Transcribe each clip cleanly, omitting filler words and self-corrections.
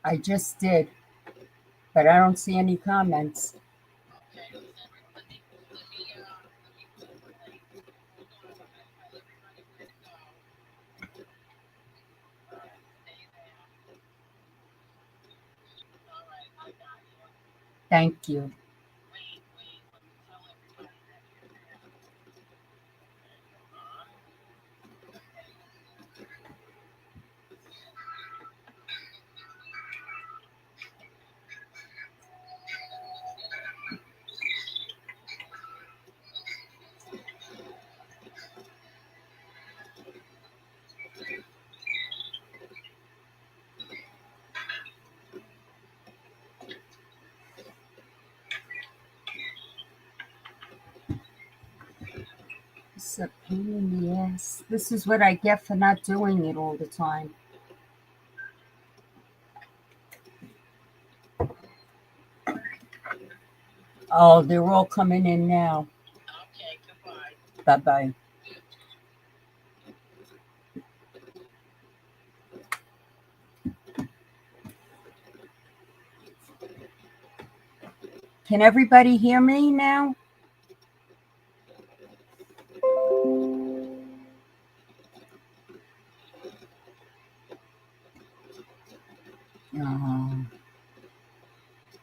I just did, but I don't see any comments. Thank you. It's a pain in the ass. This is what I get for not doing it all the time. Oh, they're all coming in now. Bye bye. Can everybody hear me now? Uh,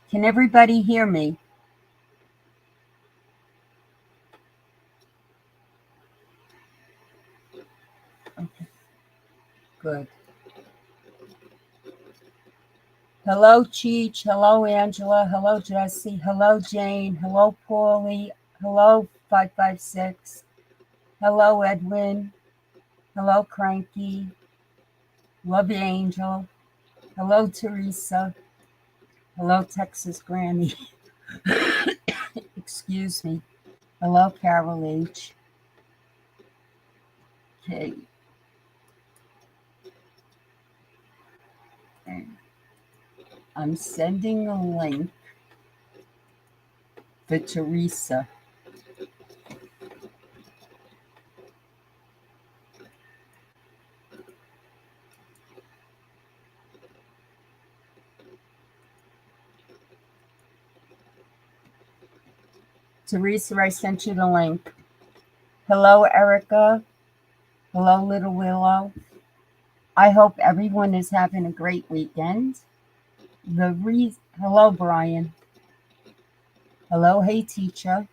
can everybody hear me? Okay, good. Hello, Cheech. Hello, Angela. Hello, Jesse. Hello, Jane. Hello, Paulie. Hello, 556. Hello, Edwin. Hello, Cranky. Love you, Angel. Hello, Teresa. Hello, Texas Granny. Excuse me. Hello, Carol H. Okay. I'm sending a link for Teresa. Teresa, I sent you the link. Hello, Erica. Hello, Little Willow. I hope everyone is having a great weekend. Hello, Brian. Hello, hey, teacher.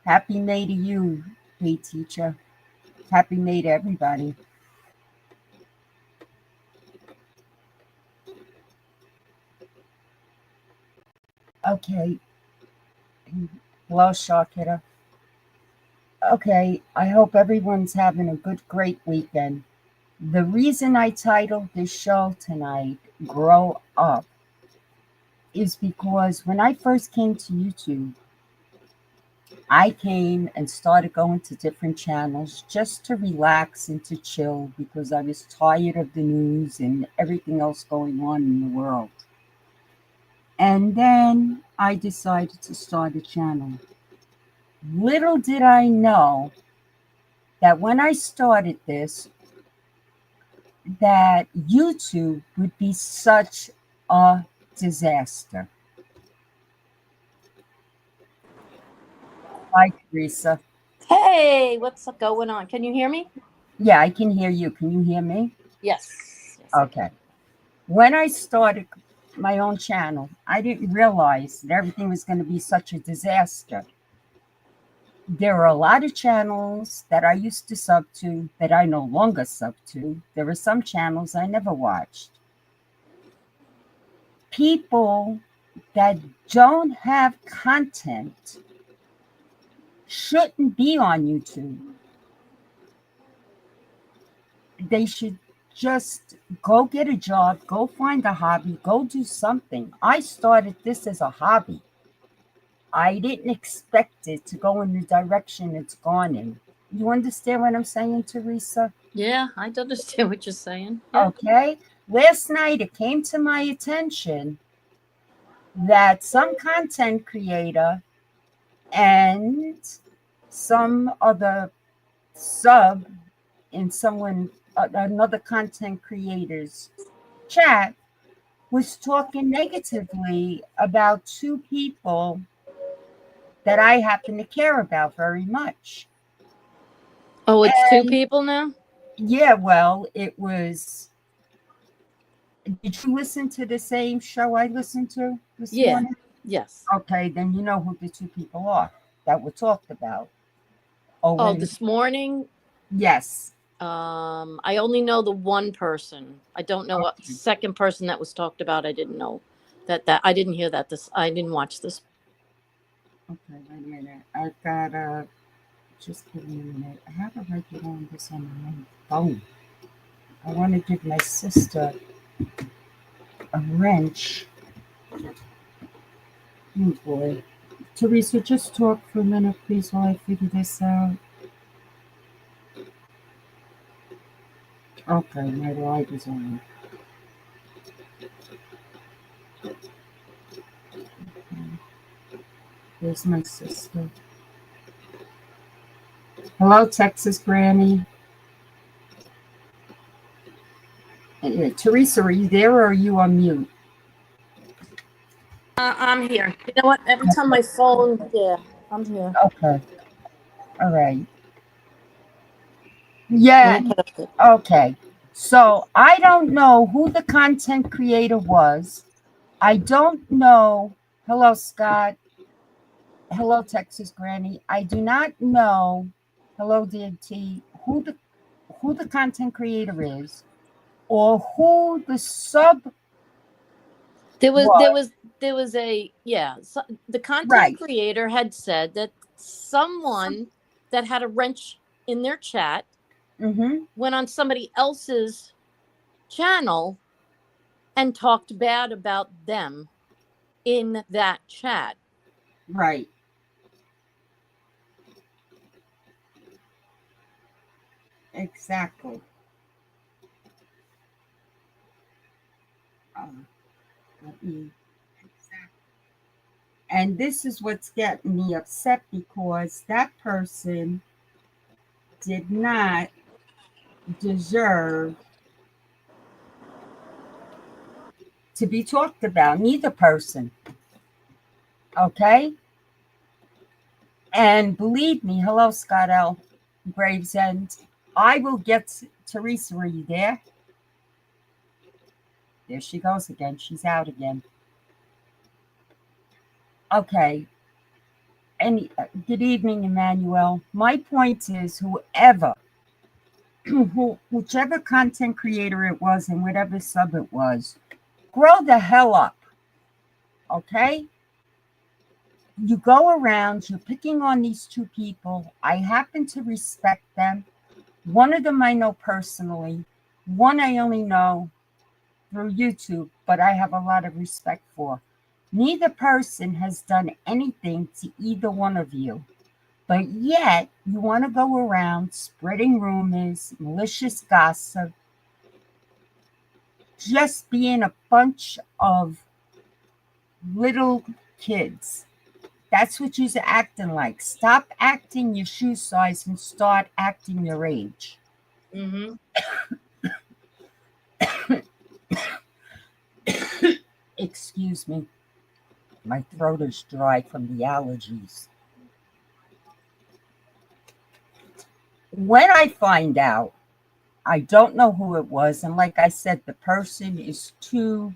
Happy May to you, hey, teacher. Happy May to everybody. Okay. Hello, Shakira. Okay, I hope everyone's having a great weekend. The reason I titled this show tonight, Grow Up, is because when I first came to YouTube, I came and started going to different channels just to relax and to chill because I was tired of the news and everything else going on in the world. And then I decided to start a channel. Little did I know that when I started this, that YouTube would be such a disaster. Hi, Teresa. Hey, what's going on? Can you hear me? Yeah, I can hear you. Can you hear me? Yes. Okay. When I started my own channel, I didn't realize that everything was going to be such a disaster. There are a lot of channels that I used to sub to that I no longer sub to. There are some channels I never watched. People that don't have content shouldn't be on YouTube. They should just go get a job, go find a hobby, go do something. I started this as a hobby. I didn't expect it to go in the direction it's gone in. You understand what I'm saying, Teresa? Yeah, I understand what you're saying. Yeah. Okay. Last night it came to my attention that some content creator and some other sub in another content creator's chat was talking negatively about two people that I happen to care about very much. Oh, it's two And people now? yeah, well, it was. Did you listen to the same show I listened to this Yeah. morning? Yes. Okay, then you know who the two people are that were talked about. Oh, Oh, wait. this morning, Yes. I only know the one person. I don't know what Okay. second person that was talked about. I didn't know that I didn't hear that. I didn't watch this. Okay, wait a minute. I've got just give me a minute. I have to write it on this on my phone. I want to give my sister a wrench. Oh boy. Teresa, just talk for a minute, please, while I figure this out. Okay, my light is on. There's my sister. Hello, Texas Granny. Teresa, are you there or are you on mute? I'm here. You know what? Every time my phone, yeah, I'm here. Okay. All right. Yeah. Let me put up the. Okay. So I don't know who the content creator was. I don't know. Hello, Scott. Hello, Texas Granny. I do not know. Hello, DT. Who the content creator is, or who the sub There was there was. was there was a yeah. So the content Right. creator had said that someone that had a wrench in their chat Mm-hmm. went on somebody else's channel and talked bad about them in that chat. Right. Exactly. Let me. Exactly. And this is what's getting me upset because that person did not deserve to be talked about. Neither person. Okay. And believe me, hello, Scott L. Gravesend. I will get Teresa. Are you there? There she goes again. She's out again. Okay. And good evening, Emmanuel. My point is, whichever content creator it was and whatever sub it was, grow the hell up. Okay? You go around, you're picking on these two people. I happen to respect them. One of them I know personally, one I only know through YouTube, but I have a lot of respect for. Neither person has done anything to either one of you, but yet you want to go around spreading rumors, malicious gossip, just being a bunch of little kids. That's what you're acting like. Stop acting your shoe size and start acting your age. Mm-hmm. Excuse me. My throat is dry from the allergies. When I find out, I don't know who it was. And like I said, the person is too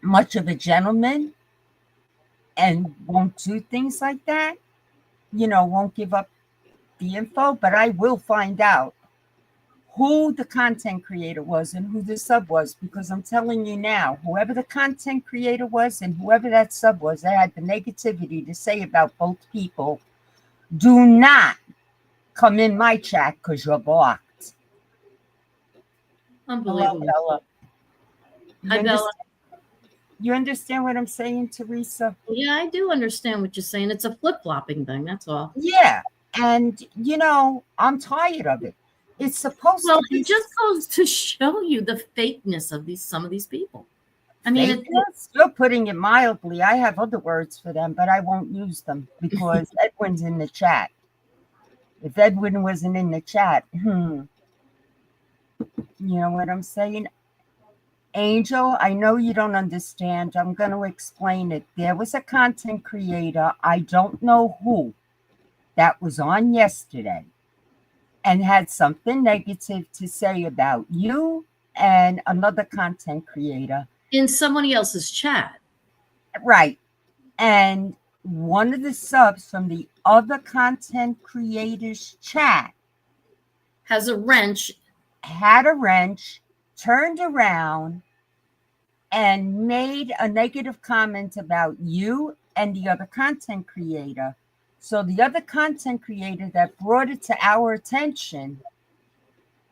much of a gentleman and won't do things like that. Won't give up the info, but I will find out who the content creator was and who the sub was, because I'm telling you now, whoever the content creator was and whoever that sub was, they had the negativity to say about both people. Do not come in my chat because you're blocked. Hello, Unbelievable. Bella. You Hi, Bella. understand? You understand what I'm saying, Teresa? Yeah, I do understand what you're saying. It's a flip flopping thing. That's all. Yeah. And, I'm tired of it. It's supposed Well, to be it just goes to show you the fakeness of some of these people. I mean, fakeness. You're putting it mildly. I have other words for them, but I won't use them because Edwin's in the chat. If Edwin wasn't in the chat, you know what I'm saying? Angel, I know you don't understand. I'm going to explain it. There was a content creator, I don't know who, that was on yesterday and had something negative to say about you and another content creator. In somebody else's chat. Right. And one of the subs from the other content creator's chat Has a wrench. had a wrench, turned around, and made a negative comment about you and the other content creator. So the other content creator that brought it to our attention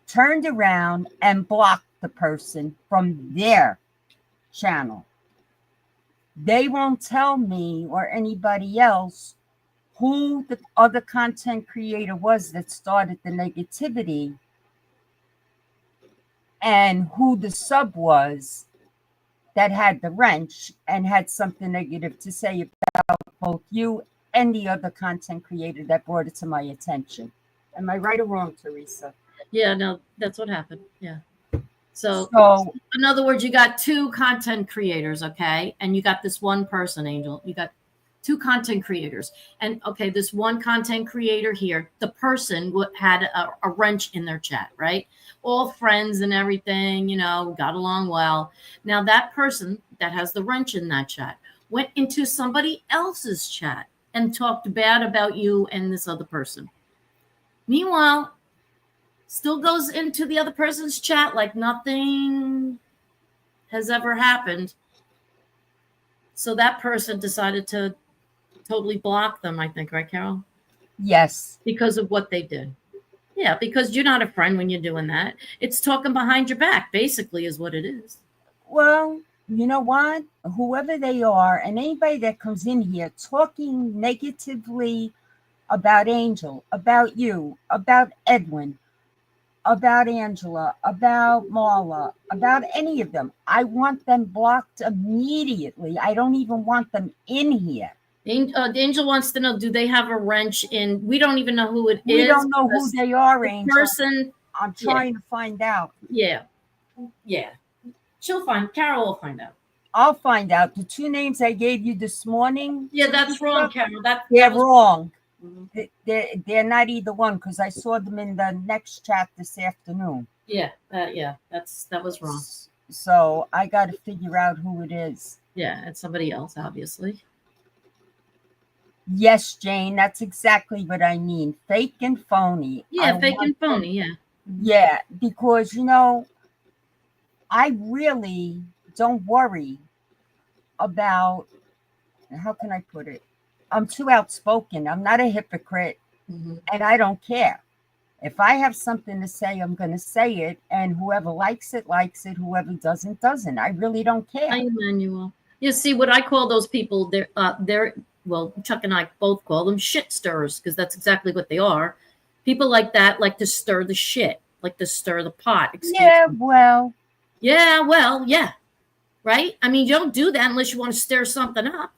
turned around and blocked the person from their channel. They won't tell me or anybody else who the other content creator was that started the negativity and who the sub was that had the wrench and had something negative to say about both you and the other content creator that brought it to my attention. Am I right or wrong, Teresa? Yeah, no, that's what happened. Yeah. So in other words, you got two content creators, okay? And you got this one person, Angel. You got two content creators. And okay, this one content creator here, the person had a wrench in their chat, right? All friends and everything, you know, got along well. Now that person that has the wrench in that chat went into somebody else's chat and talked bad about you and this other person. Meanwhile, still goes into the other person's chat like nothing has ever happened. So that person decided to totally block them, I think, right, Carol? Yes. Because of what they did. Yeah, because you're not a friend when you're doing that. It's talking behind your back, basically, is what it is. Well, you know what? Whoever they are, and anybody that comes in here talking negatively about Angel, about you, about Edwin, about Angela, about Marla, about any of them, I want them blocked immediately. I don't even want them in here. Angel wants to know, do they have a wrench in? We don't even know who it is. We don't know who they are, Angel. Person, I'm trying to find out. Yeah. Yeah. Carol will find out. I'll find out. The two names I gave you this morning. Yeah, that's wrong, Carol. They're wrong. Mm-hmm. They're not either one because I saw them in the next chat this afternoon. Yeah, that was wrong. So I got to figure out who it is. Yeah, it's somebody else, obviously. Yes, Jane, that's exactly what I mean. Fake and phony. Yeah, fake and phony, yeah. Yeah, because, you know, I really don't worry about, how can I put it? I'm too outspoken. I'm not a hypocrite, and I don't care. If I have something to say, I'm going to say it, and whoever likes it, likes it. Whoever doesn't, doesn't. I really don't care. Hi, Emmanuel. You see, what I call those people, they're well, Chuck and I both call them shit stirrers because that's exactly what they are. People like that like to stir the shit, like to stir the pot. Yeah, well. Yeah, well, yeah. Right? I mean, you don't do that unless you want to stir something up.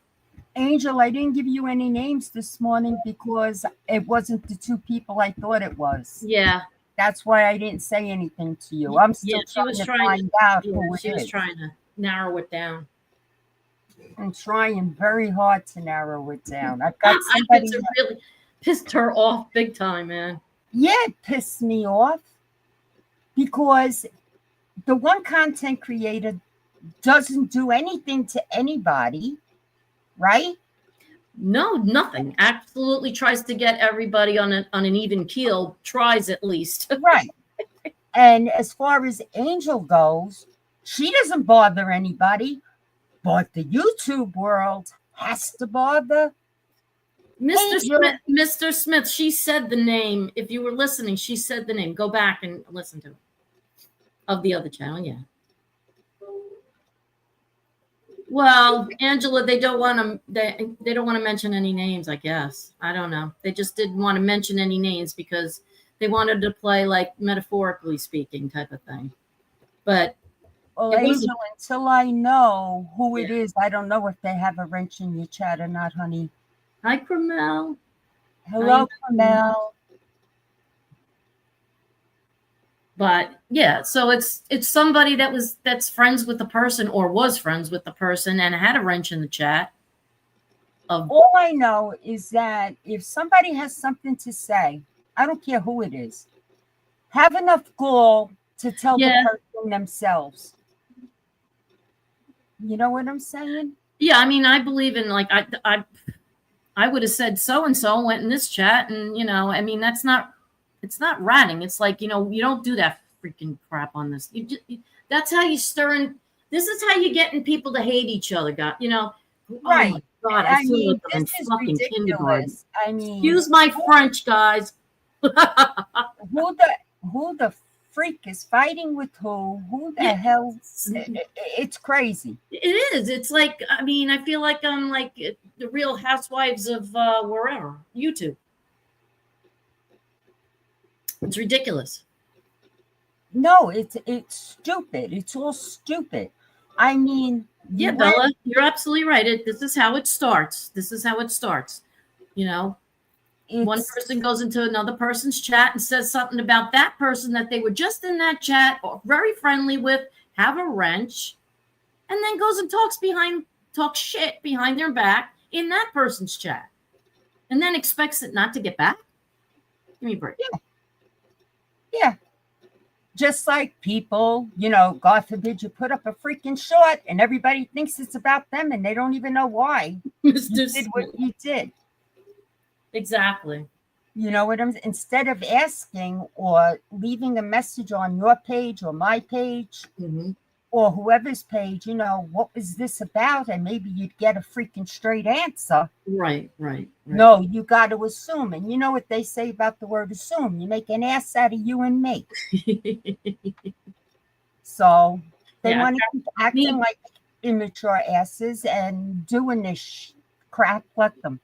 Angel, I didn't give you any names this morning because it wasn't the two people I thought it was. Yeah. That's why I didn't say anything to you. I'm still trying to find out who it is. She was trying to narrow it down. I'm trying very hard to narrow it down. I've got somebody that really pissed her off big time, man. Yeah, it pissed me off because the one content creator doesn't do anything to anybody, right? No, nothing. Absolutely tries to get everybody on an even keel. Tries at least. Right. And as far as Angel goes, she doesn't bother anybody, but the YouTube world has to bother Mr. Smith. She said the name. If you were listening, she said the name. Go back and listen to it. Of the other channel, yeah. Well, Angela, they don't want to. They don't want to mention any names. I guess I don't know. They just didn't want to mention any names because they wanted to play like metaphorically speaking type of thing. But well, Angel, until I know who it is, I don't know if they have a wrench in your chat or not, honey. Hi, Carmel. Hello, Carmel. But yeah, so it's somebody that's friends with the person or was friends with the person and had a wrench in the chat. All I know is that if somebody has something to say, I don't care who it is, have enough gall to tell the person themselves. You know what I'm saying? Yeah, I mean, I believe in like I would have said so and so went in this chat, and I mean it's not ratting. It's like you don't do that freaking crap on this. That's how you stirring. This is how you getting people to hate each other. God, Right. Oh my God, I feel like I'm in fucking kindergarten. I mean, excuse my French, guys. who the freak is fighting with who? Who the hell? It's crazy. It is. It's like, I mean, I feel like I'm like the Real Housewives of wherever, YouTube. It's ridiculous. No, it's stupid. It's all stupid. I mean, yeah, Bella, you're absolutely right. This is how it starts. One person goes into another person's chat and says something about that person that they were just in that chat or very friendly with, have a wrench, and then goes and talks shit behind their back in that person's chat, and then expects it not to get back. Give me a break. Yeah. Just like people, God forbid you put up a freaking short and everybody thinks it's about them and they don't even know why you did what you did. Exactly. You know what instead of asking or leaving a message on your page or my page or whoever's page, what was this about? And maybe you'd get a freaking straight answer. Right. No, you got to assume. And you know what they say about the word assume? You make an ass out of you and me. So they want to keep acting like immature asses and doing this crap. Let them.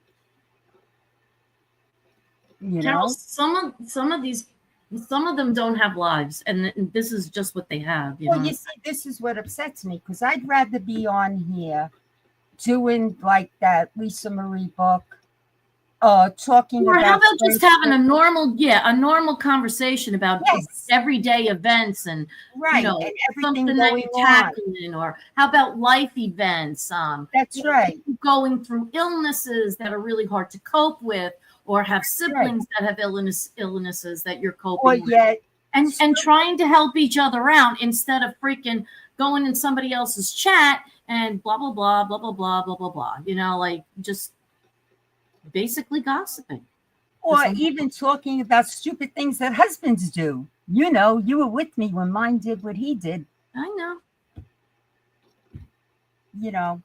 Carol, some of them don't have lives, and this is just what they have. You see, this is what upsets me because I'd rather be on here doing like that Lisa Marie book, talking or about. How about just having a normal conversation about everyday events and and everything something that you're tackling, or how about life events? That's right. Going through illnesses that are really hard to cope with, or have siblings that have illnesses that you're coping with, and trying to help each other out instead of freaking going in somebody else's chat and blah blah blah blah blah blah blah blah blah. Like just basically gossiping, or even talking about stupid things that husbands do. You were with me when mine did what he did. I know.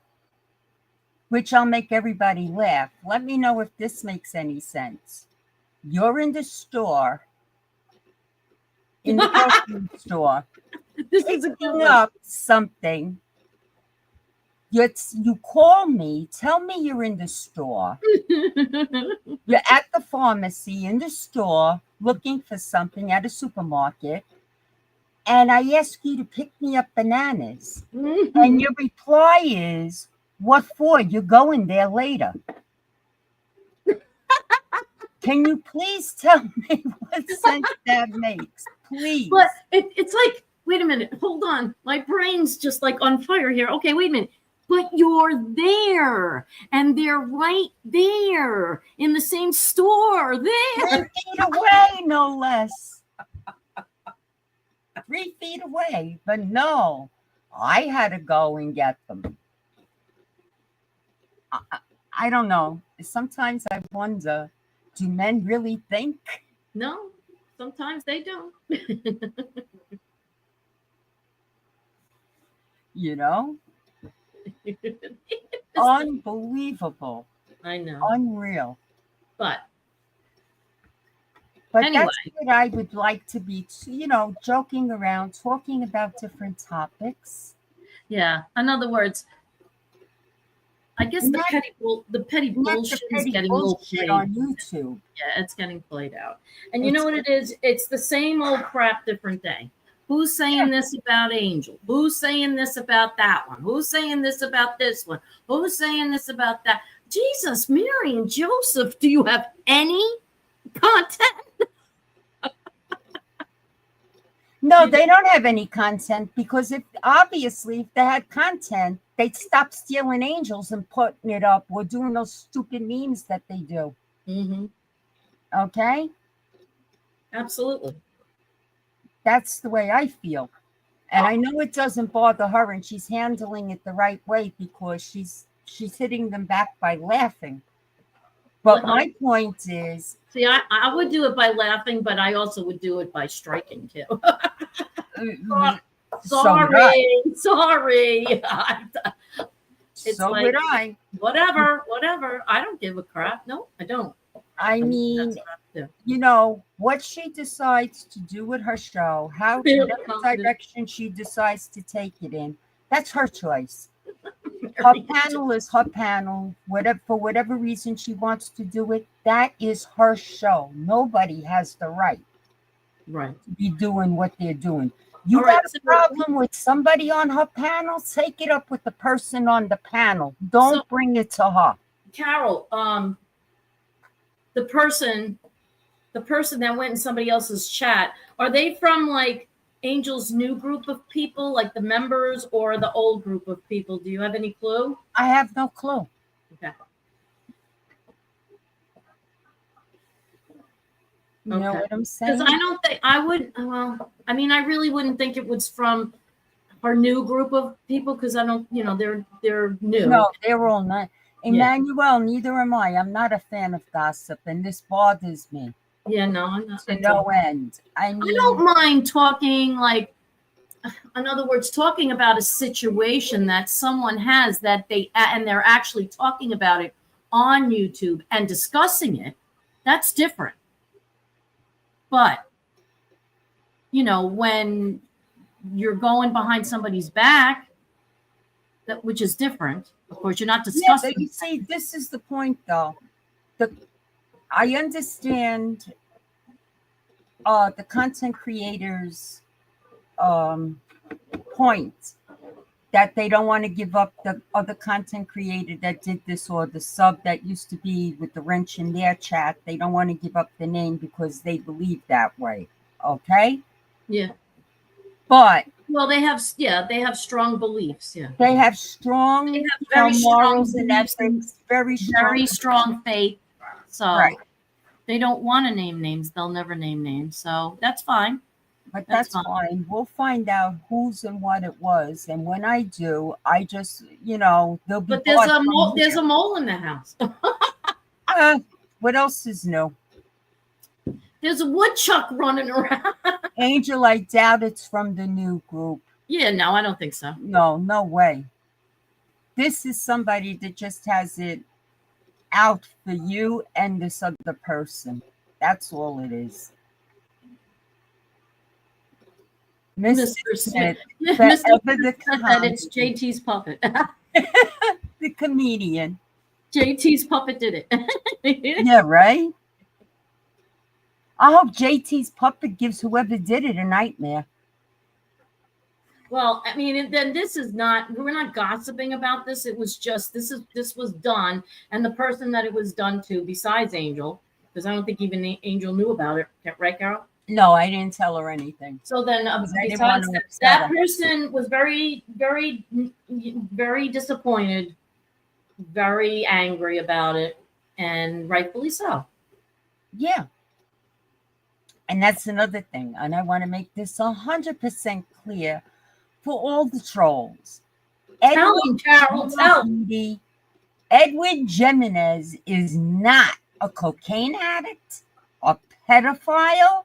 Which I'll make everybody laugh. Let me know if this makes any sense. You're in the store, in the grocery store, picking up something. You call me, tell me you're in the store. You're at the pharmacy, in the store, looking for something at a supermarket. And I ask you to pick me up bananas. And your reply is, what for? You're going there later. Can you please tell me what sense that makes? Please. But it's like, wait a minute, hold on. My brain's just like on fire here. Okay, wait a minute. But you're there, and they're right there in the same store. There. 3 feet away, no less. 3 feet away. But no, I had to go and get them. I don't know. Sometimes I wonder, do men really think? No, sometimes they don't. Unbelievable. I know. Unreal. But anyway. That's what I would like to be, joking around, talking about different topics. Yeah. In other words, I guess the petty bullshit is getting a little played on YouTube. Yeah, it's getting played out. And you know what it is? It's the same old crap, different day. Who's saying this about Angel? Who's saying this about that one? Who's saying this about this one? Who's saying this about that? Jesus, Mary and Joseph, do you have any content? No, they don't have any content because if they had content, they'd stop stealing angels and putting it up or doing those stupid memes that they do. Mm-hmm. Okay? Absolutely. That's the way I feel. And I know it doesn't bother her, and she's handling it the right way because she's hitting them back by laughing. But my point is, see, I would do it by laughing, but I also would do it by striking too. Sorry. It's so like, would I. whatever. I don't give a crap. No, I don't. I mean, That's what I do. you know, what she decides to do with her show, whatever direction she decides to take it in, that's her choice. Her panel is her panel. For whatever reason she wants to do it, that is her show. Nobody has the right to be doing what they're doing. You got a problem with somebody on her panel? Take it up with the person on the panel. Don't bring it to her. Carol, the person that went in somebody else's chat, are they from like Angel's new group of people, like the members, or the old group of people? Do you have any clue? I have no clue. Okay. You know what I'm saying? Because I don't think I would. Well, I mean, I really wouldn't think it was from her new group of people because I don't. You know, they're new. No, they're all not. Emmanuel, neither am I. I'm not a fan of gossip, and this bothers me. Yeah, no, I'm not. To no end. I mean, I don't mind talking, like, in other words, talking about a situation that someone has that they're actually talking about it on YouTube and discussing it. That's different. But, you know, when you're going behind somebody's back, which is different. Of course, you're not discussing. Yeah, but you see, this is the point, though. I understand the content creators' point that they don't want to give up the other content creator that did this, or the sub that used to be with the wrench in their chat. They don't want to give up the name because they believe that way. Okay? Yeah. But they have strong beliefs. Yeah. They have strong morals and ethics, very strong faith. So they don't want to name names. They'll never name names. So that's fine. But that's fine. We'll find out whose and what it was. And when I do, I just, there'll be. But there's a mole in the house. What else is new? There's a woodchuck running around. Angel, I doubt it's from the new group. Yeah, no, I don't think so. No way. This is somebody that just has it out for you and this other person. That's all it is. Mr. Smith, it's JT's puppet. The comedian. JT's puppet did it. Yeah, right? I hope JT's puppet gives whoever did it a nightmare. Well, I mean, then we're not gossiping about this. It was just, this was done. And the person that it was done to, besides Angel, because I don't think even Angel knew about it. Right, Carol? No, I didn't tell her anything. So then besides that person was very, very, very disappointed, very angry about it, and rightfully so. Yeah. And that's another thing. And I want to make this 100% clear for all the trolls. Edwin Jimenez is not a cocaine addict, a pedophile,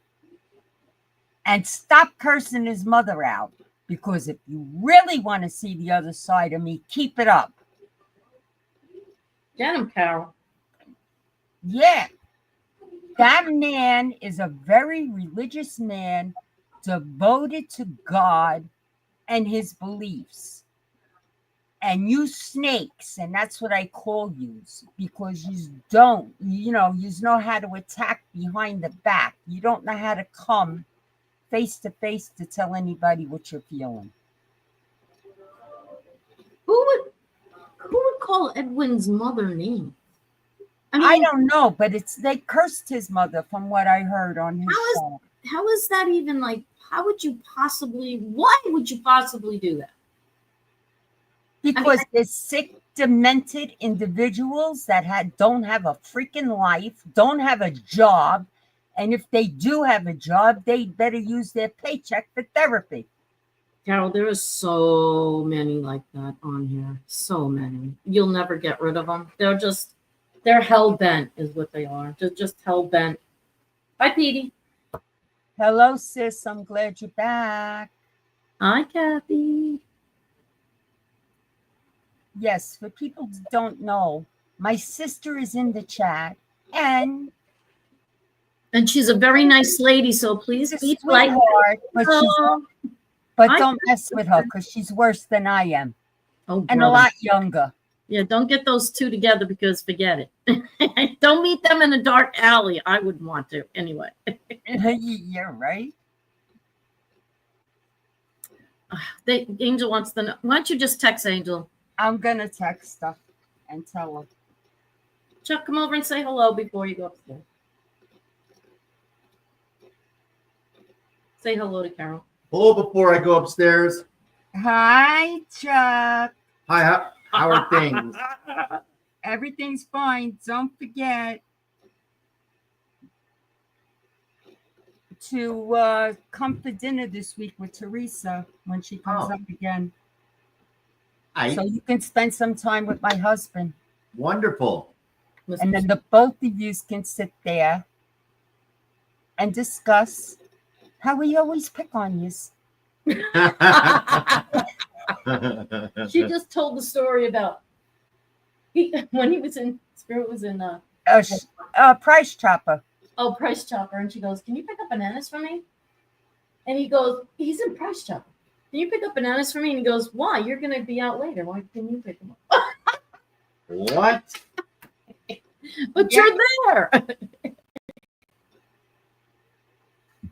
and stop cursing his mother out. Because if you really want to see the other side of me, keep it up. Get him, Carol. Yeah. That man is a very religious man, devoted to God and his beliefs. And you snakes, and that's what I call you, because you know how to attack behind the back. You don't know how to come face to face to tell anybody what you're feeling. Who would call Edwin's mother name? I don't know, but they cursed his mother from what I heard on his show. how is that even like, why would you possibly do that? Because they're sick, demented individuals that don't have a freaking life, don't have a job. And if they do have a job, they better use their paycheck for therapy. Carol, there are so many like that on here. So many. You'll never get rid of them. They're hell-bent is what they are. They're just hell-bent. Bye, Petey. Hello, sis. I'm glad you're back. Hi, Kathy. Yes, for people who don't know, my sister is in the chat, and she's a very nice lady, so please be polite. But don't mess with her because she's worse than I am. Oh, and a lot younger. Yeah, don't get those two together because forget it. Don't meet them in a dark alley. I wouldn't want to anyway. You're right. Angel wants to know. Why don't you just text Angel? I'm going to text her and tell her. Chuck, come over and say hello before you go upstairs. Say hello to Carol. Hello before I go upstairs. Hi, Chuck. Hi, how are things? Everything's fine. Don't forget to come for dinner this week with Teresa when she comes up again. So you can spend some time with my husband. Wonderful. And then the both of you can sit there and discuss how we always pick on you. She just told the story about when he was in Spirit was in Price Chopper. Oh, Price Chopper, and she goes, "Can you pick up bananas for me?" And he goes, "He's in Price Chopper. Can you pick up bananas for me?" And he goes, "Why? You're going to be out later. Why can you pick them up?" What? But you're there.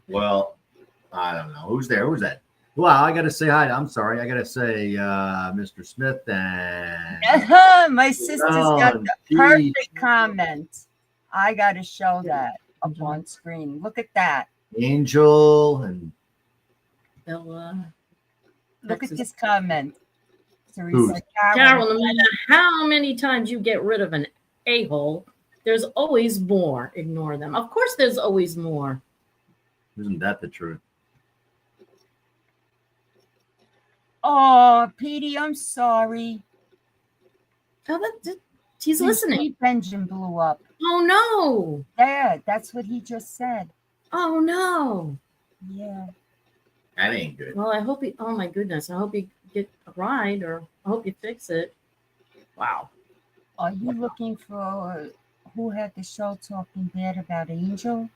Well, I don't know. Who's there? Who's that? Well, I got to say hi. I'm sorry. I got to say Mr. Smith and... My sister's got the perfect comment. I got to show that up on screen. Look at that. Angel and... Bella. Look at this comment. Teresa, Carol, no matter how many times you get rid of an a-hole, there's always more. Ignore them. Of course, there's always more. Isn't that the truth? Oh, Petey, I'm sorry. Oh, he's listening. His engine blew up. Oh, no. Yeah, that's what he just said. Oh, no. Yeah. That ain't good. Well, I hope oh, my goodness. I hope you get a ride, or I hope you fix it. Wow. Are you looking for who had the show talking bad about Angel?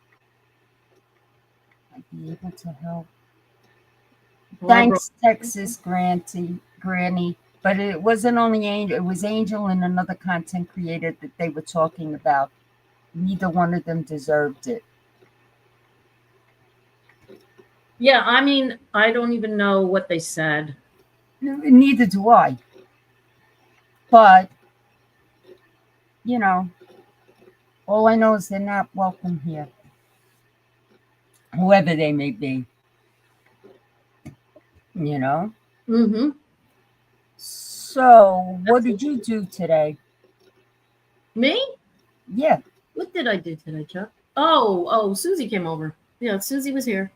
I'd be able to help. Thanks, Texas Granny. But it wasn't only Angel. It was Angel and another content creator that they were talking about. Neither one of them deserved it. Yeah, I mean, I don't even know what they said. Neither do I. But, you know, all I know is they're not welcome here. Whoever they may be. You know? Mm-hmm. So, what did you do today? Me? Yeah. What did I do today, Chuck? Oh, Susie came over. Yeah, Susie was here.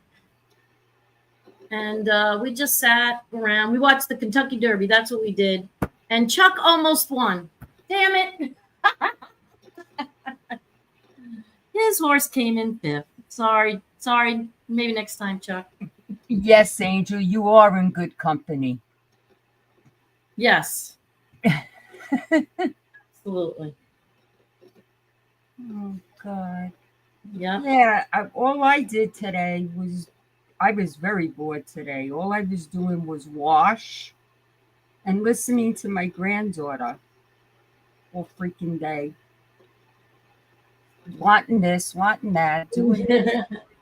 And we just sat around. We watched the Kentucky Derby. That's what we did. And Chuck almost won. Damn it. His horse came in fifth. Sorry. Maybe next time, Chuck. Yes, Angel, you are in good company. Yes. Absolutely. Oh, God. Yeah. Yeah, all I did today was, I was very bored today. All I was doing was wash and listening to my granddaughter all freaking day. Wanting this, wanting that, doing this,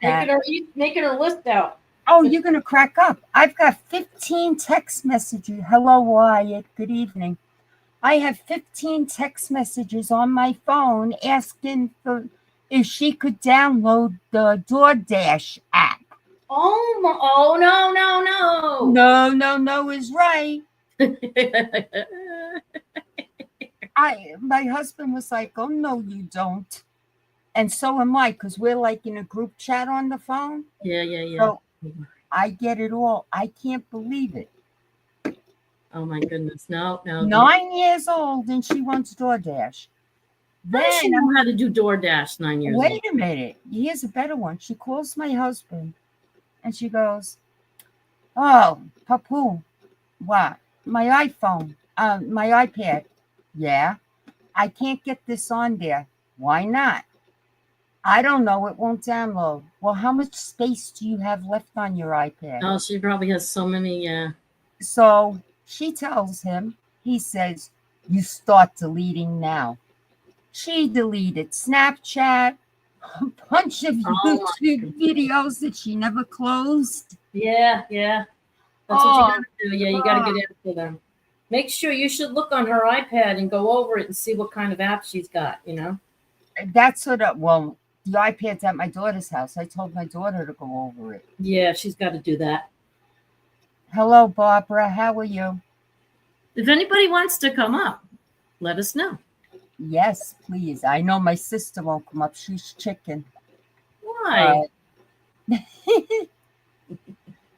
that. Making her list out. Oh, you're going to crack up. I've got 15 text messages. Hello, Wyatt. Good evening. I have 15 text messages on my phone asking for if she could download the DoorDash app. Oh no. No is right. My husband was like, oh, no, you don't. And so am I, because we're like in a group chat on the phone. Yeah. So I get it all. I can't believe it. Oh my goodness. No. 9 years old and she wants DoorDash. How does she Then, know how to do DoorDash 9 years old? wait a minute. Here's a better one. She calls my husband and she goes, oh, Papu, what? My iPhone, my iPad. Yeah, I can't get this on there. Why not? I don't know. It won't download. Well, how much space do you have left on your iPad? Oh, she probably has so many, yeah. So she tells him, he says, you start deleting now. She deleted Snapchat, a bunch of YouTube videos that she never closed. Yeah. That's what you gotta do. Yeah, you gotta get after them. Make sure you should look on her iPad and go over it and see what kind of app she's got, you know? That's what, well, the iPad's at my daughter's house. I told my daughter to go over it. Yeah, she's got to do that. Hello, Barbara. How are you? If anybody wants to come up, let us know. Yes, please. I know my sister won't come up. She's chicken. Why?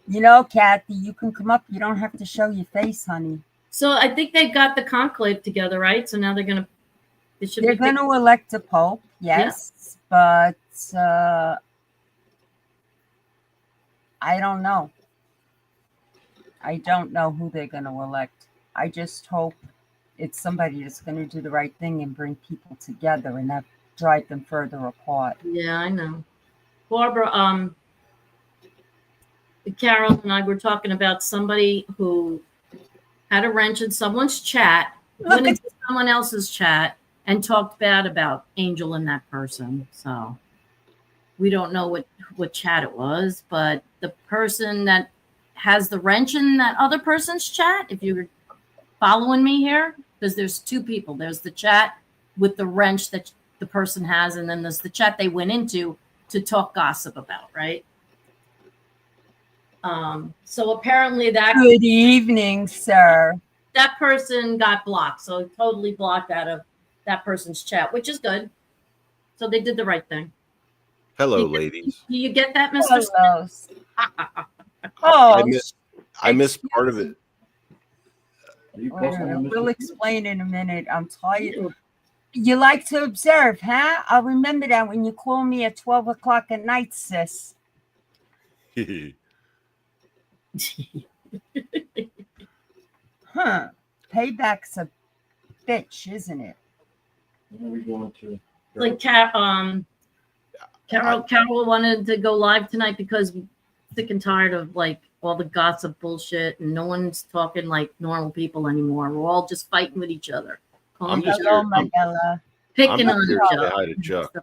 You know, Kathy, you can come up. You don't have to show your face, honey. So I think they got the conclave together, right? So now they're going to elect a pope, yes, but I don't know. I don't know who they're going to elect. I just hope it's somebody that's going to do the right thing and bring people together and not drive them further apart. Yeah, I know. Barbara, Carol and I were talking about somebody who had a wrench in someone's chat, went into someone else's chat, and talked bad about Angel and that person. So we don't know what chat it was, but the person that has the wrench in that other person's chat, if you're following me here, because there's two people. There's the chat with the wrench that the person has, and then there's the chat they went into to talk gossip about, right? So apparently that... Good evening, sir. That person got blocked, so totally blocked out of that person's chat, which is good. So they did the right thing. Hello, ladies. Do you get that, Mr. Smith? I missed part of it. We'll explain in a minute. I'm tired. You like to observe, huh? I'll remember that when you call me at 12 o'clock at night, sis. Huh. Payback's a bitch, isn't it? What are we going to? Like Carol wanted to go live tonight because we're sick and tired of like all the gossip bullshit and no one's talking like normal people anymore. We're all just fighting with each other. I'm just here picking on to each say other. hi to Chuck.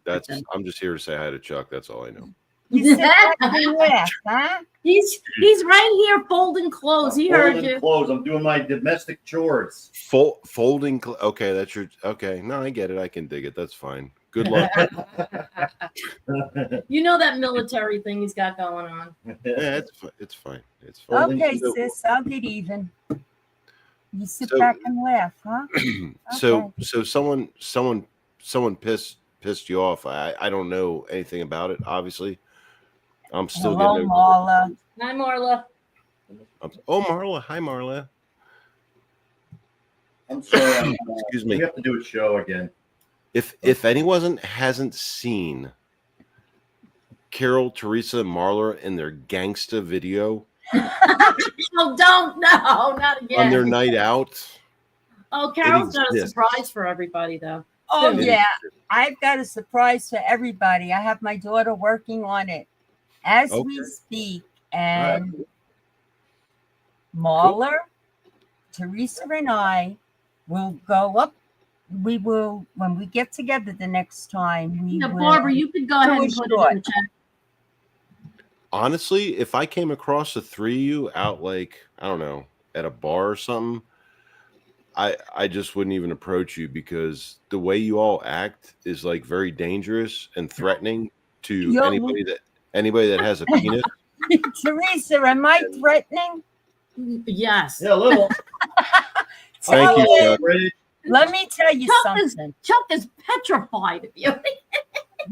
I'm just here to say hi to Chuck. That's all I know. You sit back and laugh, huh? He's right here folding clothes. He heard you. Clothes. I'm doing my domestic chores. Folding. Okay, that's your. Okay, no, I get it. I can dig it. That's fine. Good luck. You know that military thing he's got going on. Yeah, it's fine. It's fine. Okay, sis, I'll get even. You sit back and laugh, huh? So someone pissed you off. I don't know anything about it. Obviously, I'm still getting. Marla. Hi, Marla. Marla. Hi, Marla. I'm sorry. Excuse me. We have to do a show again. If anyone hasn't seen Carol, Teresa, and Marla in their gangsta video, Oh, don't, no, not again. on their night out. Oh, Carol's got a surprise for everybody, though. Oh, yeah. I've got a surprise for everybody. I have my daughter working on it as we speak. And Marla, Teresa, and I will go up. We will, when we get together the next time. Barbara, you could go ahead and put it in the chat. Honestly, if I came across the three of you out, like, I don't know, at a bar or something, I just wouldn't even approach you because the way you all act is like very dangerous and threatening to anybody that has a penis. Teresa, am I threatening? Yes. Yeah, a little. Thank you, Chuck. Let me tell you something. Chuck is petrified of you.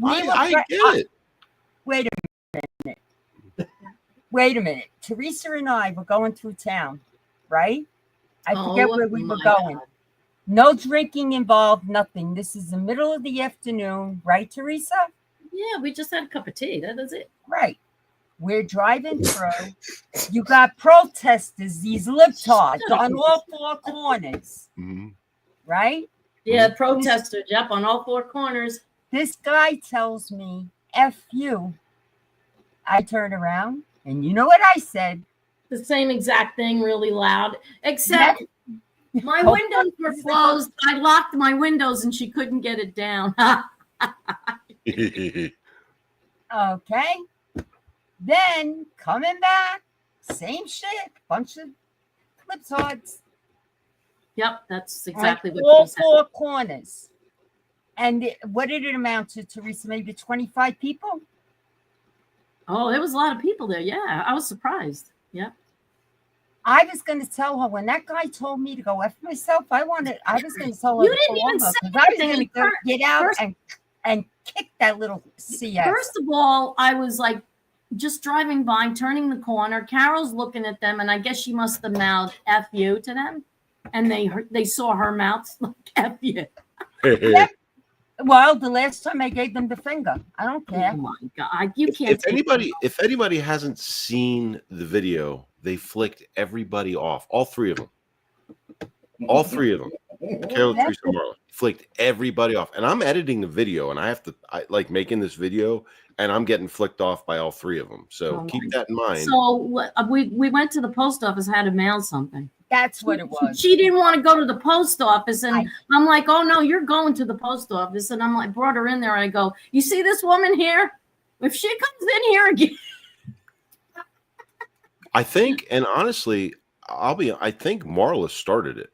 I get it. Wait a minute. Teresa and I were going through town, right? I forget where we were going. God. No drinking involved, nothing. This is the middle of the afternoon, right, Teresa? Yeah, we just had a cup of tea. That's it. Right. We're driving through. You got protesters, these libtards on all four corners, right? Yeah, protesters, yep, on all four corners. This guy tells me, F you. I turn around, and you know what I said? The same exact thing, really loud, except my windows were closed. I locked my windows, and she couldn't get it down. Okay. Then coming back, same shit, bunch of libtards. Yep, that's exactly on what all she said. four corners. And what did it amount to, Teresa? Maybe 25 people? Oh, there was a lot of people there. Yeah, I was surprised. Yeah. I was going to tell her when that guy told me to go F myself. I was going to tell her. You didn't even say I was anything. going to get out and kick that little CS. First of all, I was like just driving by, turning the corner. Carol's looking at them, and I guess she must have mouthed "F you" to them, and they saw her mouth like "F you." Yep. Well, the last time I gave them the finger. I don't care. Oh my God, you can't. If anybody hasn't seen the video, they flicked everybody off. All three of them. All three of them. Carol, Teresa, Marla flicked everybody off. And I'm editing the video, and I like making this video, and I'm getting flicked off by all three of them. So keep that in mind. So we went to the post office, had to mail something. That's what it was. She didn't want to go to the post office, and I'm like, "Oh no, you're going to the post office." And I'm like, brought her in there. I go, "You see this woman here? If she comes in here again." I think, and honestly, I think Marla started it.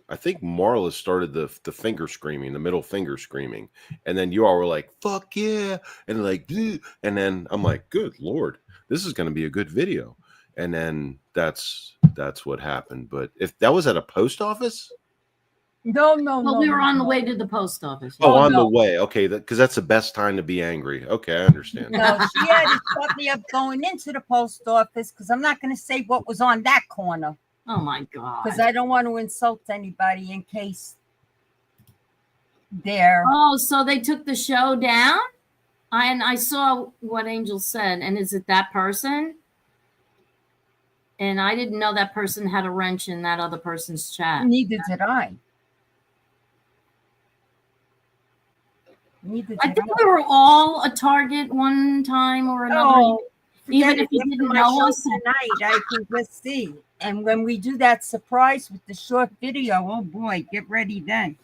I think Marla started the finger screaming, the middle finger screaming. And then you all were like, fuck yeah. And like, bleh. And then I'm like, good Lord, this is going to be a good video. And then that's what happened. But if that was at a post office? No. Well, we were on the way to the post office. Oh, on the way. Okay. Because that's the best time to be angry. Okay. I understand. No, she had to shut me up going into the post office because I'm not going to say what was on that corner. Oh my God. Because I don't want to insult anybody in case they're. Oh, so they took the show down? And I saw what Angel said. And is it that person? And I didn't know that person had a wrench in that other person's chat. Neither did I. I think we were all a target one time or another. Oh, even if you didn't know us tonight, I can just see. And when we do that surprise with the short video, oh boy, get ready then.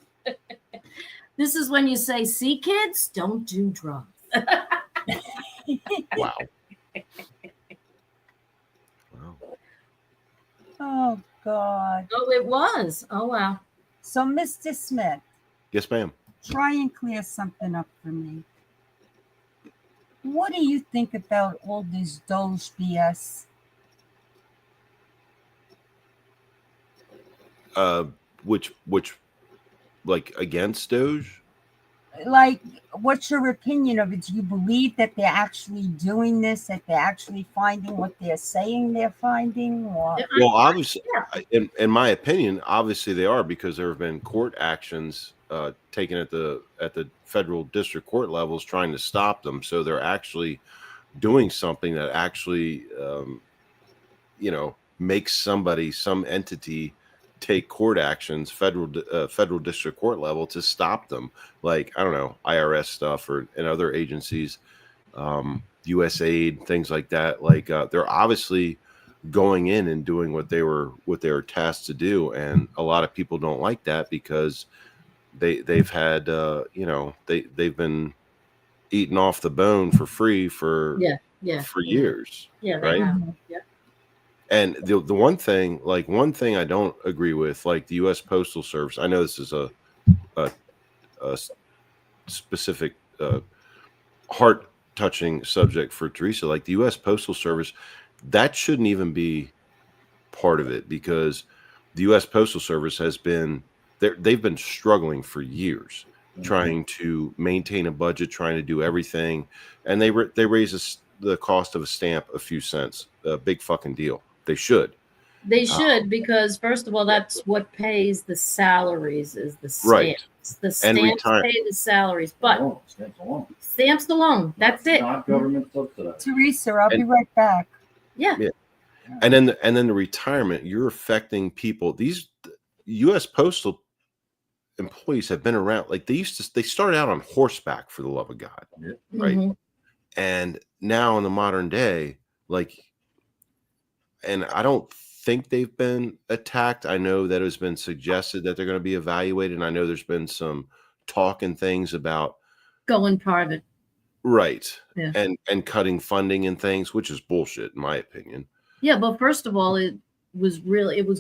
This is when you say, see, kids, don't do drugs. Wow. Oh, God. Oh, it was. Oh, wow. So, Mr. Smith. Yes, ma'am. Try and clear something up for me. What do you think about all this Doge BS? Which like against Doge? Like, what's your opinion of it? Do you believe that they're actually doing this, that they're actually finding what they're saying they're finding? Or? Well, obviously, in my opinion, obviously they are, because there have been court actions taken at the federal district court levels trying to stop them. So they're actually doing something that actually, makes some entity take court actions, federal district court level, to stop them. Like, I don't know, IRS stuff and other agencies, USAID, things like that. Like, they're obviously going in and doing what they were tasked to do, and a lot of people don't like that because they've had they've been eating off the bone for free for years. Yeah, right. Yeah. And the one thing I don't agree with, like the U.S. Postal Service. I know this is a specific heart touching subject for Teresa. Like the U.S. Postal Service, that shouldn't even be part of it, because the U.S. Postal Service has been they've been struggling for years trying to maintain a budget, trying to do everything, and they raise the cost of a stamp a few cents. A big fucking deal. They should. They should, because first of all, that's what pays the salaries is the stamps. Right. The stamps pay the salaries, but stamps alone. That's it. Not government subsidized. Teresa, I'll be right back. Yeah. And then the retirement, you're affecting people. These U.S. postal employees have been around. Like they started out on horseback, for the love of God. Yeah. Right. Mhm. And now in the modern day, and I don't think they've been attacked. I know that it's been suggested that they're going to be evaluated. And I know there's been some talk and things about Going private. right. Yeah. And cutting funding and things, which is bullshit in my opinion. Yeah, but first of all, it was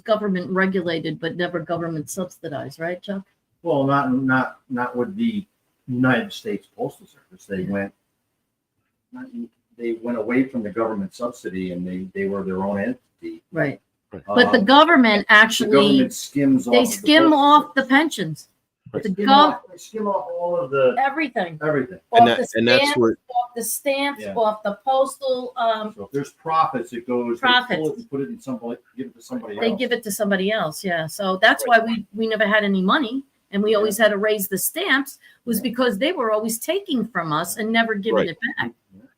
government regulated, but never government subsidized, right, Chuck? Well, not with the United States Postal Service. They went away from the government subsidy, and they were their own entity. Right. But the government actually skims off the pensions. Right. They skim off all of the Everything. That's where Off the stamps, Yeah. off the postal. So if there's profits, it goes. Profits. They pull it and put it in somebody, give it to somebody else. They give it to somebody else, yeah. So that's why we never had any money, and we always had to raise the stamps, was because they were always taking from us and never giving it back.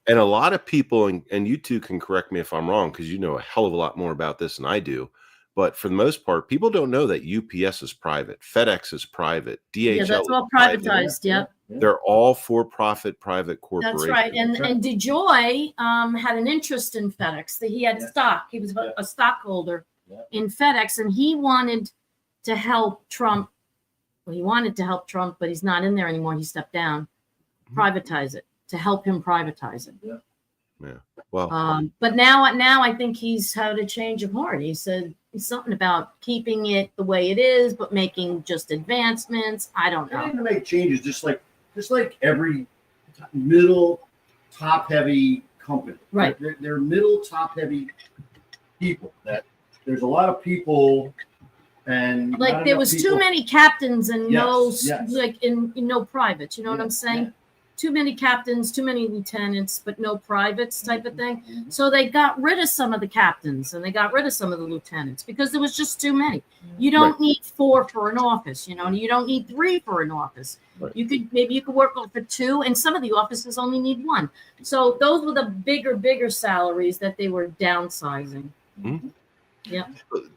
And a lot of people, and you two can correct me if I'm wrong, because you know a hell of a lot more about this than I do. But for the most part, people don't know that UPS is private, FedEx is private, DHL. Yeah, that's all is private. privatized. Yeah. They're all for-profit private corporations. That's right. And DeJoy had an interest in FedEx. He had stock. He was a stockholder in FedEx, and he wanted to help Trump. Well, he wanted to help Trump, but he's not in there anymore. He stepped down. Privatize it, to help him privatize it. Yeah. Well, but now I think he's had a change of heart. He said something about keeping it the way it is, but making just advancements. I don't They know. need to make changes, just like every middle top heavy company. Right. They're middle top heavy people. That there's a lot of people, and Like there was too many captains and Yes. no privates. You know what I'm saying? Yeah. Too many captains, too many lieutenants, but no privates type of thing. So they got rid of some of the captains and they got rid of some of the lieutenants because there was just too many. You don't need 4 for an office, you don't need 3 for an office. Right. You could work for 2, and some of the offices only need 1. So those were the bigger salaries that they were downsizing. Mhm. Yeah.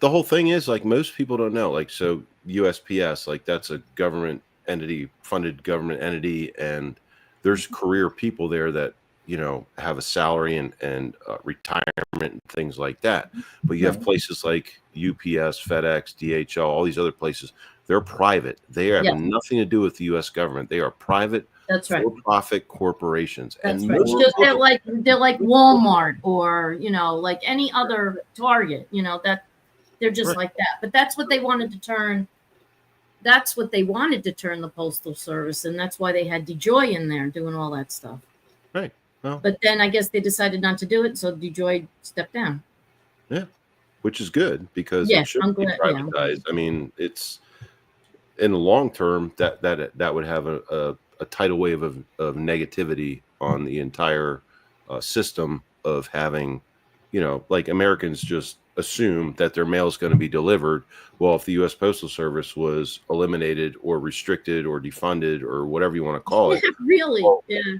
the whole thing is, like, most people don't know, like, so USPS, like, that's a government entity, funded government entity, and there's career people there that have a salary and retirement and things like that. But you have places like UPS, FedEx, DHL, all these other places. They're private. They have nothing to do with the U.S. government. They are private, That's right. for-profit corporations. That's and right. most They're like Walmart or like any other Target. That they're just like that. But that's what they wanted to turn. That's what they wanted to turn the Postal Service, and that's why they had DeJoy in there doing all that stuff. Right. Well, but then I guess they decided not to do it, so DeJoy stepped down. Yeah, which is good because it should be privatized. I mean, it's in the long term that would have a tidal wave of negativity on the entire system of having, like, Americans just assume that their mail is going to be delivered. Well, if the U.S. Postal Service was eliminated or restricted or defunded or whatever you want to call it, really,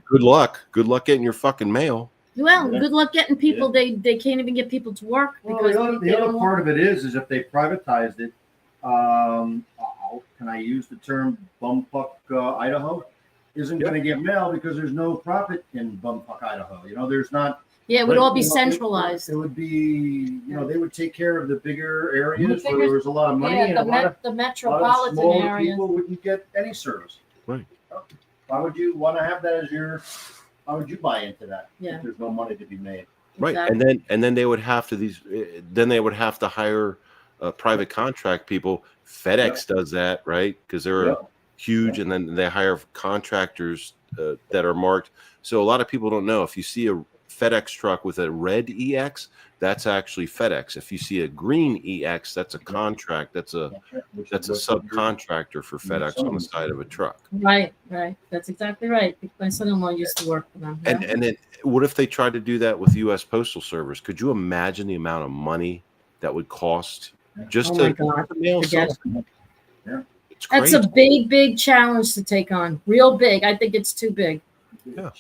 good luck getting your fucking mail. Well, good luck getting people. They can't even get people to work because the other part of it is if they privatized it. Can I use the term bumfuck Idaho? Isn't going to get mail because there's no profit in bumfuck Idaho. There's not. Yeah, it would all be centralized. It would be, they would take care of the bigger areas where there was a lot of money, and the metropolitan areas. People wouldn't get any service. Right. Why would you want to have that as your? Why would you buy into that? Yeah. If there's no money to be made. Right. Exactly. And then they would have to then they would have to hire private contract people. FedEx does that, right? Because they're huge, and then they hire contractors that are marked. So a lot of people don't know, if you see a FedEx truck with a red EX, that's actually FedEx. If you see a green EX, that's a contract. That's a subcontractor for FedEx on the side of a truck. Right. That's exactly right. My son-in-law used to work for them. Yeah. And then what if they tried to do that with U.S. Postal Service? Could you imagine the amount of money that would cost just Oh to my God. mail Forget it. something? It's That's crazy. a big, big challenge to take on. Real big. I think it's too big. Yeah.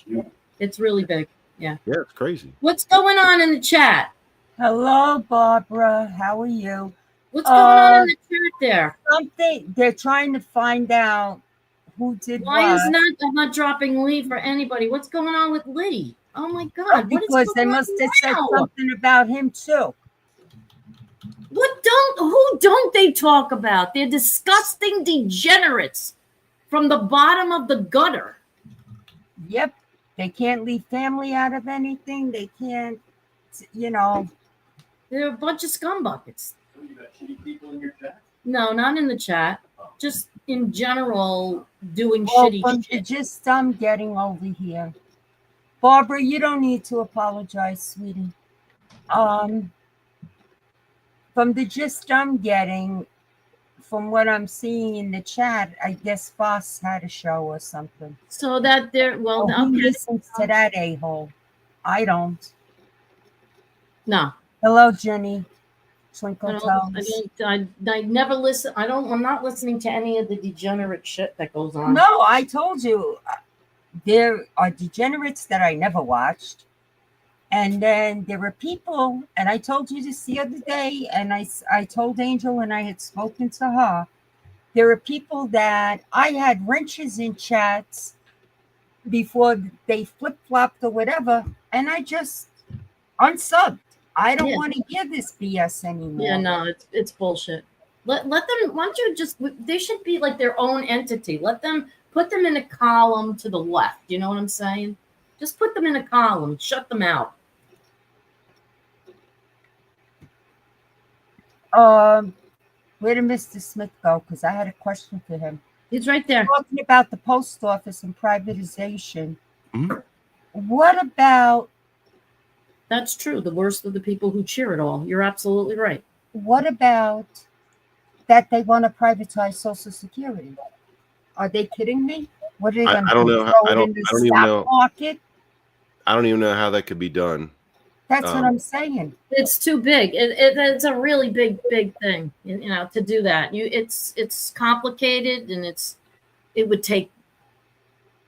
It's really big. Yeah, it's crazy. What's going on in the chat? Hello, Barbara. How are you? What's going on in the chat there? Something they're trying to find out who did Why what. is I'm not dropping Lee for anybody? What's going on with Lee? Oh my God. Because they must have said something about him too. Who don't they talk about? They're disgusting degenerates from the bottom of the gutter. Yep. They can't leave family out of anything. They can't, you know. They're a bunch of scumbuckets. No, not in the chat. Just in general, doing shitty From shit. just getting over here. Barbara, you don't need to apologize, sweetie. From the gist I'm getting, from what I'm seeing in the chat, I guess Foss had a show or something. So that they're Who listens to that a-hole? I don't. No. Hello, Jenny. Twinkle Toes. I never listen. I'm not listening to any of the degenerate shit that goes on. No, I told you there are degenerates that I never watched. And then there were people, and I told you this the other day, and I told Angel, and I had spoken to her. There are people that I had wrenches in chats before they flip-flopped or whatever, and I just unsubbed. I don't want to hear this BS anymore. Yeah, no, it's bullshit. Let them. Why don't you just? They should be like their own entity. Put them in a column to the left. You know what I'm saying? Just put them in a column. Shut them out. Where did Mr. Smith go? Because I had a question for him. He's right there. Talking about the post office and privatization. Mm-hmm. What about? That's true. The worst of the people who cheer it all. You're absolutely right. What about that they want to privatize Social Security? Are they kidding me? What are they going to do? I don't know. I don't even know. Market? I don't even know how that could be done. That's what I'm saying. It's too big. It's a really big thing. You know, to do that. It's complicated, and it would take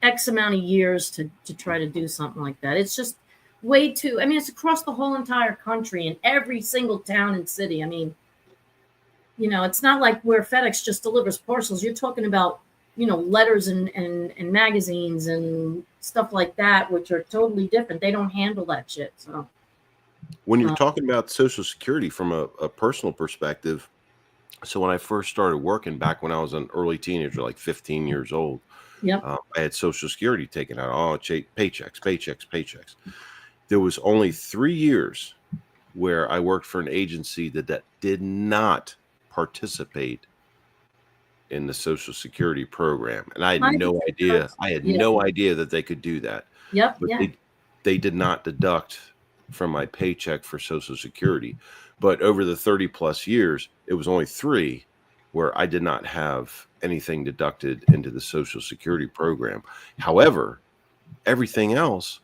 X amount of years to try to do something like that. It's just way too. I mean, it's across the whole entire country in every single town and city. I mean, you know, it's not like where FedEx just delivers parcels. You're talking about, you know, letters and magazines and stuff like that, which are totally different. They don't handle that shit. So when you're talking about Social Security from a personal perspective, so when I first started working back when I was an early teenager, like 15 years old, I had Social Security taken out. Oh, paychecks. There was only 3 years where I worked for an agency that did not participate in the Social Security program, and I had no idea. I had no idea that they could do that. But they did not deduct from my paycheck for Social Security. But over the 30 plus years, it was only 3 where I did not have anything deducted into the Social Security program. However, everything else,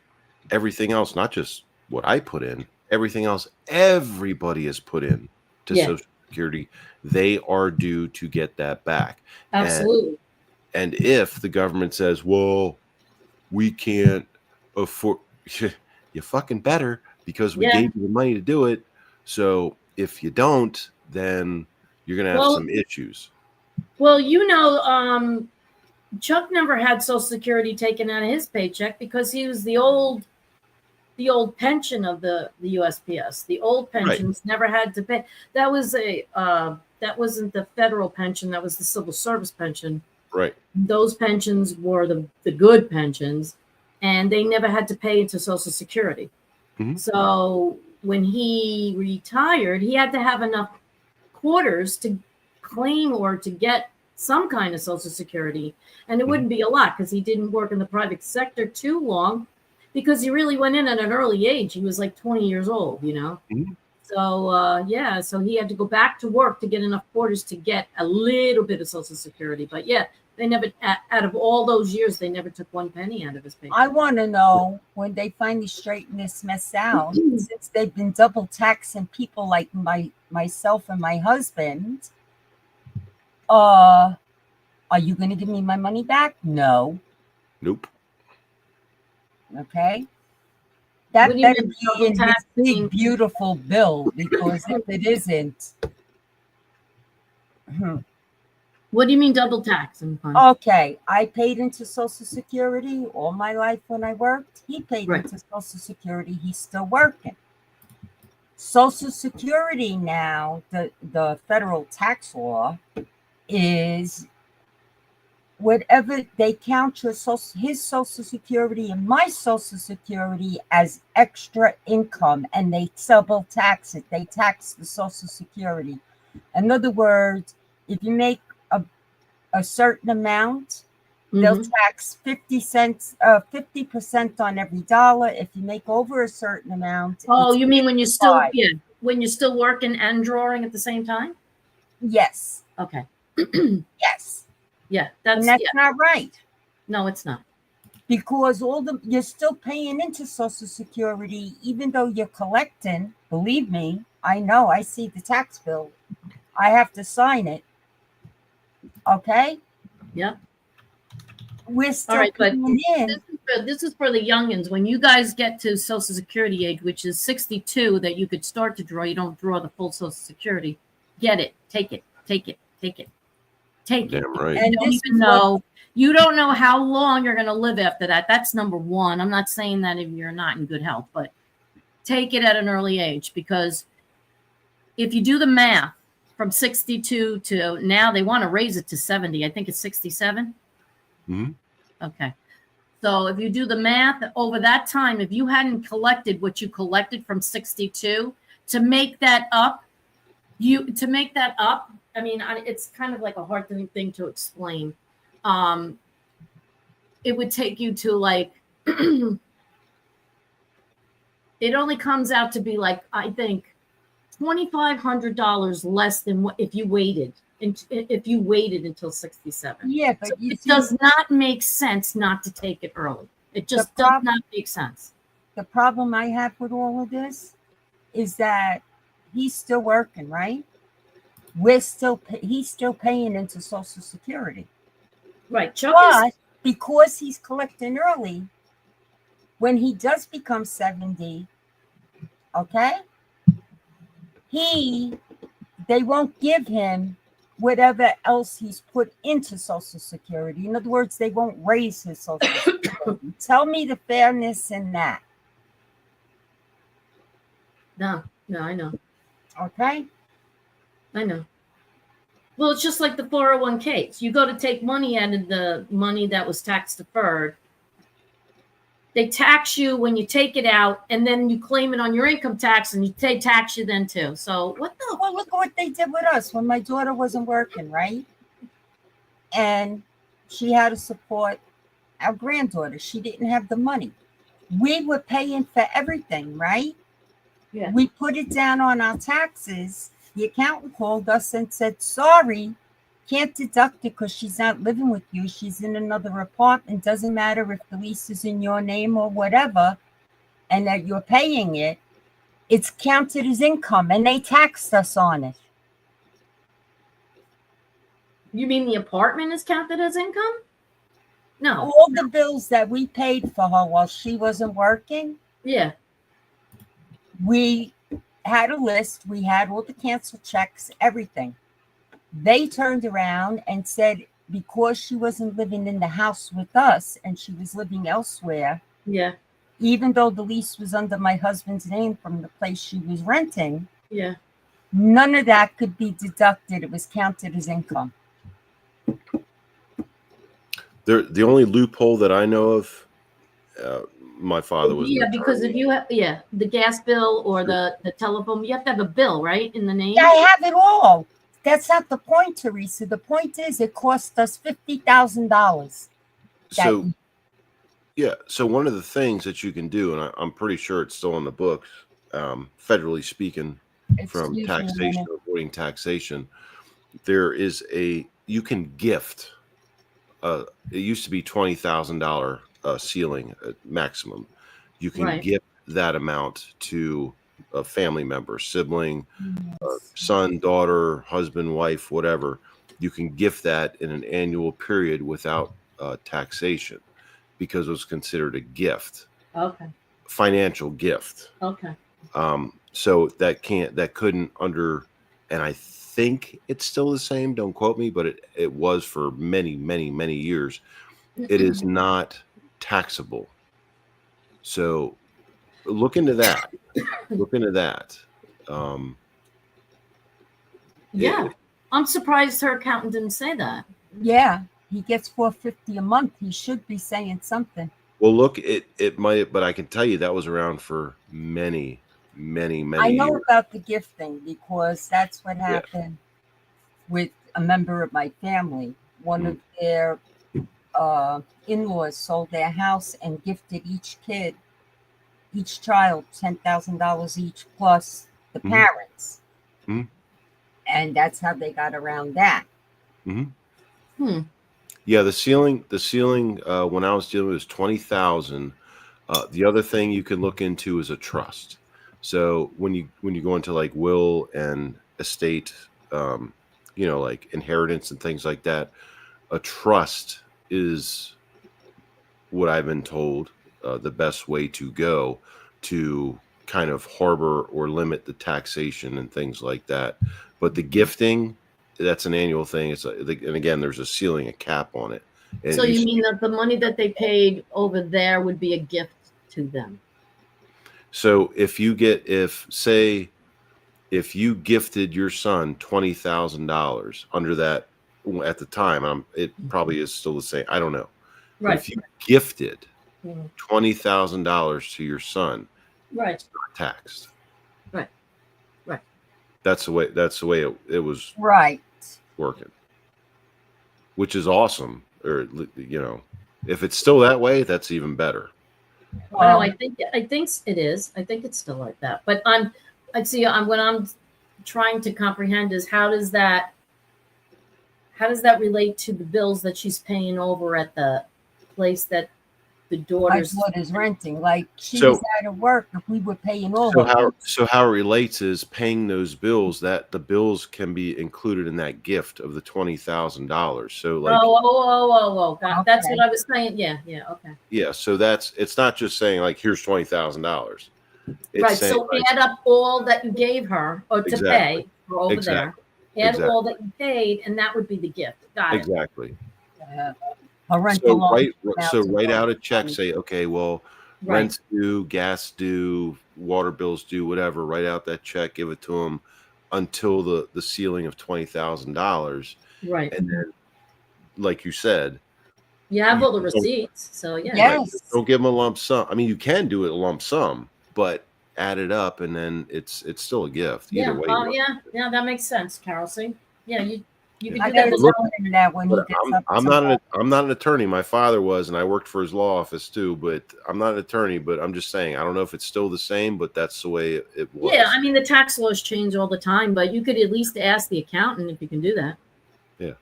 not just what I put in, everything else everybody has put in to Social Security, they are due to get that back. Absolutely. And if the government says, well, we can't afford, you fucking better, because we gave you the money to do it. So if you don't, then you're going to have some issues. Well, you know, Chuck never had Social Security taken out of his paycheck because he was the old pension of the USPS. The old pensions never had to pay. That was that wasn't the federal pension. That was the civil service pension. Right. Those pensions were the good pensions, and they never had to pay into Social Security. Mhm. So when he retired, he had to have enough quarters to claim or to get some kind of Social Security. And it wouldn't be a lot because he didn't work in the private sector too long, because he really went in at an early age. He was like 20 years old, you know? Mhm. So, yeah, so he had to go back to work to get enough quarters to get a little bit of Social Security. But yeah, they never, out of all those years, they never took one penny out of his paycheck. I want to know when they finally straighten this mess out, since they've been double taxing people like myself and my husband. Are you going to give me my money back? No. Nope. Okay. What That do you better mean be double in his taxing? big, beautiful bill, because if it isn't, What do you mean double taxing? okay, I paid into Social Security all my life when I worked. He paid Right. into Social Security. He's still working. Social Security now, the federal tax law is whatever they count his Social Security and my Social Security as extra income, and they double tax it. They tax the Social Security. In other words, if you make a certain amount, they'll tax 50% on every dollar. If you make over a certain amount, Oh, it's you mean when you're still, 55. yeah, when you're still working and drawing at the same time? Yes. Okay. Yes. Yeah, And that's, that's not right, no, it's not. because you're still paying into Social Security, even though you're collecting. Believe me, I know. I see the tax bill. I have to sign it. Okay. Yeah. We're still All right, but paying in. this is for the youngins. When you guys get to Social Security age, which is 62, that you could start to draw, you don't draw the full Social Security. Get it, take it, take it, take it, take it. Damn right. You don't even know. You don't know how long you're going to live after that. That's number one. I'm not saying that if you're not in good health, but take it at an early age, because if you do the math from 62 to now, they want to raise it to 70. I think it's 67. Mm-hmm. Okay. So if you do the math over that time, if you hadn't collected what you collected from 62 to make that up, I mean, it's kind of like a hard thing to explain. It would take you to like, it only comes out to be like, I think $2,500 less than what if you waited until 67. Yeah, but So you it see, does not make sense not to take it early. It just does not make sense. The problem I have with all of this is that he's still working, right? He's still paying into Social Security. Right. But because he's collecting early, when he does become 70, okay, they won't give him whatever else he's put into Social Security. In other words, they won't raise his Social Security. Tell me the fairness in that. No, I know. Okay. I know. Well, it's just like the 401ks. You go to take money out of the money that was tax deferred. They tax you when you take it out, and then you claim it on your income tax, and they tax you then too. So what the? Well, look at what they did with us when my daughter wasn't working, right? And she had to support our granddaughter. She didn't have the money. We were paying for everything, right? Yeah. We put it down on our taxes. The accountant called us and said, sorry, can't deduct it because she's not living with you. She's in another apartment. Doesn't matter if the lease is in your name or whatever, and that you're paying it. It's counted as income, and they taxed us on it. You mean the apartment is counted as income? No. All the bills that we paid for her while she wasn't working. Yeah. We had a list. We had all the canceled checks, everything. They turned around and said, because she wasn't living in the house with us and she was living elsewhere. Yeah. Even though the lease was under my husband's name from the place she was renting. Yeah. None of that could be deducted. It was counted as income. The only loophole that I know of, my father was. Yeah, because if you have the gas bill or the telephone, you have to have a bill, right, in the name. I have it all. That's not the point, Teresa. The point is it cost us $50,000. So yeah, so one of the things that you can do, and I'm pretty sure it's still in the books, federally speaking, from taxation, avoiding taxation, there is you can gift. It used to be $20,000 ceiling maximum. You can gift that amount to a family member, sibling, son, daughter, husband, wife, whatever. You can gift that in an annual period without taxation, because it was considered a gift. Okay. Financial gift. Okay. So that couldn't under, and I think it's still the same. Don't quote me, but it was for many, many, many years. It is not taxable. So look into that. Look into that. Yeah. I'm surprised her accountant didn't say that. Yeah, he gets $450 a month. He should be saying something. Well, look, it might, but I can tell you that was around for many, many, many I know years. about the gifting because that's what happened with a member of my family. One of their in-laws sold their house and gifted each child $10,000 each plus the parents. And that's how they got around that. Yeah, the ceiling when I was dealing with was 20,000. The other thing you can look into is a trust. So when you go into like will and estate, like inheritance and things like that, a trust is what I've been told the best way to go to kind of harbor or limit the taxation and things like that. But the gifting, that's an annual thing. And again, there's a ceiling, a cap on it. And so you mean that the money that they paid over there would be a gift to them? So if you gifted your son $20,000 under that at the time, it probably is still the same. I don't know. Right. But if you gifted $20,000 to your son, it's not taxed. Right. That's the way it was working, which is awesome. Or if it's still that way, that's even better. Well, I think it is. I think it's still like that. But what I'm trying to comprehend is how does that relate to the bills that she's paying over at the place that the daughter's is renting? Like she was out of work. If we were paying over. So how it relates is paying those bills, that the bills can be included in that gift of the $20,000. So like God, that's what I was saying. Yeah, okay. Yeah, so it's not just saying like here's $20,000. Right. So add up all that you gave her or to pay for over there. Add all that you paid, and that would be the gift. Got it. Exactly. So write out a check. Say, okay, well, rent's due, gas due, water bills due, whatever. Write out that check, give it to them until the ceiling of $20,000. Right. And then, like you said, you have all the receipts. So yeah. Yes. Don't give them a lump sum. I mean, you can do it a lump sum, but add it up, and then it's still a gift. Either way. Yeah, that makes sense, Carol. See, yeah, you can do that when he gets up. I'm not an attorney. My father was, and I worked for his law office too. But I'm not an attorney. But I'm just saying, I don't know if it's still the same, but that's the way it was. Yeah, I mean, the tax laws change all the time, but you could at least ask the accountant if you can do that. Yeah.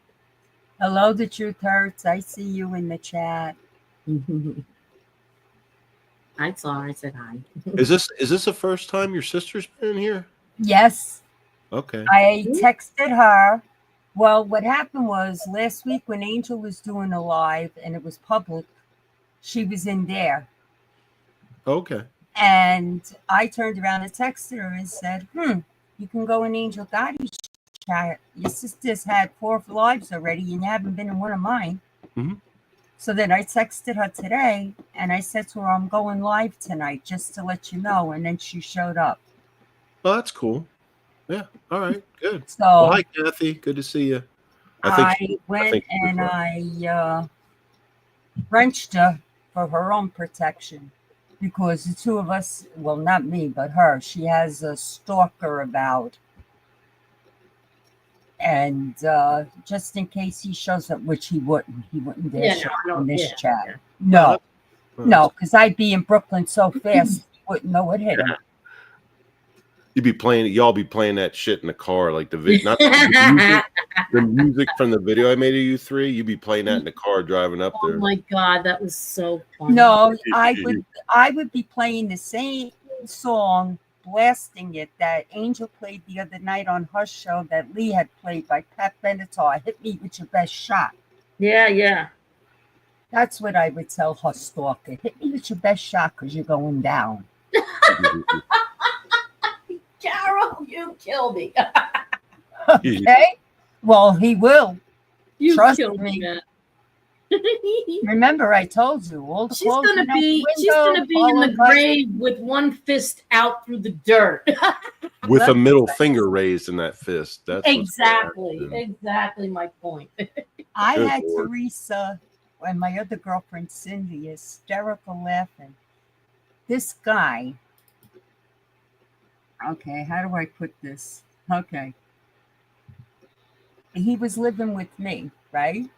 Hello, the Truth Hurts. I see you in the chat. I saw her. I said hi. Is this the first time your sister's been in here? Yes. Okay. I texted her. Well, what happened was last week when Angel was doing a live and it was public, she was in there. Okay. And I turned around and texted her and said, you can go in Angel Gotti's chat. Your sister's had 4 lives already and you haven't been in one of mine. So then I texted her today and I said to her, I'm going live tonight just to let you know. And then she showed up. Oh, that's cool. Yeah. All right. Good. So hi, Kathy. Good to see you. I wrenched her for her own protection. because the two of us, well, not me, but her, she has a stalker about. And just in case he shows up, which he wouldn't dare Yeah, show no, I up in don't- this yeah, chat. yeah. No, because I'd be in Brooklyn so fast, he wouldn't know what hit him. Y'all be playing that shit in the car, like the music from the video I made of you three. You be playing that in the car driving up Oh there. my God, that was so funny. No, I would be playing the same song, blasting it that Angel played the other night on her show that Lee had played by Pat Benatar. Hit me with your best shot. Yeah. That's what I would tell her stalker. Hit me with your best shot because you're going down. Carol, you killed me. Okay? Well, he will. You Trust killed me. me. Remember, I told you all the She's clothes gonna went out the be window, in the followed by- grave with one fist out through the dirt. With a That's middle right. finger raised in that fist. That's what's gonna happen. Exactly my point. I Good had Lord. Teresa and my other girlfriend Cindy hysterical laughing. This guy, okay, how do I put this? Okay. He was living with me, right?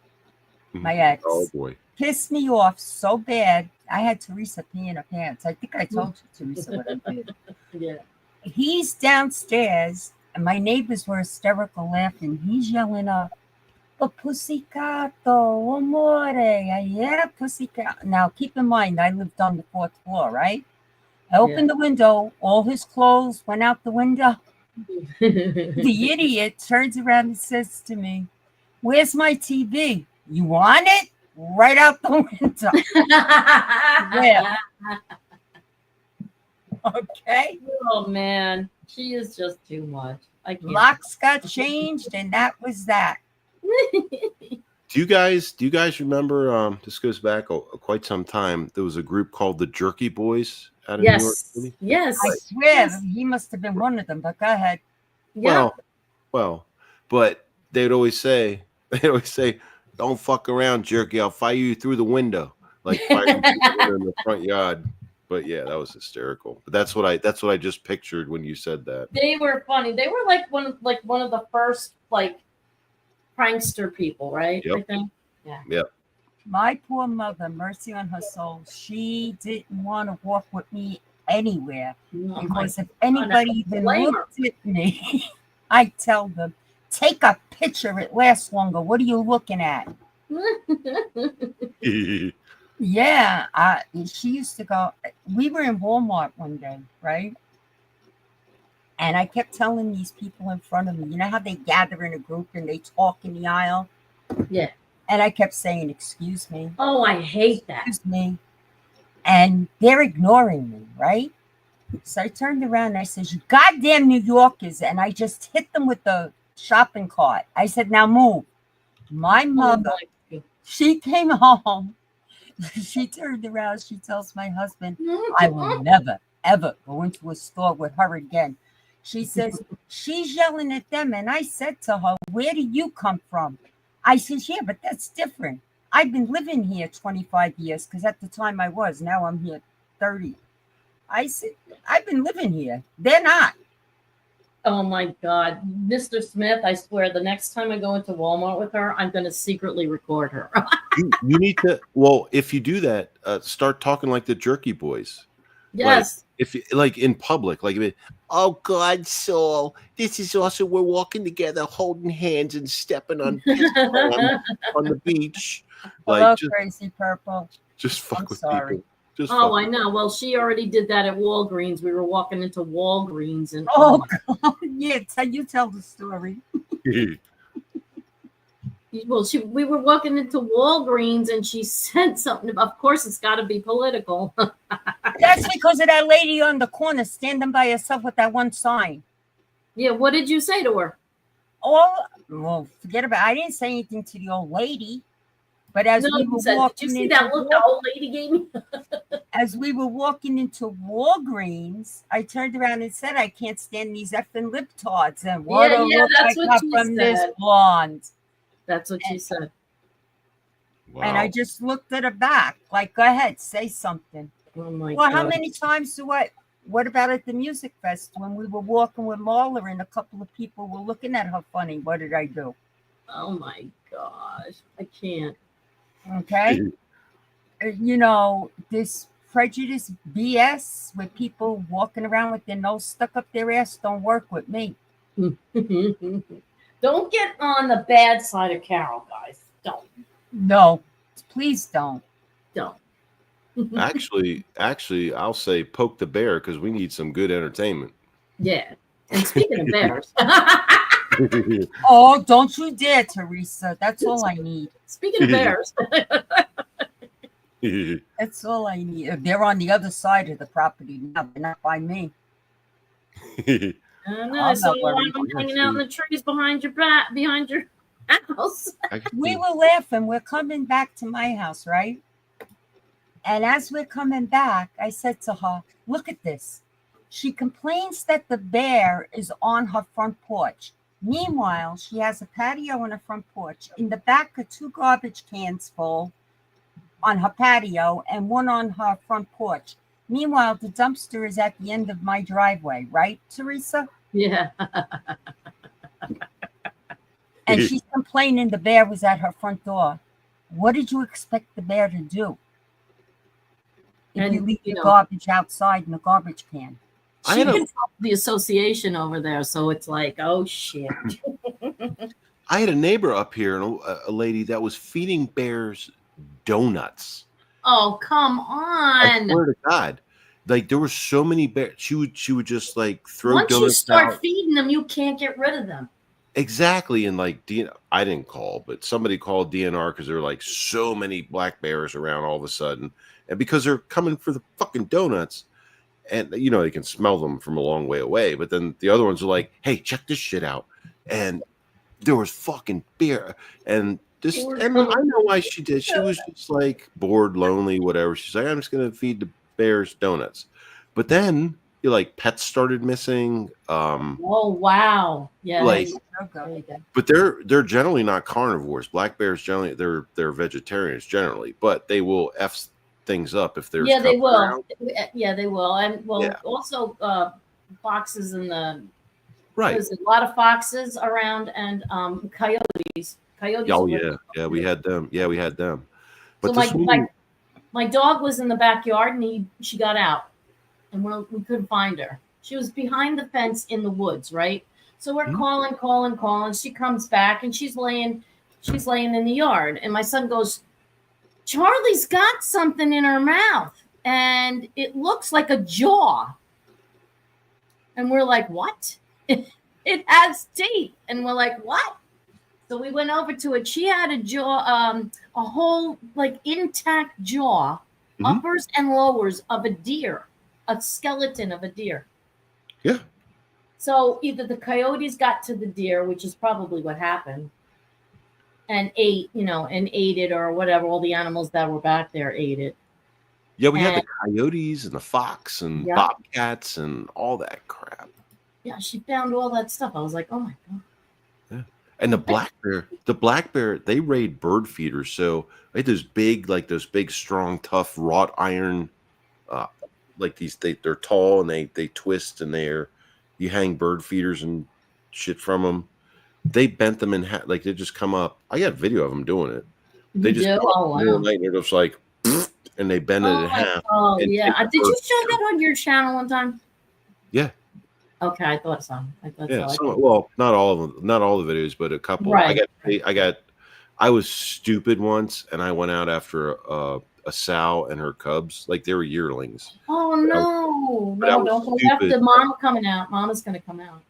My ex. Oh boy. Pissed me off so bad. I had Teresa peeing her pants. I think I told you, Teresa, what I did. Yeah. He's downstairs, and my neighbors were hysterical laughing. He's yelling up, "Oh, pussycato, amore." Yeah, pussycat. Now, keep in mind, I lived on the 4th floor, right? I opened the window. All his clothes went out the window. The idiot turns around and says to me, "Where's my TV? You want it?" Right out the window. Yeah. Okay. Oh man, she is just too much. I can't. Locks got changed, and that was that. Do you guys remember? This goes back quite some time. There was a group called the Jerky Boys out of New York Yes. City. Yes. I swear he must have been one of them, but go ahead. Yeah. Well, but they'd always say, "Don't fuck around, Jerky. I'll fire you through the window." Like firing through the window in the front yard. But yeah, that was hysterical. But that's what I just pictured when you said that. They were funny. They were like one of the first like prankster people, right? Yep. I think. My poor mother, mercy on her soul, she didn't want to walk with me anywhere. Oh, Because if I anybody don't even blame looked at me, I tell them, "Take a picture, it lasts longer. What are you looking at?" Yeah, she used to go. We were in Walmart one day, right? And I kept telling these people in front of me, you know how they gather in a group and they talk in the aisle? Yeah. And I kept saying, "Excuse me, Oh, I hate that. excuse me." And they're ignoring me, right? So I turned around and I said, "You goddamn New Yorkers." And I just hit them with the shopping cart. I said, "Now move." My mother, Oh, my she came home. She turned around. She tells my husband, God. "I will never, ever go into a store with her again." She says, "She's yelling at them." And I said to her, "Where do you come from?" I said, "Yeah, but that's different. I've been living here 25 years because at the time I was. Now I'm here 30. I said, "I've been living here. They're not." Oh my God, Mr. Smith! I swear, the next time I go into Walmart with her, I'm going to secretly record her. you need to. Well, if you do that, start talking like the Jerky Boys. Yes. If you, like in public, like, "Oh God, Saul, this is awesome. We're walking together, holding hands and stepping on piss on the beach." Hello, Like, Crazy Purple. just fuck I'm with sorry. people. Just Oh, fuck I know. Well, she already did that at Walgreens. We were walking into Walgreens and Oh, God. Yeah, you tell the story. with- well, we were walking into Walgreens and she said something. Of course, it's got to be political. That's because of that lady on the corner standing by herself with that one sign. Yeah. What did you say to her? Well, forget about it. I didn't say anything to the old lady. But as we were Did you walking see into that look the old lady gave me? as we were walking into Walgreens, I turned around and said, "I can't stand these effing libtards." And what Yeah, a yeah, look I that's what got she from this said. blonde. That's what she said. And I Wow. just looked at her back, like, "Go ahead, say something." Oh my Well, god. how many times what about at the music fest when we were walking with Marla and a couple of people were looking at her funny? What did I do? Oh my gosh. I can't. Okay. This prejudice BS with people walking around with their nose stuck up their ass don't work with me. Don't get on the bad side of Carol, guys. Don't. No, please don't. Don't. Actually, I'll say poke the bear because we need some good entertainment. Yeah. And speaking of bears, Oh, don't you dare, Teresa. That's all I need. speaking of bears, That's all I need. They're on the other side of the property now. They're not by me. I don't know. I I'm saw not one worried. of them hanging out in the trees behind your back, behind your house. We were laughing. We're coming back to my house, right? And as we're coming back, I said to her, look at this. She complains that the bear is on her front porch. Meanwhile, she has a patio on her front porch. In the back are 2 garbage cans full on her patio and one on her front porch. Meanwhile, the dumpster is at the end of my driveway, right, Teresa? Yeah. And she's complaining the bear was at her front door. What did you expect the bear to do? If And, you leave you your know- garbage outside in the garbage can. I She had a- controls the association over there, so it's like, oh shit. I had a neighbor up here, and a lady that was feeding bears donuts. Oh, come I on. swear to God, like there were so many bears. She would just like throw Once you donuts start out. feeding them, you can't get rid of them. Exactly, and like I didn't call, but somebody called DNR because there were like so many black bears around all of a sudden, and because they're coming for the fucking donuts, and they can smell them from a long way away. But then the other ones are like, "Hey, check this shit out," and there was fucking bear, and this, They were and coming I know why she did. She was just like bored, lonely, whatever. She's like, I'm just gonna feed the bears donuts, but then pets started missing. Oh wow. Yeah. Like, there you go. but they're generally not carnivores. Black bears generally they're vegetarians generally, but they will f things up if there's Yeah, they company will. around. Yeah, they will. And well, Yeah. also foxes in the Right. there's a lot of foxes around and coyotes. Coyotes. Oh are yeah, we had them. Yeah, we had them. But So this my one, my dog was in the backyard and she got out and we couldn't find her. She was behind the fence in the woods, right? So we're calling. She comes back and she's laying in the yard. And my son goes, Charlie's got something in her mouth and it looks like a jaw. And we're like, what? It has teeth. And we're like, what? So we went over to it. She had a jaw, a whole like intact jaw, Mhm. uppers and lowers of a deer, a skeleton of a deer. yeah, So either the coyotes got to the deer, which is probably what happened, and ate it or whatever. All the animals that were back there ate it. yeah, we had the coyotes and the fox and Yeah. bobcats and all that crap. Yeah, she found all that stuff. I was like, oh my god. And the black bear, they raid bird feeders. So they had those big, strong, tough wrought iron, like these. They're tall and they twist and you hang bird feeders and shit from them. They bent them in half, like they just come up. I got video of them doing it. They You just do? come up Oh, in the middle of wow. the night and they're just like, and they bend it in half. Oh and yeah. take the Did you bird show that on your channel one time? Yeah. Okay, I thought so. Yeah, well, not all of them, not all the videos, but a couple. Right. I was stupid once, and I went out after a sow and her cubs, like they were yearlings. Oh no, but I was don't go stupid. after mom coming out. Mama's gonna come out.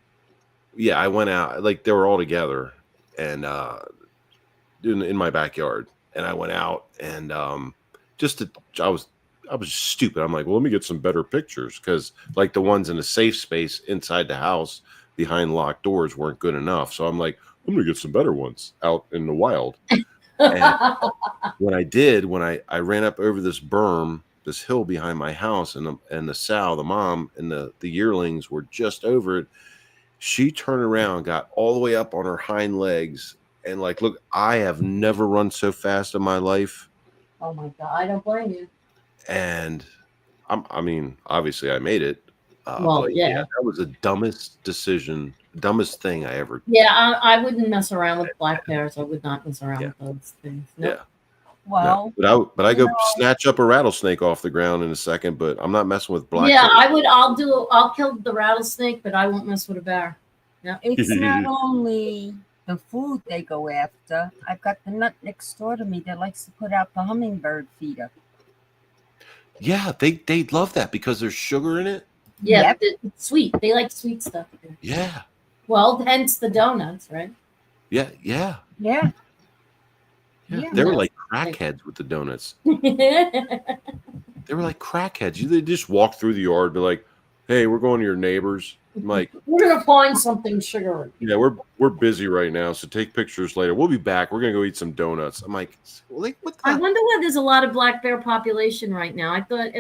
Yeah, I went out, like they were all together, and in my backyard, and I went out and I was stupid. I'm like, well, let me get some better pictures because like the ones in a safe space inside the house behind locked doors weren't good enough. So I'm like, I'm gonna get some better ones out in the wild. And when I ran up over this berm, this hill behind my house, and the sow, the mom, and the yearlings were just over it. She turned around, got all the way up on her hind legs, and like, look, I have never run so fast in my life. Oh my god, I don't blame you. And I mean, obviously I made it. Well, But yeah. that was the dumbest decision, dumbest thing I ever. Yeah, I wouldn't mess around with black bears. I would not mess around with those things. Nope. Yeah. Well, No. But I go know- snatch up a rattlesnake off the ground in a second, but I'm not messing with black Yeah, bears. I would. I'll kill the rattlesnake, but I won't mess with a bear. Yeah. it's not only the food they go after. I've got the nut next door to me that likes to put out the hummingbird feeder. Yeah, they love that because there's sugar in it. Yeah, Yep. it's sweet. They like sweet stuff. Yeah. Well, hence the donuts, right? Yeah. Yeah. Yeah. Yeah. They were like crackheads with the donuts. They were like crackheads. They just walk through the yard, be like, "Hey, we're going to your neighbors." I'm like, We're gonna find something sugary. "Yeah, we're busy right now, so take pictures later. We'll be back. We're gonna go eat some donuts." I'm like, "What I the?" wonder why there's a lot of black bear population right now. I thought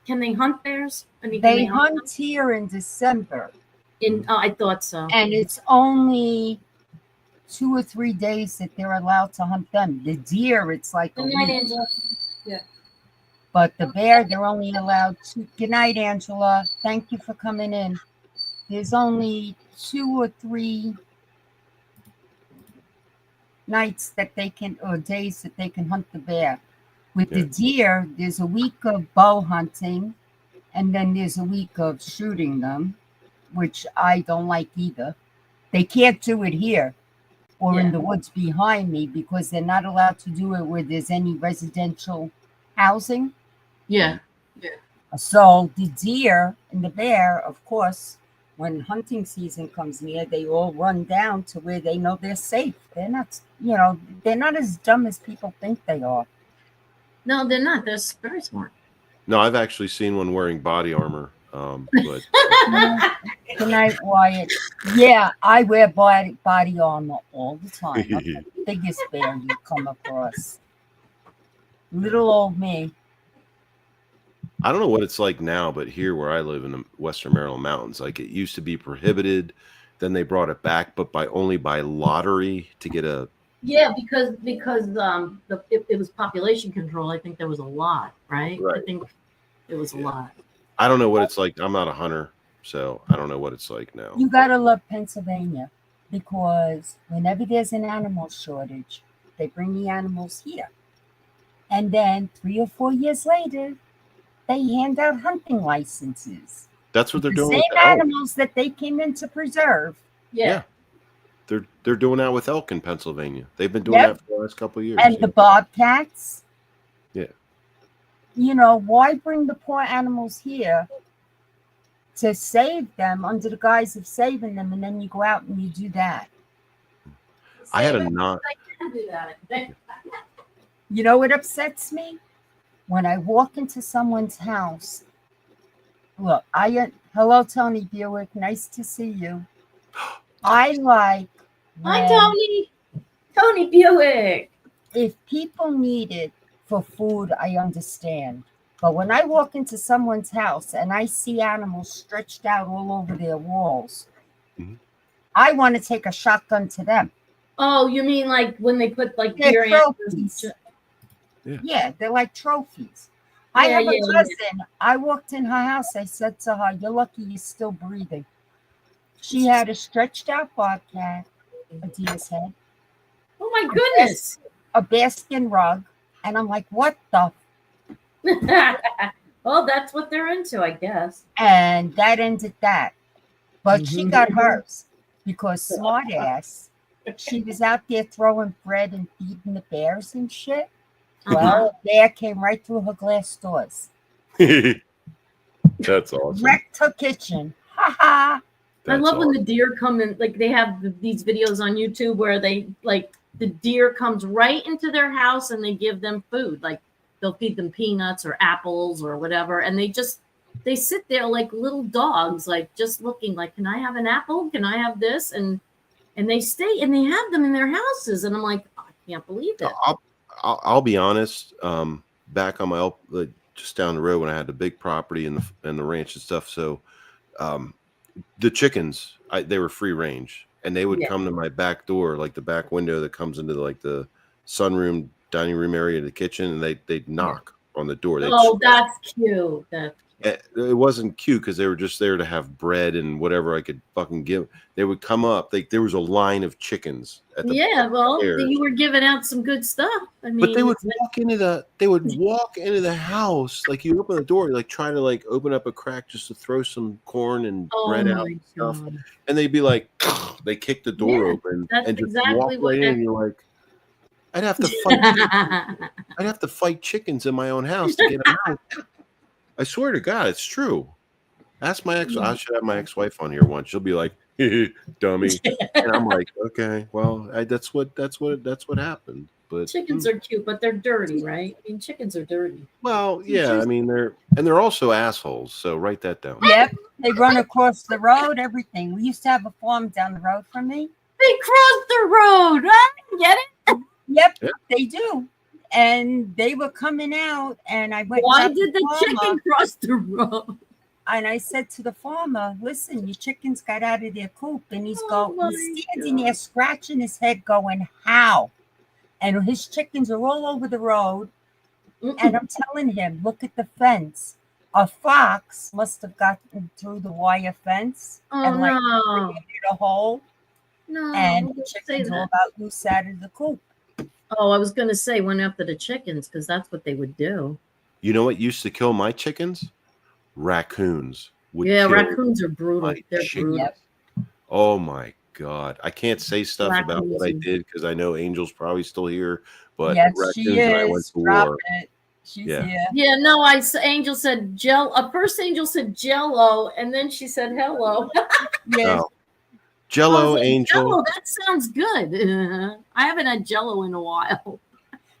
can they hunt bears? I mean, can They them? hunt here in December, I thought so. and it's only 2 or 3 days that they're allowed to hunt them. The deer, it's like a Good night, week. Angela. But the bear, they're only allowed to. Good night, Angela. Thank you for coming in. There's only 2 or 3 nights that they can, or days that they can hunt the bear. With the deer, there's a week of bow hunting, and then there's a week of shooting them, which I don't like either. They can't do it here or in the woods behind me because they're not allowed to do it where there's any residential housing. Yeah. So the deer and the bear, of course, when hunting season comes near, they all run down to where they know they're safe. They're not, they're not as dumb as people think they are. No, they're not. They're very smart. No, I've actually seen one wearing body armor. But Good night, Wyatt. Yeah, I wear body armor all the time. I'm the biggest bear you come across. Little old me. I don't know what it's like now, but here where I live in the Western Maryland mountains, like it used to be prohibited, then they brought it back, but only by lottery to get a. Yeah, because it was population control. I think there was a lot, right? I think it was a lot. I don't know what it's like. I'm not a hunter, so I don't know what it's like now. You gotta love Pennsylvania because whenever there's an animal shortage, they bring the animals here. And then 3 or 4 years later, they hand out hunting licenses. That's what they're doing. Same with the elk. animals that they came in to preserve. Yeah. They're doing that with elk in Pennsylvania. They've been doing that for the last couple of years. And the bobcats. Yeah. Why bring the poor animals here to save them under the guise of saving them, and then you go out and you do that? I had a not. You know what upsets me? When I walk into someone's house. Look, hello, Tony Buick. Nice to see you. I like. Hi, Tony. Tony Buick. If people need it for food, I understand. But when I walk into someone's house and I see animals stretched out all over their walls, I want to take a shotgun to them. Oh, you mean like when they put like They're deer trophies. Yeah, they're like trophies. I have a cousin. I walked in her house. I said to her, "You're lucky you're still breathing." She had a stretched out bobcat, a deer's head. Oh my goodness. A bearskin rug. And I'm like, what the? Well, that's what they're into, I guess. And that ended that. But she got hers because smart ass. She was out there throwing bread and feeding the bears and shit. Well, a bear came right through her glass doors. That's awesome. Wrecked her kitchen. Ha ha. I love when the deer come in, like they have these videos on YouTube where they like the deer comes right into their house and they give them food. Like they'll feed them peanuts or apples or whatever. And they sit there like little dogs, like just looking like, can I have an apple? Can I have this? And they stay and they have them in their houses. And I'm like, I can't believe it. I'll be honest. Back on my just down the road when I had the big property and the ranch and stuff. So, the chickens, they were free range, and they would come to my back door, like the back window that comes into like the sunroom, dining room area of the kitchen, and they'd knock on the door. Oh, that's cute. It wasn't cute because they were just there to have bread and whatever I could fucking give. They would come up. There was a line of chickens at the well, stairs. you were giving out some good stuff. I mean, But they would walk into the house, like you open the door, like try to like open up a crack just to throw some corn and bread out and stuff. God. And they'd be like, they kick the door open that's and just exactly walk right in. And you're like, I'd have to fight. I'd have to fight chickens in my own house to get them out. I swear to God, it's true. Ask my ex. I should have my ex-wife on here once. She'll be like, "Dummy," and I'm like, "Okay, well, that's what happened." But chickens are cute, but they're dirty, right? I mean, chickens are dirty. Well, yeah. I mean, they're also assholes. So write that down. Yep, they run across the road. Everything. We used to have a farm down the road from me. They crossed the road. I get it. Yep, they do. And they were coming out, and I went. Why did the chicken cross the road? And I said to the farmer, "Listen, your chickens got out of their coop," and he's standing there scratching his head, going, "How?" And his chickens are all over the road, and I'm telling him, "Look at the fence. A fox must have gotten through the wire fence and created a hole, and the chickens all about loose out of the coop." Oh, I was going to say went after the chickens because that's what they would do. You know what used to kill my chickens? Raccoons. Raccoons are brutal. They're brutal. Yep. Oh my God. I can't say stuff about what I did because I know Angel's probably still here, but yes, raccoons she and I went is. to Drop war. it. She's Yeah. here. Yeah, no, Angel said first Angel said Jello, and then she said hello. Yes. Oh. Jello, like, Angel. Jello, that sounds good. I haven't had Jello in a while.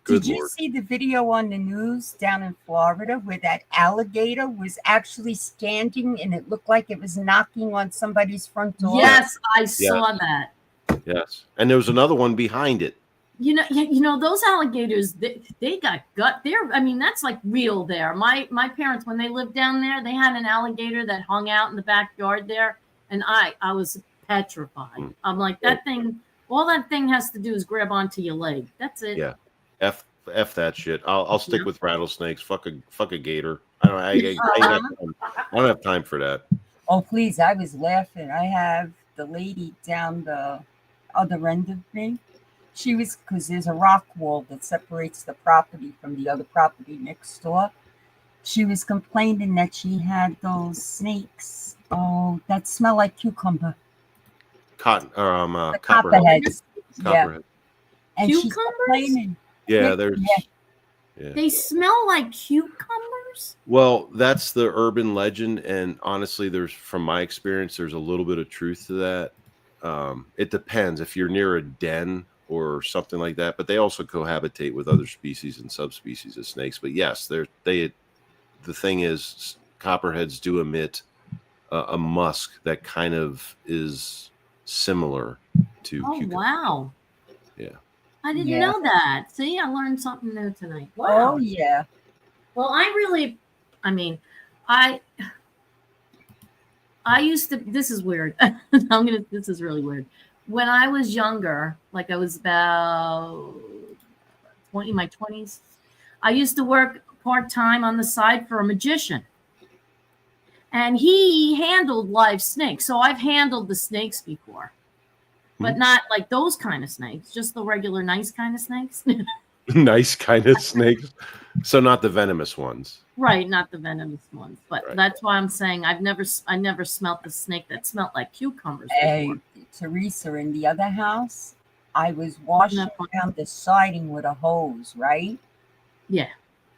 Good Did you Lord. see the video on the news down in Florida where that alligator was actually standing and it looked like it was knocking on somebody's front door? Yes, I saw that. Yes. And there was another one behind it. You know those alligators. They got gut. That's like real there. My parents, when they lived down there, they had an alligator that hung out in the backyard there, and I was petrified. I'm like, that thing. All that thing has to do is grab onto your leg. That's it. Yeah. F that shit. I'll stick with rattlesnakes. Fuck a gator. I don't have time for that. Oh, please. I was laughing. I have the lady down the other end of me. She was, because there's a rock wall that separates the property from the other property next door. She was complaining that she had those snakes, that smell like cucumber. Copperheads. Copperheads. Yeah. Copperhead. And she's Cucumbers? complaining. Yeah, there's. Yeah. They smell like cucumbers. Well, that's the urban legend, and honestly, from my experience, there's a little bit of truth to that. It depends if you're near a den or something like that, but they also cohabitate with other species and subspecies of snakes. But yes, the thing is, copperheads do emit a musk that kind of is similar to cucumber. Wow. Yeah. I didn't know that. See, I learned something new tonight. Wow. Oh, yeah. Well, I used to, this is weird. This is really weird. When I was younger, like I was about my 20s, I used to work part-time on the side for a magician. And he handled live snakes. So I've handled the snakes before. But not like those kind of snakes, just the regular nice kind of snakes. Nice kind of snakes. So not the venomous ones. Right, not the venomous ones. But Right. that's why I'm saying I never smelt the snake that smelled like cucumbers Hey, before. Teresa, in the other house, I was washing down the siding with a hose, right? Yeah.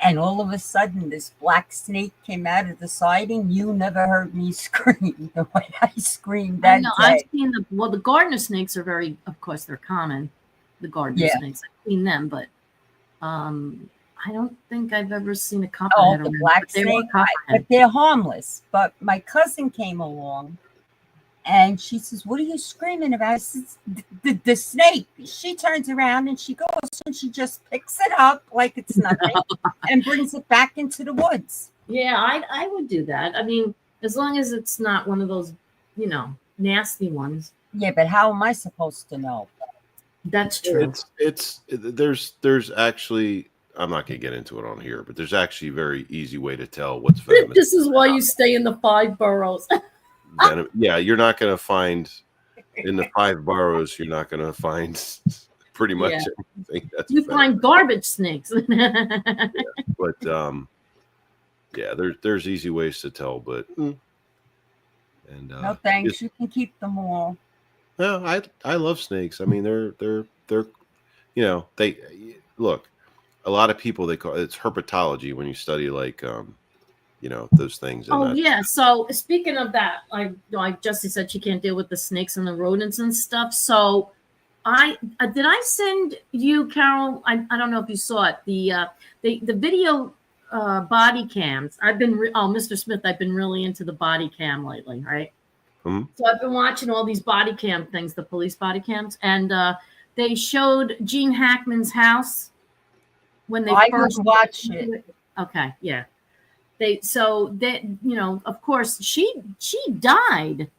And all of a sudden, this black snake came out of the siding. You never heard me scream the way I screamed that day. I've seen the gardener snakes are of course, they're common. The gardener snakes, I've seen them, but I don't think I've ever seen a copperhead. The black snake, but they're harmless. But my cousin came along, and she says, "What are you screaming about?" I says, the snake. She turns around and she goes and she just picks it up like it's nothing and brings it back into the woods. Yeah, I would do that. I mean, as long as it's not one of those, nasty ones. Yeah, but how am I supposed to know? That's true. There's actually I'm not going to get into it on here, but there's actually a very easy way to tell what's venomous. This is why you stay in the 5 boroughs. Yeah, you're not going to find in the 5 boroughs. You're not going to find pretty much anything. That's you venomous. find garbage snakes. But yeah, there's easy ways to tell, but and No thanks. You can keep them all. no, I love snakes. I mean, they're you know, they look. A lot of people they call it's herpetology when you study like you know, those things. And Oh yeah. So speaking of that, like Jessie said, she can't deal with the snakes and the rodents and stuff. So I did I send you, Carol? I don't know if you saw it. The video body cams. I've been Mr. Smith. I've been really into the body cam lately, right? Mhm. So I've been watching all these body cam things, the police body cams, and they showed Gene Hackman's house when they I first would watch it. Okay, yeah. They you know, of course she died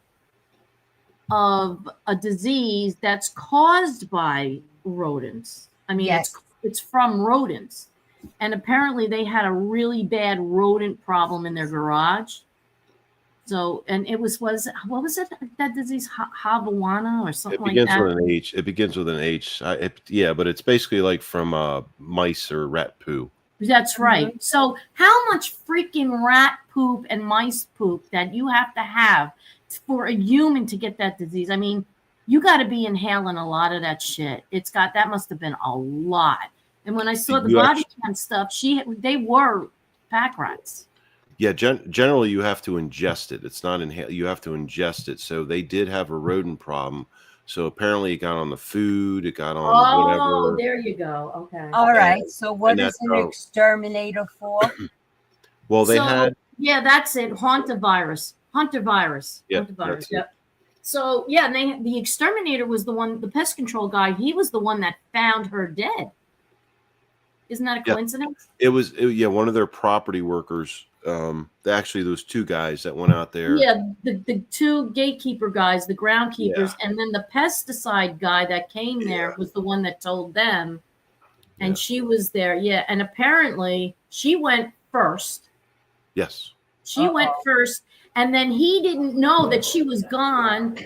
of a disease that's caused by rodents. I mean, Yes. it's from rodents. And apparently they had a really bad rodent problem in their garage. So, and it was what was it, that disease, Havawana or something it like begins that? with an H. It begins with an H. Yeah, but it's basically like from mice or rat poo. That's right. So how much freaking rat poop and mice poop that you have to have for a human to get that disease? I mean, you got to be inhaling a lot of that shit. That must have been a lot. And when I saw the body cam stuff, they were pack rats. Yeah, generally you have to ingest it. It's not inhale. You have to ingest it. So they did have a rodent problem. So apparently it got on the food. It got on whatever. Oh, there you go. Okay. All right. So what and is an exterminator for? Well, they had. Yeah, that's it. Hantavirus. Yeah, Hantavirus. Yep. So yeah, the exterminator was the one, the pest control guy. He was the one that found her dead. Isn't that a coincidence? It was one of their property workers. Actually, those 2 guys that went out there. Yeah, the 2 gatekeeper guys, the groundkeepers, and then the pesticide guy that came there was the one that told them, and she was there. Yeah, and apparently she went first. Yes. She went first, and then he didn't know that she was gone.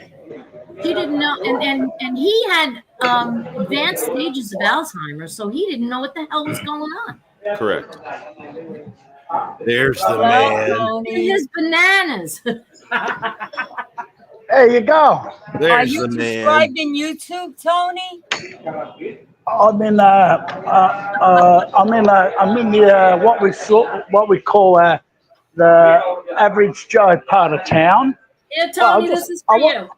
He didn't know, and he had advanced stages of Alzheimer's, so he didn't know what the hell was going on. Correct. There's the man. His bananas. There you go. There's Are you the man. subscribing YouTube, Tony? I'm in the what we call the average Joe part of town. Yeah, Tony, this is for you.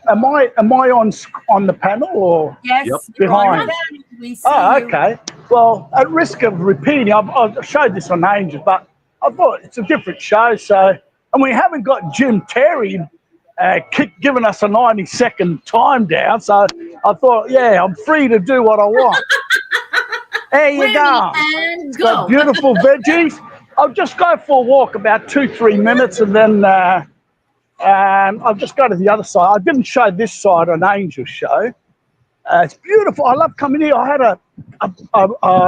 Am I on the panel or Yes. behind? We see Oh, you. okay. Well, at risk of repeating, I've showed this on Angels, but I thought it's a different show. So, and we haven't got Jim Terry giving us a 90-second time down. So I thought, yeah, I'm free to do what I want. There you go. And Got go. beautiful veggies. I'll just go for a walk about 2-3 minutes, and then I'll just go to the other side. I didn't show this side on Angel's show. It's beautiful. I love coming here. I had a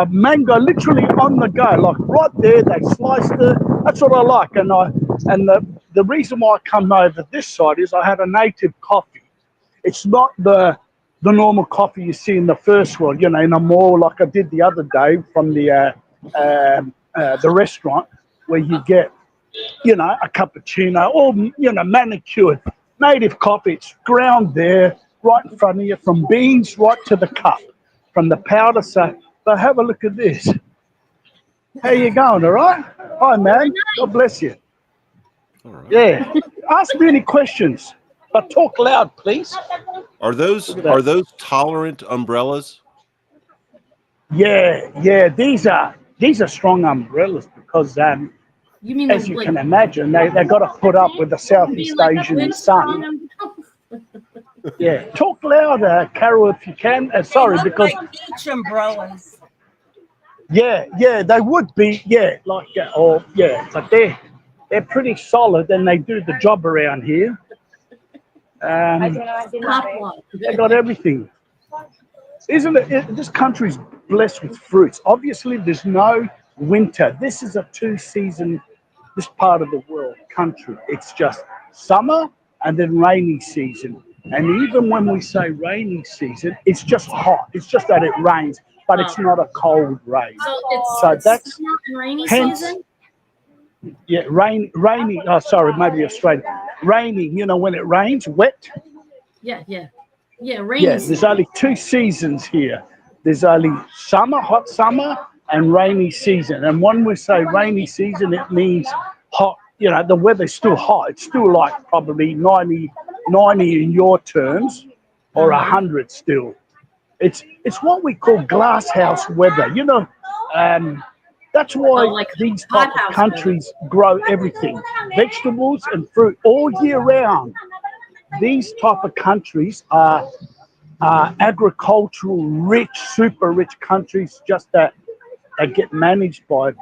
mango literally on the go, like right there. They sliced it. That's what I like. And the reason why I come over this side is I had a native coffee. It's not the normal coffee you see in the first world, in a mall like I did the other day from the restaurant where you get, a cappuccino, all, manicured. Native coffee, it's ground there, right in front of you, from beans right to the cup, from the powder. So have a look at this. How you going, all right? Hi, man. God bless you. All right. Yeah. Ask me any questions, but talk loud, please. Are those tolerant umbrellas? Yeah. These are strong umbrellas because You mean as you can imagine, they got to put up with the Southeast Asian sun. Yeah, talk louder, Carol, if you can. Sorry, They look because like beach umbrellas. yeah, they would be, but they're pretty solid and they do the job around here. They got everything, isn't it? This country's blessed with fruits. Obviously, there's no winter. This is a two-season, this part of the world, country. It's just summer and then rainy season. And even when we say rainy season, it's just hot. It's just that it rains, but it's not a cold rain. So So that's summer and rainy hence, season. yeah, rainy. Oh, sorry, maybe Australia. Rainy, you know, when it rains, wet. Yeah, rainy Yeah, season. there's only two seasons here. There's only summer, hot summer, and rainy season. And when we say rainy season, it means hot. You know, the weather's still hot. It's still like probably 90 in your terms, or 100 still. It's what we call glass house weather. You know, that's why like these type of hothouse countries grow everything, vegetables and fruit all year round. These type of countries are agricultural rich, super rich countries, just that they get managed by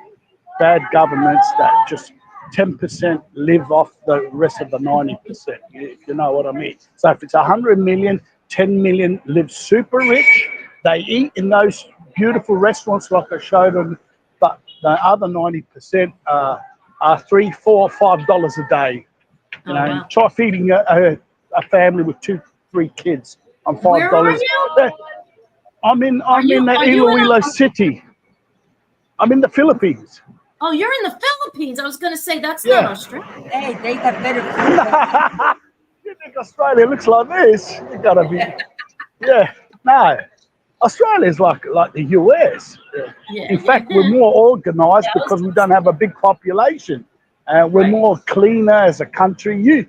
bad governments that just 10% live off the rest of the 90%, if you know what I mean. So if it's 100 million, 10 million live super rich. They eat in those beautiful restaurants like I showed them, but the other 90% are $3, $4, $5 a day. You know, wow. try feeding a family with 2, 3 kids on $5. Where are you? I'm in Are you in Iloilo City. I'm in the Philippines. Oh, you're in the Philippines. I was going to say that's Yeah. not Australia. Hey, they got better food. You think Australia looks like this? You gotta be. Yeah, no. Australia's like the US. Yeah. In fact, we're more organized because we don't have a big population. We're Right. more cleaner as a country.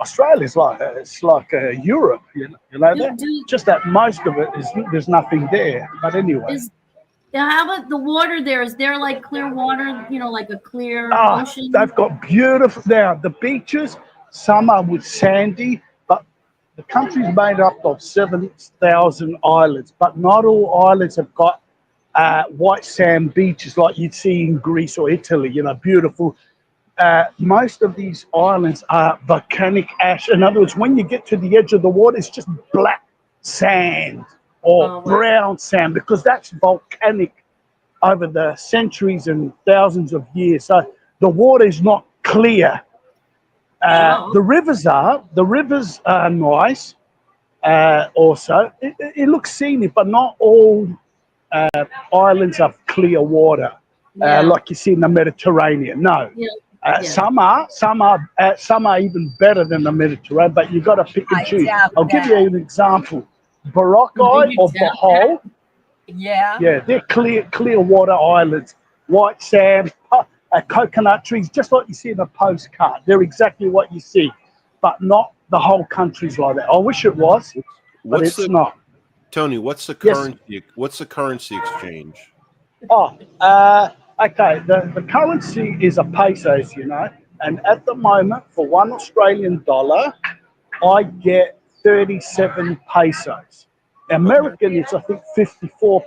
Australia's like Europe, you know that. Just that most of it is there's nothing there. But anyway, How about the water there? Is there like clear water? You know, like a clear ah, ocean? they've got beautiful. Now the beaches, some are with sandy, but the country's made up of 7,000 islands. But not all islands have got white sand beaches like you'd see in Greece or Italy. You know, beautiful. Most of these islands are volcanic ash. In other words, when you get to the edge of the water, it's just black sand or brown sand because that's volcanic over the centuries and thousands of years. So the water is not clear. The rivers are nice. Also, it looks scenic, but not all islands have clear water like you see in the Mediterranean. No. Some are even better than the Mediterranean, but you got to pick and choose. I'll give you an example. Boracay or Bohol, Yeah. they're clear water islands, white sand, coconut trees, just like you see in a postcard. They're exactly what you see, but not the whole country's like that. I wish it was, but it's not. Tony, what's the currency? What's the currency exchange? Okay. The currency is a pesos, you know, and at the moment, for $1 Australian, I get 37 pesos. American is, I think, 54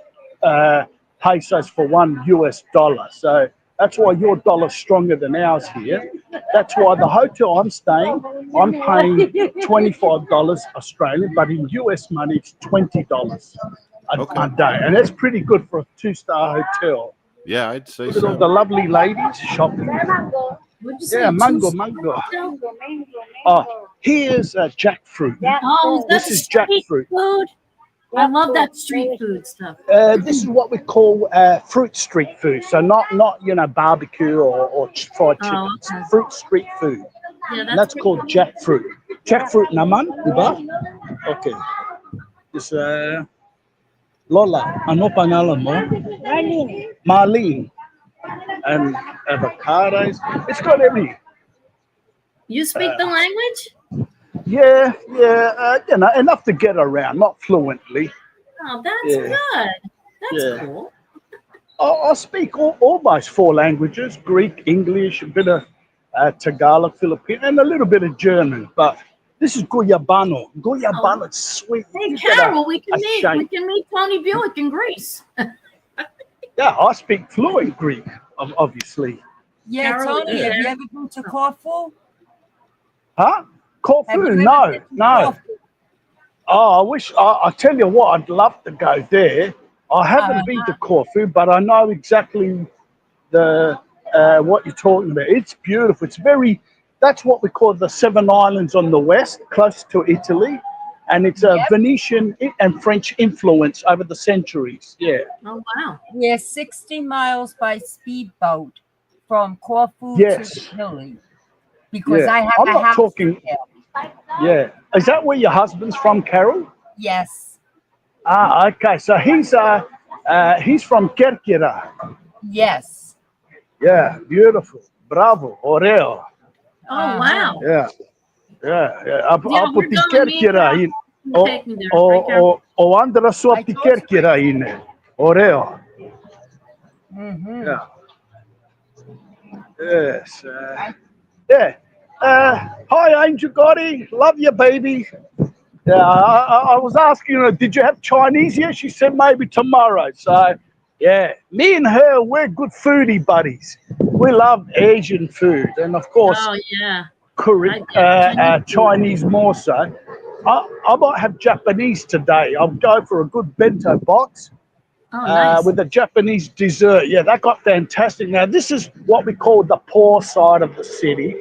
pesos for $1 US. So that's why your dollar's stronger than ours here. That's why the hotel I'm staying, I'm paying $25 Australian, but in US money, it's $20 a day. And that's pretty good for a 2-star hotel. Yeah, I'd say Look at all the lovely ladies shopping. Yeah, mango. Oh, here's jackfruit. Oh, This is jackfruit. Food. I love that street food stuff. This is what we call fruit street food. So not barbecue or fried chicken. It's fruit street food. Yeah, And that's called jackfruit. Jackfruit naman, diba? Okay. This Lola, ano pangalan mo? Marlene. And avocados. It's got everything. You speak the language? Yeah. Enough to get around, not fluently. Oh, that's good. That's cool. I speak almost 4 languages: Greek, English, a bit of Tagalog, Filipino, and a little bit of German. But this is Guyabano. Guyabano, it's sweet. Hey, Carol, we can meet Tony Buick in Greece. Yeah, I speak fluent Greek, obviously. Yeah, Tony, have you ever been to Corfu? Huh? Corfu? No. Oh, I wish. I tell you what, I'd love to go there. I haven't been to Corfu, but I know exactly the what you're talking about. It's beautiful. It's very. That's what we call the Seven Islands on the west, close to Italy, and it's a Venetian and French influence over the centuries. Yeah. Oh wow. We're 60 miles by speedboat from Corfu to Yes. Italy because Yeah. I have I'm a not house talking. there. Yeah. Is that where your husband's from, Carol? Yes. Ah, okay. So he's from Kerkira. Yes. Yeah, beautiful. Bravo, Oreo. Oh wow. Yeah, yeah. Yeah, Apo we're ti going. Me and Kerkira Carol in. can take me there. Right, Carol? O andra sua I ti told you. Kerkira in. Oreo. Mm-hmm. Yeah. Yes. Yeah. Hi, Angel Gotti. Love you, baby. Yeah, I was asking her, did you have Chinese here? She said maybe tomorrow. So, yeah, me and her, we're good foodie buddies. We love Asian food, and of course, Oh yeah. Korean, Chinese food. Chinese more so. I might have Japanese today. I'll go for a good bento box Oh nice. with a Japanese dessert. Yeah, that got fantastic. Now, this is what we call the poor side of the city.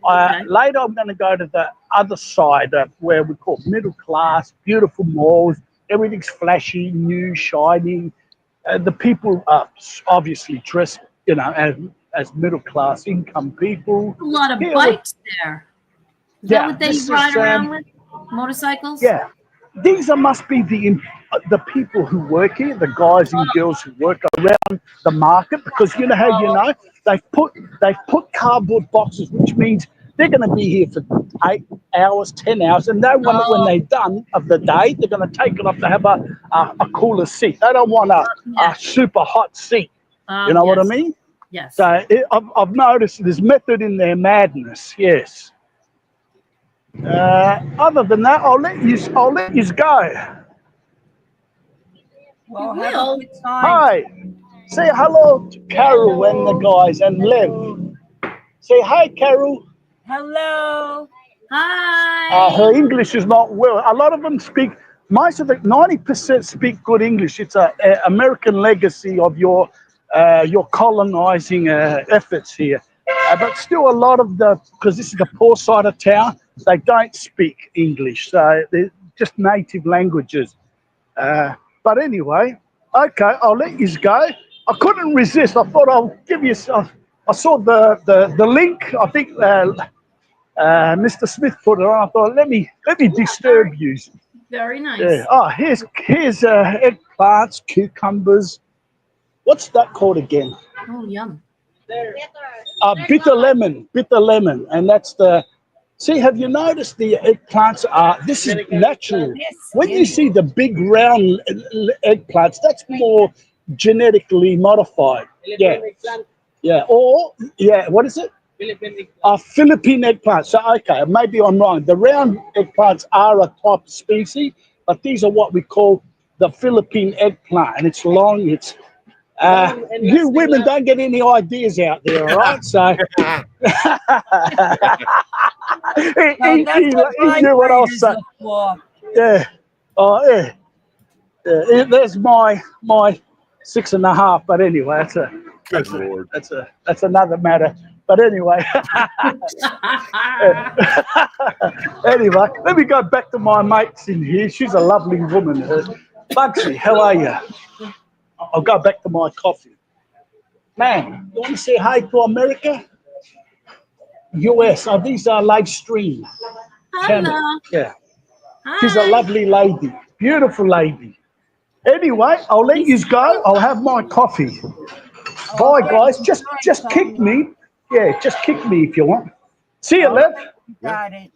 Okay. Later, I'm going to go to the other side where we call middle class, beautiful malls. Everything's flashy, new, shining. The people are obviously dressed, as middle class income people. A lot of Here bikes there. Is that what they this ride is, around with? Motorcycles? yeah. These must be the people who work here, the guys and girls who work around the market, because you know how they've put cardboard boxes, which means they're going to be here for 8 hours, 10 hours, and they want it when they're done of the day. They're going to take it off to have a cooler seat. They don't want a super hot seat. You know what I mean? Yes. So I've noticed there's method in their madness. Yes. Other than that, I'll let you go. Well, You have will. a good time. Hi. Say hello to Carol and the guys and Lev. Say hi, Carol. Hello. Hi. Her English is not well. A lot of them speak. Most of the 90% speak good English. It's a American legacy of your colonizing efforts here. But still, a lot of because this is the poor side of town, they don't speak English. So they're just native languages. But anyway, okay, I'll let you go. I couldn't resist. I thought I'll give you. I saw the link. I think Mr. Smith put it on. I thought let me disturb you. Very nice. Yeah. Oh, here's eggplants, cucumbers. What's that called again? Oh, yum. Bitter lemon, and that's the. See, have you noticed the eggplants are? This is natural. When you see the big round eggplants, that's more genetically modified. Yeah, yeah. Or what is it? Philippine eggplant. So okay, maybe I'm wrong. The round eggplants are a type of species, but these are what we call the Philippine eggplant, and it's long. It's you women don't get any ideas out there, all right? So he knew what I was saying. Yeah. Oh yeah. There's my 6.5. But anyway, that's another matter. But anyway, anyway, let me go back to my mates in here. She's a lovely woman. Bugsy, how are you? I'll go back to my coffee. Man, you want to say hi to America? US. Oh, these are live stream. Hello. Yeah. Hi. She's a lovely lady. Beautiful lady. Anyway, I'll let you go. I'll have my coffee. Bye, guys. Just kick me. Yeah, just kick me if you want. See you, Lev. Got it.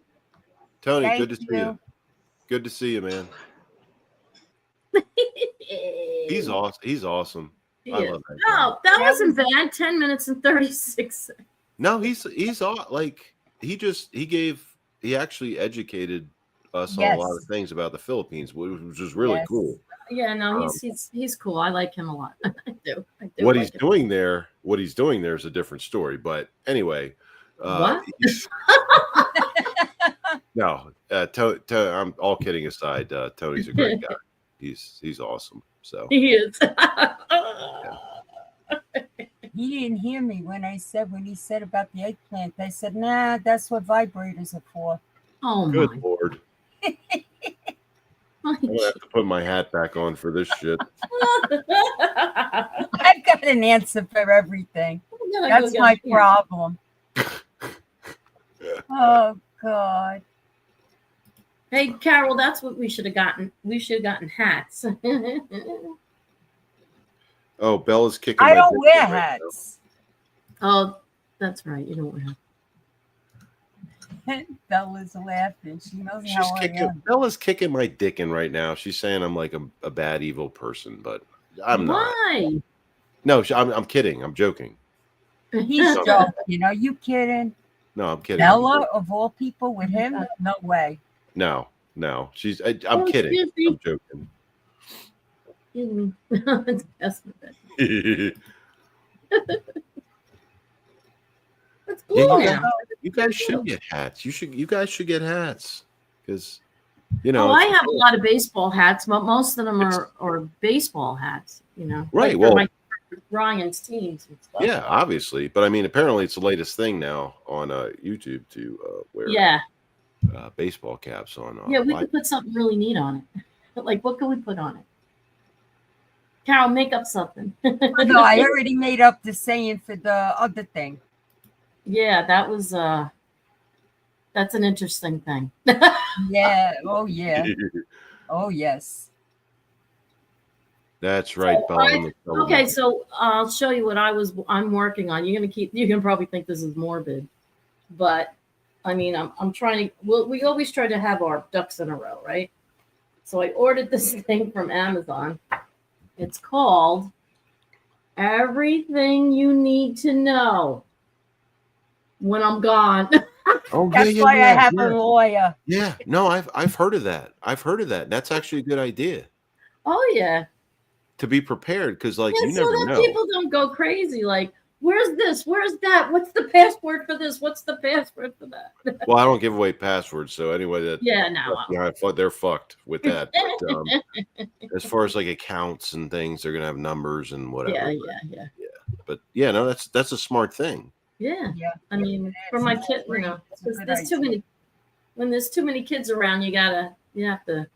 Tony, Thank good to see you. Good to see you, man. He's awesome. He's awesome. I love that guy. No, that wasn't bad. 10 minutes and 36 seconds. No, he's like he actually educated us on a lot of things about the Philippines, which was really cool. Yeah, no, he's cool. I like him a lot. I do. What he's doing there is a different story. But anyway, what? No, I'm all kidding aside. Tony's a great guy. He's awesome. So He is. He didn't hear me when he said about the eggplant. I said, nah, that's what vibrators are for. Oh good my. Lord. My I'm gonna have to put my hat back on for this shit. I've got an answer for everything. That's my problem. Oh, God. Hey, Carol, that's what we should have gotten. We should have gotten hats. Oh, Bella's kicking. I my don't dick wear right now. hats. Oh, that's right. You don't wear hats. Bella's laughing. She knows how I am. Bella's kicking my dick in right now. She's saying I'm like a bad, evil person, but I'm not. Why? No, I'm kidding. I'm joking. He's joking. Are you kidding? No, I'm kidding. Bella, of all people, with him? No way. No. I'm kidding. Excuse me. I'm joking. It's best for that. It's blue now. You guys should get hats. You guys should get hats because you know. Oh, I have a lot of baseball hats, but most of them are baseball hats. You know, right? Like Well, Ryan's teams and stuff. yeah, obviously, but I mean, apparently, it's the latest thing now on YouTube to wear baseball caps on. Yeah, we could put something really neat on it. But like, what can we put on it? Carol, make up something. No, I already made up the saying for the other thing. Yeah, that was that's an interesting thing. Yeah. Oh, yeah. Oh, yes. That's right, Bella. Okay, so I'll show you what I'm working on. You're gonna probably think this is morbid, but I mean, I'm trying to. Well, we always try to have our ducks in a row, right? So I ordered this thing from Amazon. It's called Everything You Need to Know When I'm Gone. Oh, That's why I have a lawyer. Yeah, no, I've heard of that. That's actually a good idea. Oh yeah. To be prepared, because like you so never that know. people don't go crazy. Like, where's this? Where's that? What's the password for this? What's the password for that? Well, I don't give away passwords, so anyway, they're fucked with that. But as far as like accounts and things, they're gonna have numbers and whatever. Yeah. But yeah, no, that's a smart thing. Yeah. I mean, for my kid, you know, because there's too many. When there's too many kids around, you have to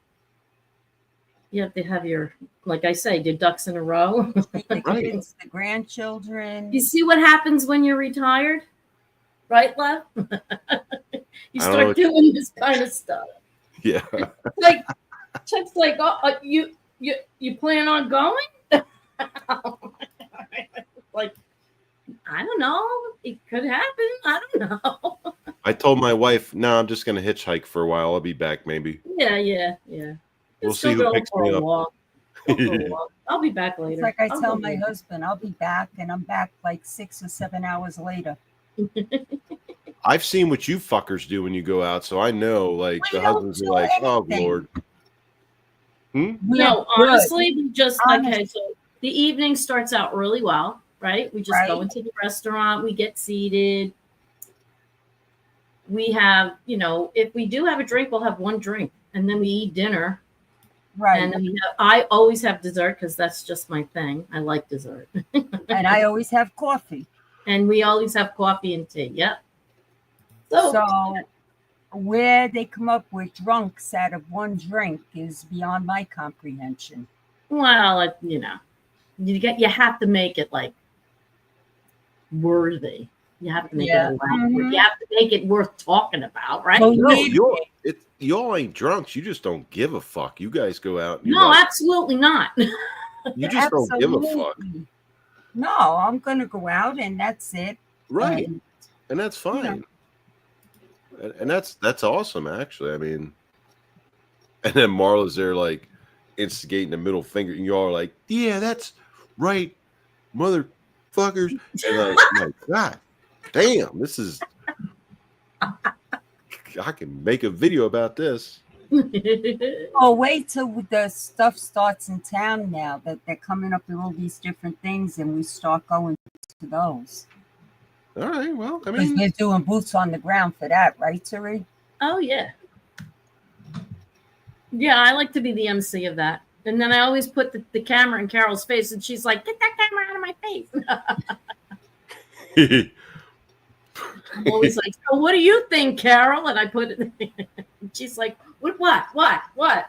have your, like I say, your ducks in a row. The kids, the grandchildren. You see what happens when you're retired, right, Lev? You start doing this kind of stuff. Yeah. Like Chuck's like, oh, you plan on going? Like, I don't know. It could happen. I don't know. I told my wife, no, I'm just gonna hitchhike for a while. I'll be back maybe. Yeah. We'll see who picks me up. I'll be back later. It's like I tell my husband, I'll be back, and I'm back like 6 or 7 hours later. I've seen what you fuckers do when you go out, so I know. Like the husbands are like, "Oh Lord." No, honestly, we just okay. So the evening starts out really well, right? We just go into the restaurant, we get seated. We have, if we do have a drink, we'll have one drink, and then we eat dinner. Right. And then I always have dessert because that's just my thing. I like dessert. And I always have coffee. And we always have coffee and tea. Yep. So where they come up with drunks out of one drink is beyond my comprehension. Well, you have to make it like worthy. You have to make it You have to make it worth talking about, right? Well, y'all ain't drunks. You just don't give a fuck. You guys go out. And absolutely not. You just don't give a fuck. No, I'm going to go out and that's it. Right. And that's fine. And that's awesome, actually. I mean, and then Marla's there like instigating the middle finger. And y'all are like, yeah, that's right, motherfuckers. And I'm like, God damn, this is... I can make a video about this. Oh, wait till the stuff starts in town now that they're coming up with all these different things and we start going to those. All right, well, I mean... They're doing boots on the ground for that, right, Tari? Oh, yeah. Yeah, I like to be the MC of that. And then I always put the camera in Carol's face, and she's like, "Get that camera out of my face." I'm always like, "So what do you think, Carol?" And I put it. She's like, "What? What?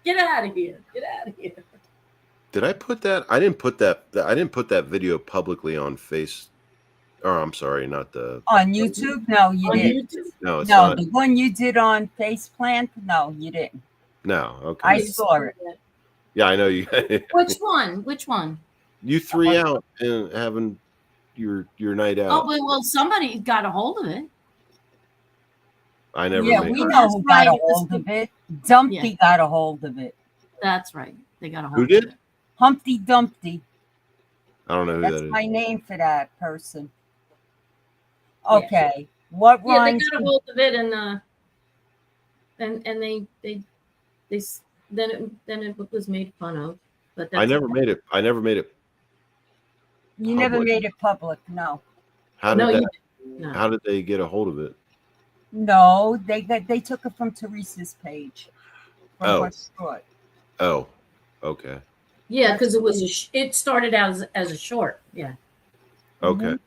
Get out of here! Get out of here!" Did I put that? I didn't put that. I didn't put that video publicly on Face. Or I'm sorry, not the On YouTube? No, you On didn't. YouTube. no. It's No, not. the one you did on Faceplant? No, you didn't. No. Okay. I saw it. Yeah, I know you. Which one? Which one? You 3 out and having your night Oh, out. well, somebody got a hold of it. I never Yeah, made. we know who got a hold of it. Dumpty Yeah. got a hold of it. That's right. They got a hold Who of did? it. Humpty Dumpty. I don't know who That's that is. my name for that person. Yeah. Okay. What Yeah, they rhymes? got a hold of it, and then it was made fun of. But that's I never okay. made it. I never made it. You never public. made it public. No. How did No, that? you didn't. No. How did they get a hold of it? No, they took it from Teresa's page. From Oh. what's short. Oh, okay, Yeah, because it started out as a short. Yeah, okay.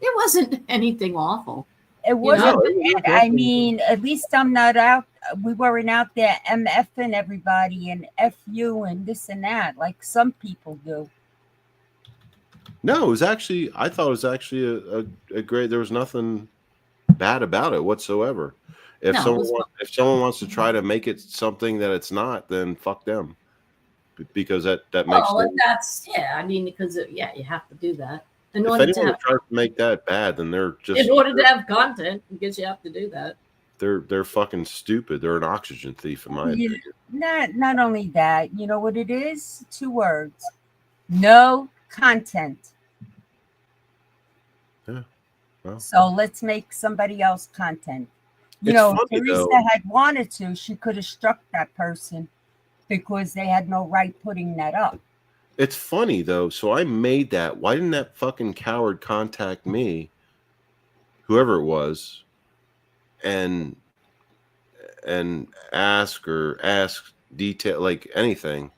it wasn't anything awful. It wasn't No, it was bad. I okay. mean, at least I'm not out. We weren't out there MFing everybody and FU and this and that like some people do. No, it was actually. I thought it was actually a great. There was nothing bad about it whatsoever. If No, it someone was if someone wants to try to make it something that it's not, then fuck them, because that makes. Well, No, that's I mean, because you have to do that in if order to anyone have tries to make that bad, then they're just. in order to have content. I guess you have to do that. They're fucking stupid. They're an oxygen thief, in my You- opinion. Not only that, you know what it is? 2 words. No content. Yeah. Well. So let's make somebody else content. You It's know, if funny, Teresa though. had wanted to, she could have struck that person because they had no right putting that up. It's funny though. So I made that. Why didn't that fucking coward contact me, whoever it was, and ask detail like anything?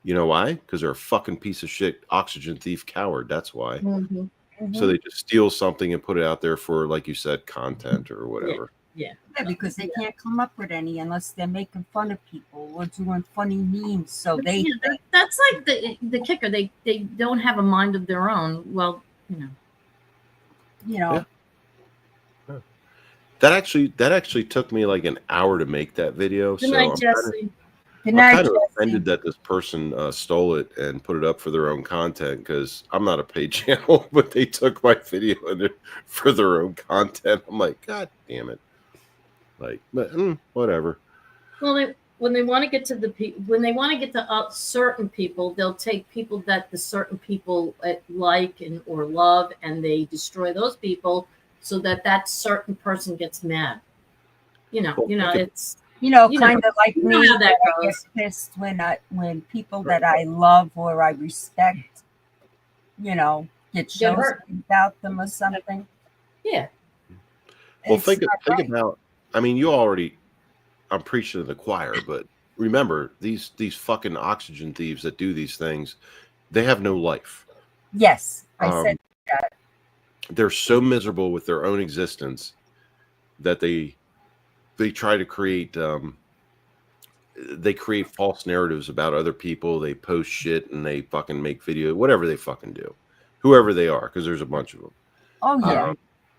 You know why? Because they're a fucking piece of shit oxygen thief coward. That's why. Mm-hmm. So they just steal something and put it out there for, like you said, content or whatever. Yeah, because they can't come up with any unless they're making fun of people or doing funny memes. So they Yeah, that's like the kicker. They don't have a mind of their own. Well, Yeah. That actually took me like an hour to make that video. Good So night, I'm Jesse. Good I'm night, kind of Jesse. offended that this person stole it and put it up for their own content, because I'm not a paid channel, but they took my video for their own content. I'm like, God damn it! Like, but whatever. Well, when they want to get to certain people, they'll take people that the certain people like or love, and they destroy those people so that certain person gets mad. It's. Kind of like you me. know how that I get goes. pissed when people that I love or I respect, get shows hurt. about them or something. Yeah. Well, It's think not right. about. I mean, I'm preaching to the choir, but remember these fucking oxygen thieves that do these things, they have no life. Yes, I said that. They're so miserable with their own existence that they try to create false narratives about other people. They post shit and they fucking make video, whatever they fucking do, whoever they are, because there's a bunch of them. Oh yeah.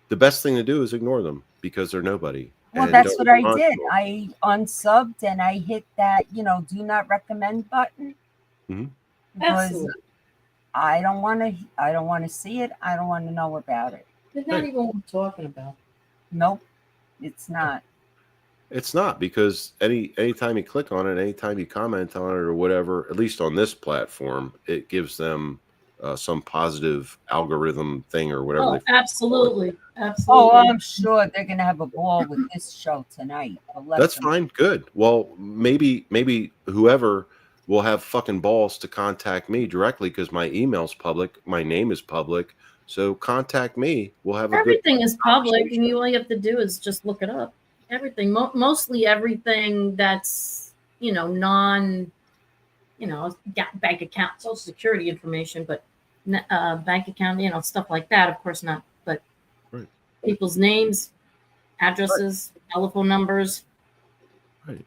The best thing to do is ignore them because they're nobody. Well, And that's don't what I respond did. to them. I unsubbed and I hit that, do not recommend button. Mhm. Because Absolutely. I don't want to see it. I don't want to know about it. It's not even what we're talking about. Nope. It's not. It's not, because anytime you click on it, anytime you comment on it or whatever, at least on this platform, it gives them some positive algorithm thing or whatever. Oh, absolutely. Oh, Absolutely. I'm sure they're gonna have a ball with this show tonight. But let That's them- fine. Good. Well, maybe whoever will have fucking balls to contact me directly, because my email's public, my name is public. So contact me. We'll have a Everything good is public, conversation. and all you have to do is just look it up. Everything, mostly everything that's non bank account, social security information, but bank account, stuff like that. Of course not. But Right. people's names, addresses, telephone numbers, Right.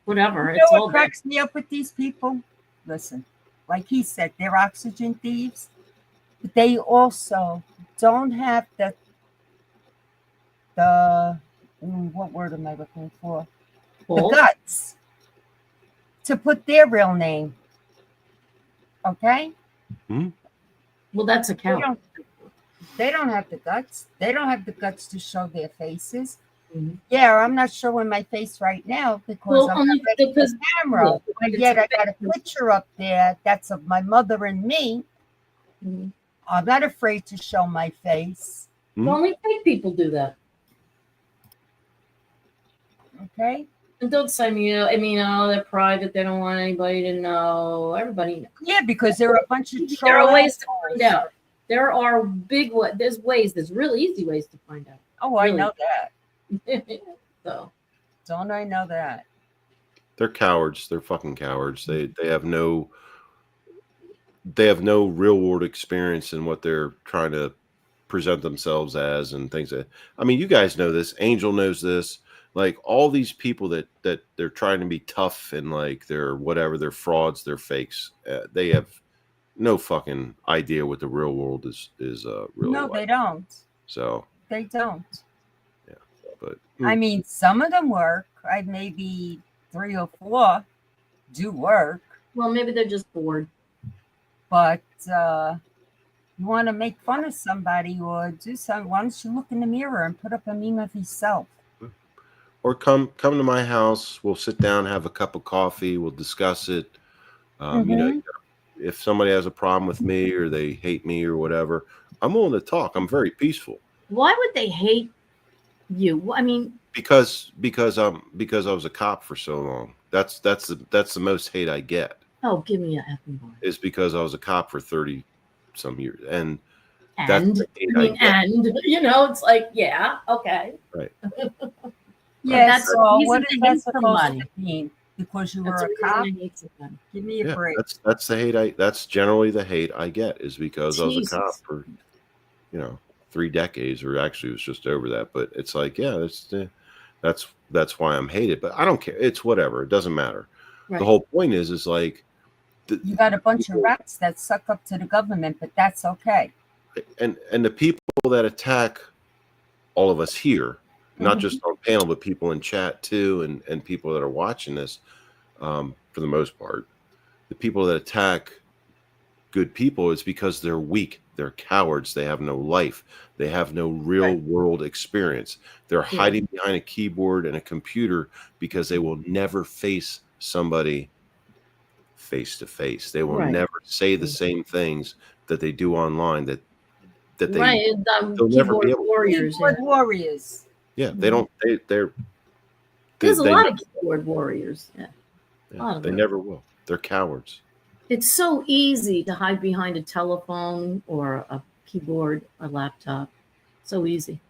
Whatever. You It's know all what cracks me up with these people? Listen, like he said, they're oxygen thieves, but they also don't have the what word am I looking for? The guts to put their real name. Okay? Well, that's a They count. don't have the guts. They don't have the guts to show their faces. Mhm. Yeah, I'm not showing my face right now because Well, I'm only not ready for because the camera. yeah, But it's yet a I got a picture. picture up there that's of my mother and me. Mhm. I'm not afraid to show my face. Only fake people do that. Okay? And don't say me, they're private. They don't want anybody to know. Everybody knows. Yeah, because there are a bunch of There are troll ways to assholes. find out. There are there's ways. There's real easy ways to find out. Oh, I know that. So Don't I know that? They're cowards. They're fucking cowards. They have no real world experience in what they're trying to present themselves as and things that, I mean, you guys know this. Angel knows this. Like all these people that they're trying to be tough and like they're whatever, they're frauds, they're fakes. They have no fucking idea what the real world is really No, like. they don't. So They don't. yeah, but I mean, some of them work. Maybe 3 or 4 do work, well, maybe they're just bored. but you want to make fun of somebody or do something, why don't you look in the mirror and put up a meme of yourself? or come to my house. We'll sit down, have a cup of coffee. We'll discuss it. If somebody has a problem with me or they hate me or whatever, I'm willing to talk. I'm very peaceful. Why would they hate you? I mean, because I was a cop for so long. That's the most hate I get. Oh, give me a effing bar. Is because I was a cop for 30 some years, and it's like, yeah, okay, right. Yes. So what is that supposed somebody. to mean? Because you That's were a cop? Give me a Yeah, break. that's the hate that's generally the hate I get is because I was a cop Jesus. for 3 decades, or actually it was just over that. But it's like, yeah, that's why I'm hated. But I don't care. It's whatever. It doesn't matter. Right. The whole point is like You got a bunch of rats that suck up to the government, but that's okay. and the people that attack all of us here, not just on panel, but people in chat too, and people that are watching this, for the most part, the people that attack good people is because they're weak, they're cowards, they have no life, they have no real world experience. They're hiding behind a keyboard and a computer because they will never face somebody face to face. They will never say the same things that they do online that they they'll never be able. Warriors. Keyboard warriors. Yeah, they don't. There's a lot of keyboard warriors. Yeah, they never will. They're cowards. It's so easy to hide behind a telephone or a keyboard or laptop. So easy.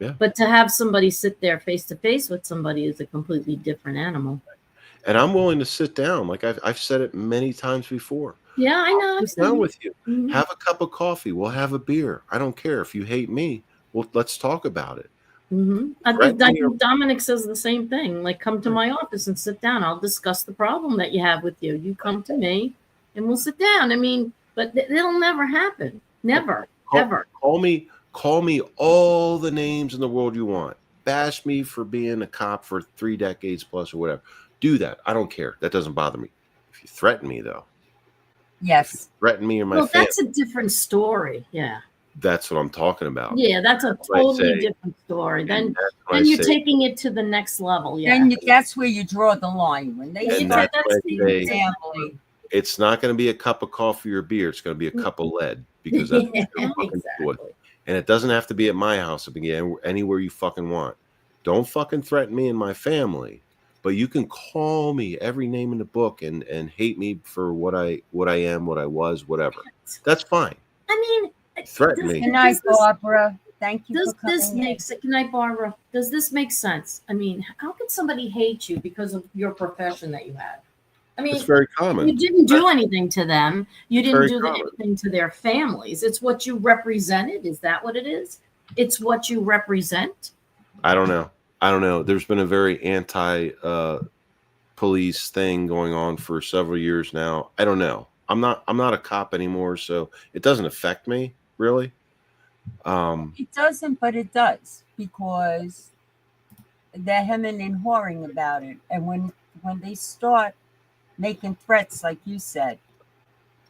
Yeah. But to have somebody sit there face to face with somebody is a completely different animal. And I'm willing to sit down. Like I've said it many times before. Yeah, I know. I'll sit down with you. Have a cup of coffee. We'll have a beer. I don't care if you hate me. Well, let's talk about it. I think Dominic says the same thing. Like, come to my office and sit down. I'll discuss the problem that you have with you. You come to me, and we'll sit down. I mean, but it'll never happen. Never, ever. Call me all the names in the world you want. Bash me for being a cop for 3 decades plus or whatever. Do that. I don't care. That doesn't bother me. If you threaten me, though. Yes. Threaten me or my family. That's a different story. Yeah. That's what I'm talking about. Yeah, that's a totally different story. Then you're taking it to the next level. Yeah. Then that's where you draw the line. When they start the family. It's not going to be a cup of coffee or beer. It's going to be a cup of lead, because that's exactly. And it doesn't have to be at my house. It can be anywhere you fucking want. Don't fucking threaten me and my family. But you can call me every name in the book and hate me for what I am, what I was, whatever. That's fine. I mean, threaten me. Good night, Barbara. Thank you for coming. Good night, Barbara. Does this make sense? I mean, how could somebody hate you because of your profession that you had? I mean, It's very common. you didn't do anything to them. You didn't Very do common. anything to their families. It's what you represented. Is that what it is? It's what you represent. I don't know. There's been a very anti police thing going on for several years now. I don't know. I'm not a cop anymore, so it doesn't affect me really. It doesn't, but it does, because they're hemming and hawing about it. And when they start making threats, like you said,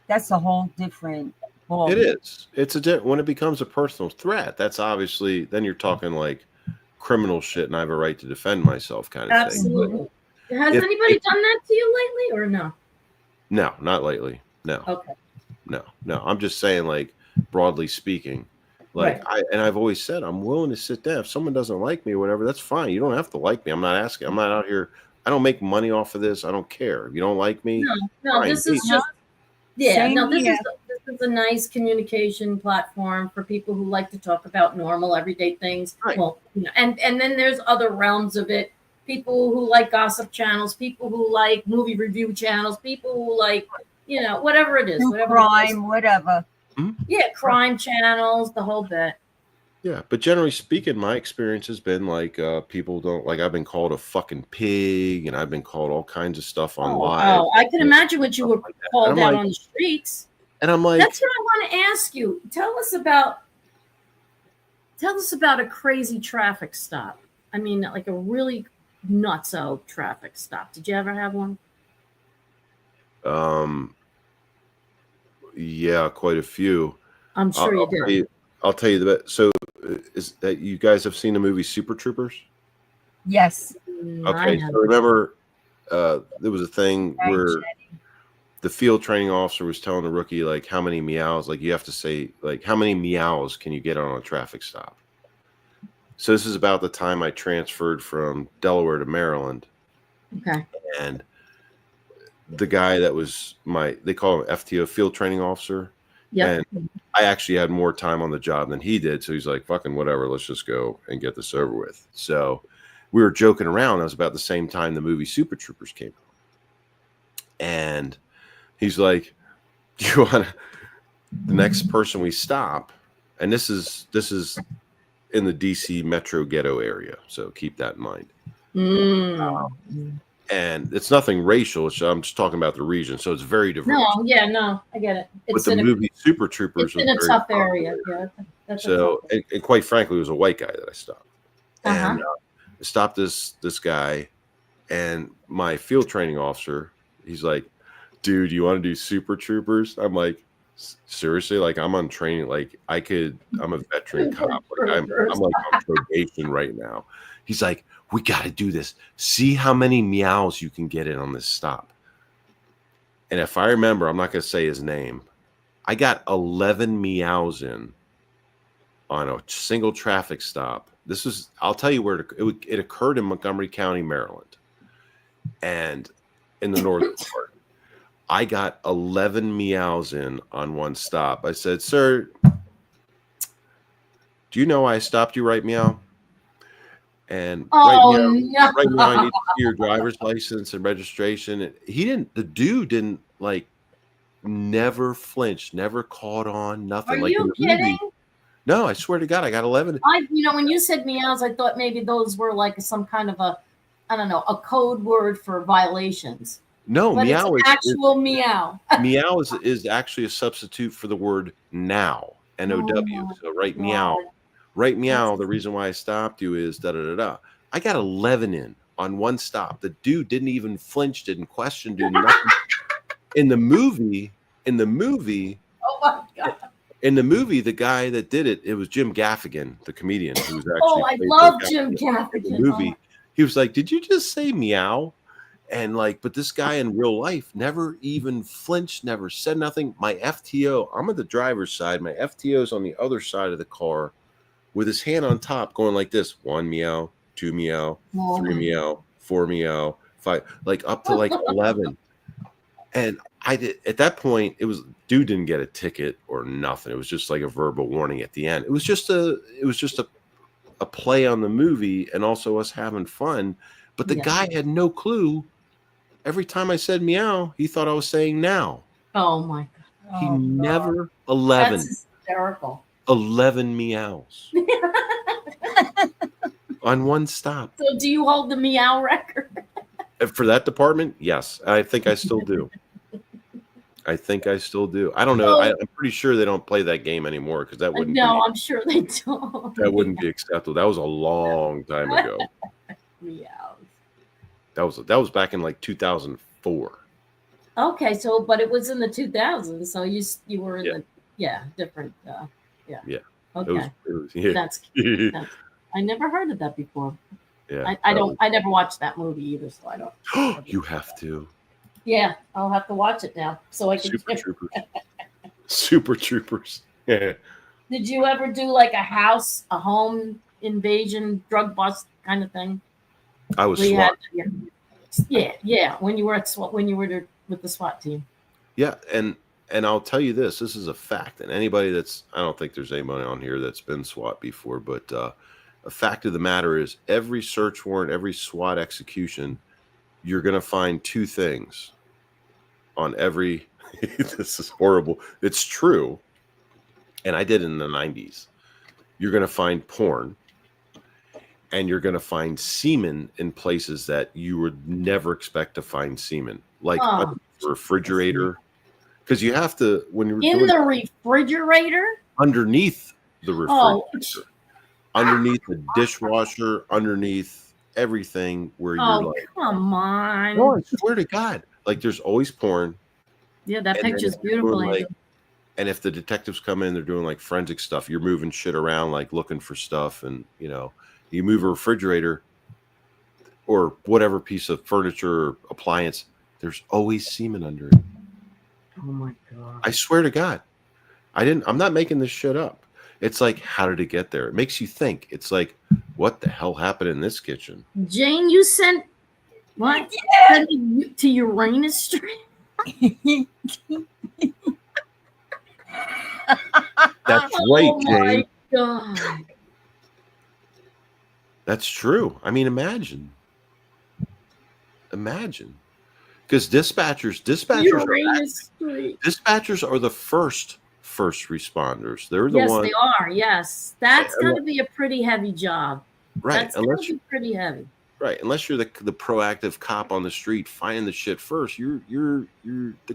that's a whole different ball. It is. It's when it becomes a personal threat. That's obviously, then you're talking like criminal shit, and I have a right to defend myself, kind of Absolutely. thing. Has anybody done that to you lately, or no? No, not lately. No. Okay. No. I'm just saying, like, broadly speaking, like, Right. I've always said I'm willing to sit down. If someone doesn't like me or whatever, that's fine. You don't have to like me. I'm not asking. I'm not out here. I don't make money off of this. I don't care. If you don't like me, No, fine. this is just this is a nice communication platform for people who like to talk about normal everyday things. Right. Well, and then there's other realms of it. People who like gossip channels, people who like movie review channels, people who like, whatever it is, True whatever crime, whatever. Yeah, crime channels, the whole bit. Yeah, but generally speaking, my experience has been like people don't like. I've been called a fucking pig, and I've been called all kinds of stuff on live. Oh, I can imagine what you were called out on the streets. And I'm like, that's what I want to ask you. Tell us about a crazy traffic stop. I mean, like a really nutso traffic stop. Did you ever have one? Yeah, quite a few. I'm sure you did. I'll tell you the best. So, is that you guys have seen the movie Super Troopers? Yes. Okay, so remember, there was a thing where the field training officer was telling the rookie, like, how many meows, like, you have to say, like, how many meows can you get on a traffic stop? So this is about the time I transferred from Delaware to Maryland. Okay. And the guy that was they call him FTO, field training officer. Yeah. And I actually had more time on the job than he did. So he's like, fucking whatever, let's just go and get this over with. So we were joking around. It was about the same time the movie Super Troopers came out. And he's like, do you want to, the next person we stop, and this is in the DC metro ghetto area. So keep that in mind. And it's nothing racial. I'm just talking about the region. So it's very diverse. No, I get it. But the movie Super Troopers was in a tough area. Yeah. So, and quite frankly, it was a white guy that I stopped. And I stopped this guy, and my field training officer, he's like, dude, you want to do Super Troopers? I'm like, seriously? Like, I'm on training. Like, I'm a veteran cop. Like, I'm like on probation right now. He's like, we got to do this. See how many meows you can get in on this stop. And if I remember, I'm not going to say his name. I got 11 meows in on a single traffic stop. I'll tell you where it occurred in Montgomery County, Maryland. And in the northern part, I got 11 meows in on one stop. I said, sir, do you know why I stopped you, right meow? And right now I need to see your driver's license and registration. The dude didn't like, never flinched, never caught on, nothing. Are like you kidding? No, I swear to God, I got 11. When you said meows, I thought maybe those were like some kind of a code word for violations. No, but meow it's actual meow. Meow is actually a substitute for the word now, N-O-W. So meow. Right meow, the reason why I stopped you is da-da-da-da. I got 11 in on one stop. The dude didn't even flinch, didn't question, did nothing. In the movie, oh my God. In the movie, the guy that did it was Jim Gaffigan, the comedian who was actually. I love Jim Gaffigan. In the movie, he was like, "Did you just say meow?" And like, but this guy in real life never even flinched, never said nothing. My FTO, I'm at the driver's side. My FTO's on the other side of the car, with his hand on top, going like this: 1 meow, 2 meow, 3 meow, 4 meow, 5, like up to like 11. And I did at that point. Dude didn't get a ticket or nothing. It was just like a verbal warning at the end. It was just a play on the movie and also us having fun. But the guy had no clue Every time I said meow, he thought I was saying now. Oh my God. He Oh, God. never 11. That's hysterical. 11 meows on one stop. So do you hold the meow record? For that department, yes. I think I still do. I think I still do. I don't know. I'm pretty sure they don't play that game anymore because that wouldn't No, I'm sure they don't. that wouldn't be acceptable. That was a long time ago. Meows. That was back in like 2004. Okay, so but it was in the 2000s, so you were in Yeah. the different yeah. Yeah. Okay. Yeah. That's I never heard of that before. Yeah. I never watched that movie either, so I don't. You have to. Yeah, I'll have to watch it now so I can. Super Troopers. Super Troopers. Yeah. Did you ever do like a home invasion, drug bust kind of thing? I was Where you SWAT. Yeah. When you were at SWAT, when you were with the SWAT team. Yeah, and I'll tell you this is a fact. And anybody I don't think there's anybody on here that's been SWAT before, but a fact of the matter is every search warrant, every SWAT execution, you're going to find two things on every, this is horrible. It's true. And I did it in the 90s. You're going to find porn and you're going to find semen in places that you would never expect to find semen, like a refrigerator. Because you have to, when you're in doing the refrigerator, underneath the refrigerator, underneath the dishwasher, underneath everything where you're like, come on. no, I swear to God, like there's always porn. Yeah, that And then picture's if you're doing, beautiful. like, and if the detectives come in, they're doing like forensic stuff. You're moving shit around, like looking for stuff, and you move a refrigerator or whatever piece of furniture or appliance. There's always semen under it. Oh my God! I swear to God, I'm not making this shit up. It's like, how did it get there? It makes you think. It's like, what the hell happened in this kitchen? Jane, you sent what? Sent me to Uranus Street? That's right, Jane. Oh my God! That's true. I mean, imagine. Because dispatchers are the first responders. They're the ones. Yes, they are. Yes, that's got to be a pretty heavy job. Right. That's got to be pretty heavy. Right. Unless you're the proactive cop on the street finding the shit first, the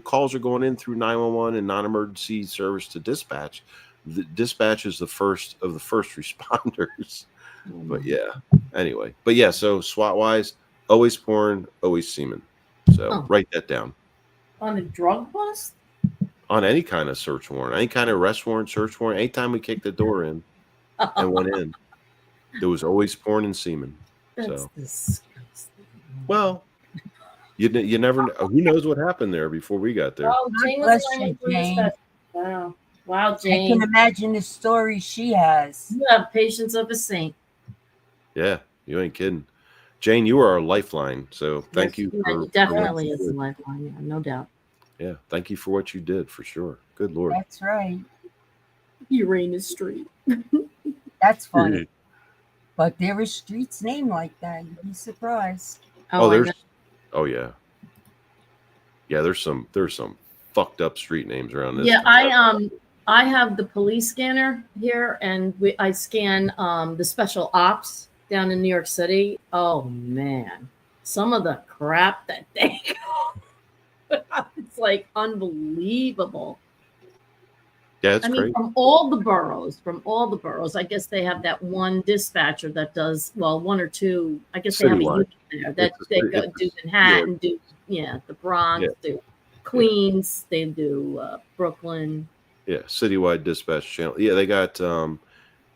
calls are going in through 911 and non-emergency service to dispatch. The dispatch is the first of the first responders. But yeah. Anyway. But yeah. So SWAT wise, always porn, always semen. So write that down. On a drug bust? On any kind of search warrant, any kind of arrest warrant, search warrant, anytime we kicked the door in and went in, there was always porn and semen. That's disgusting. Well, you never know. Who knows what happened there before we got there? Oh, Jane was learning through this. Wow, Jane. I can imagine the story she has. You have patience of a saint. Yeah, you ain't kidding. Jane, you are our lifeline. So thank you. Definitely is a lifeline. Yeah, no doubt. Yeah, thank you for what you did, for sure. Good Lord. That's right. Uranus Street. That's funny. But there are streets named like that. You'd be surprised. Yeah. Yeah, there's some fucked up street names around this. Yeah, I have the police scanner here, and I scan the special ops down in New York City. Oh man, some of the crap that they it's like unbelievable. Yeah, it's crazy. From all the boroughs. I guess they have that one dispatcher that does one or two. I guess they have a unit there that they go do Manhattan, do the Bronx, do Queens, they do Brooklyn. Yeah, citywide dispatch channel. Yeah, they got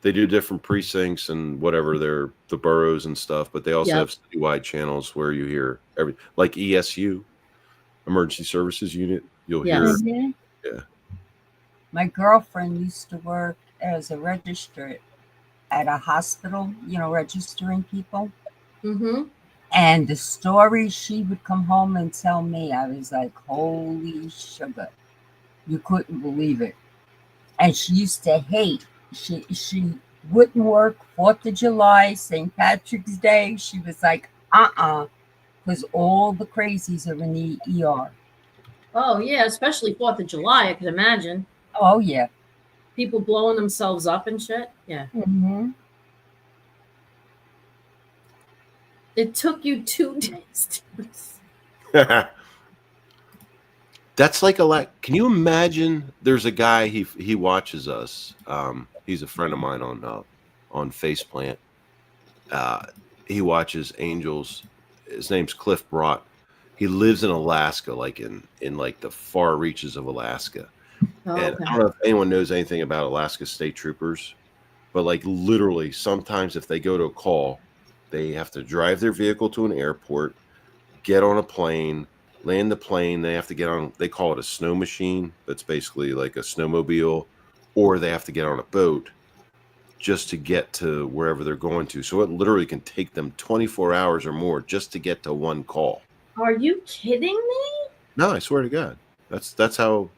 they do different precincts and whatever the boroughs and stuff, but they also have citywide channels where you hear like ESU, Emergency Services Unit. You'll hear. Yeah. My girlfriend used to work as a registrar at a hospital, registering people. Mm-hmm. And the story she would come home and tell me, I was like, holy sugar. You couldn't believe it. And she used to hate. She wouldn't work 4th of July, St. Patrick's Day. She was like, because all the crazies are in the ER. Oh yeah, especially 4th of July. I could imagine Oh, yeah. people blowing themselves up and shit. Yeah. Mm-hmm. It took you 2 days to That's like a lot. Can you imagine? There's a guy, he watches us. He's a friend of mine on Faceplant. He watches angels. His name's Cliff Brott. He lives in Alaska, like in like the far reaches of Alaska. Oh, And okay. I don't know if anyone knows anything about Alaska State Troopers, but like literally, sometimes if they go to a call, they have to drive their vehicle to an airport, get on a plane, land the plane. They have to get on, they call it a snow machine, but it's basically like a snowmobile, or they have to get on a boat just to get to wherever they're going to. So it literally can take them 24 hours or more just to get to one call. Are you kidding me? No, I swear to God. That's how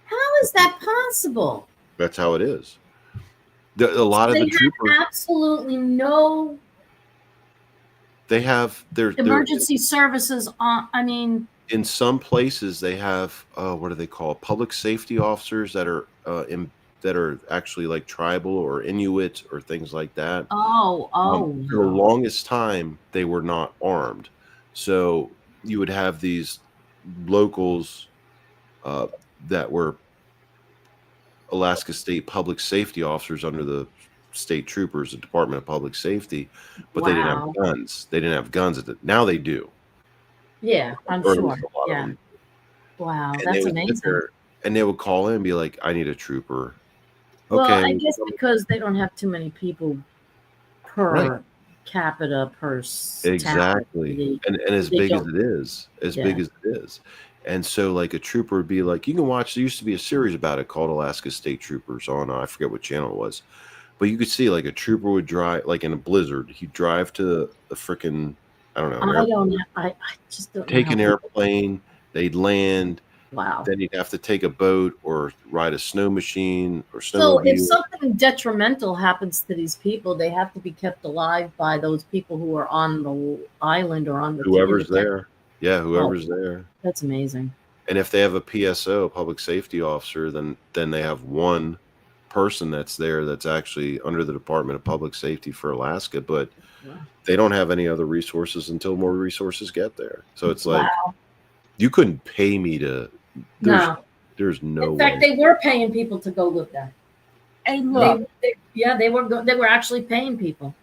How is that possible? it is. A lot of They the troopers, have absolutely no they have their emergency services on. I mean, in some places they have what do they call public safety officers that are that are actually like tribal or Inuit or things like that. For the no. longest time they were not armed, so you would have these locals that were Alaska State public safety officers under the state troopers, the Department of Public Safety, but they didn't Wow. have guns. They didn't have guns now they do. Yeah, I'm Or at sure. least a lot of Yeah. them. Wow, And they that's would sit amazing. there, and they would call in and be like, I need a trooper. Well, Okay. I guess because they don't have too many people per Right. capita per town. Exactly. And as they big as don't- it is, big as it is. And so like a trooper would be like, you can watch, there used to be a series about it called Alaska State Troopers on, I forget what channel it was, but you could see like a trooper would drive, like in a blizzard, he'd drive to the freaking, I don't know, I just don't take know an how people- airplane, they'd land, Wow. then you'd have to take a boat or ride a snow machine or So if snowmobile. something detrimental happens to these people, they have to be kept alive by those people who are on the island or on the Whoever's in the- there. Yeah, whoever's there. That's amazing. And if they have a PSO, a public safety officer, then they have one person that's there that's actually under the Department of Public Safety for Alaska, but Wow. they don't have any other resources until more resources get there. So it's like Wow. you couldn't pay me to. There's no In fact, way. they were paying people to go live there. Hey, look, They were actually paying people.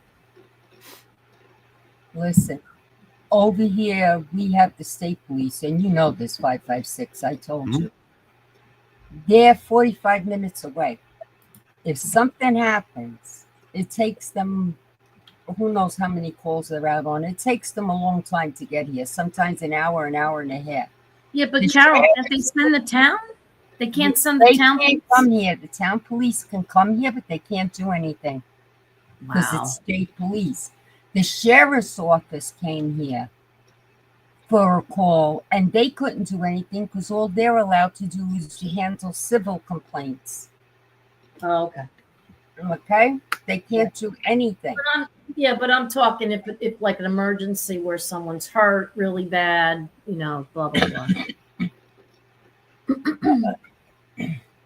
listen. Over here, we have the state police, and you know this 556. I told you. They're 45 minutes away. If something happens, it takes them, who knows how many calls they're out on. It takes them a long time to get here, sometimes an hour and a half. Yeah, but The Carol, if they send the town, they can't send the They town. can't come here. The town police can come here, but they can't do anything because Wow. it's state police. The sheriff's office came here for a call, and they couldn't do anything because all they're allowed to do is to handle civil complaints. Oh, okay. Okay? They can't do anything. But I'm talking if like an emergency where someone's hurt really bad, blah blah blah.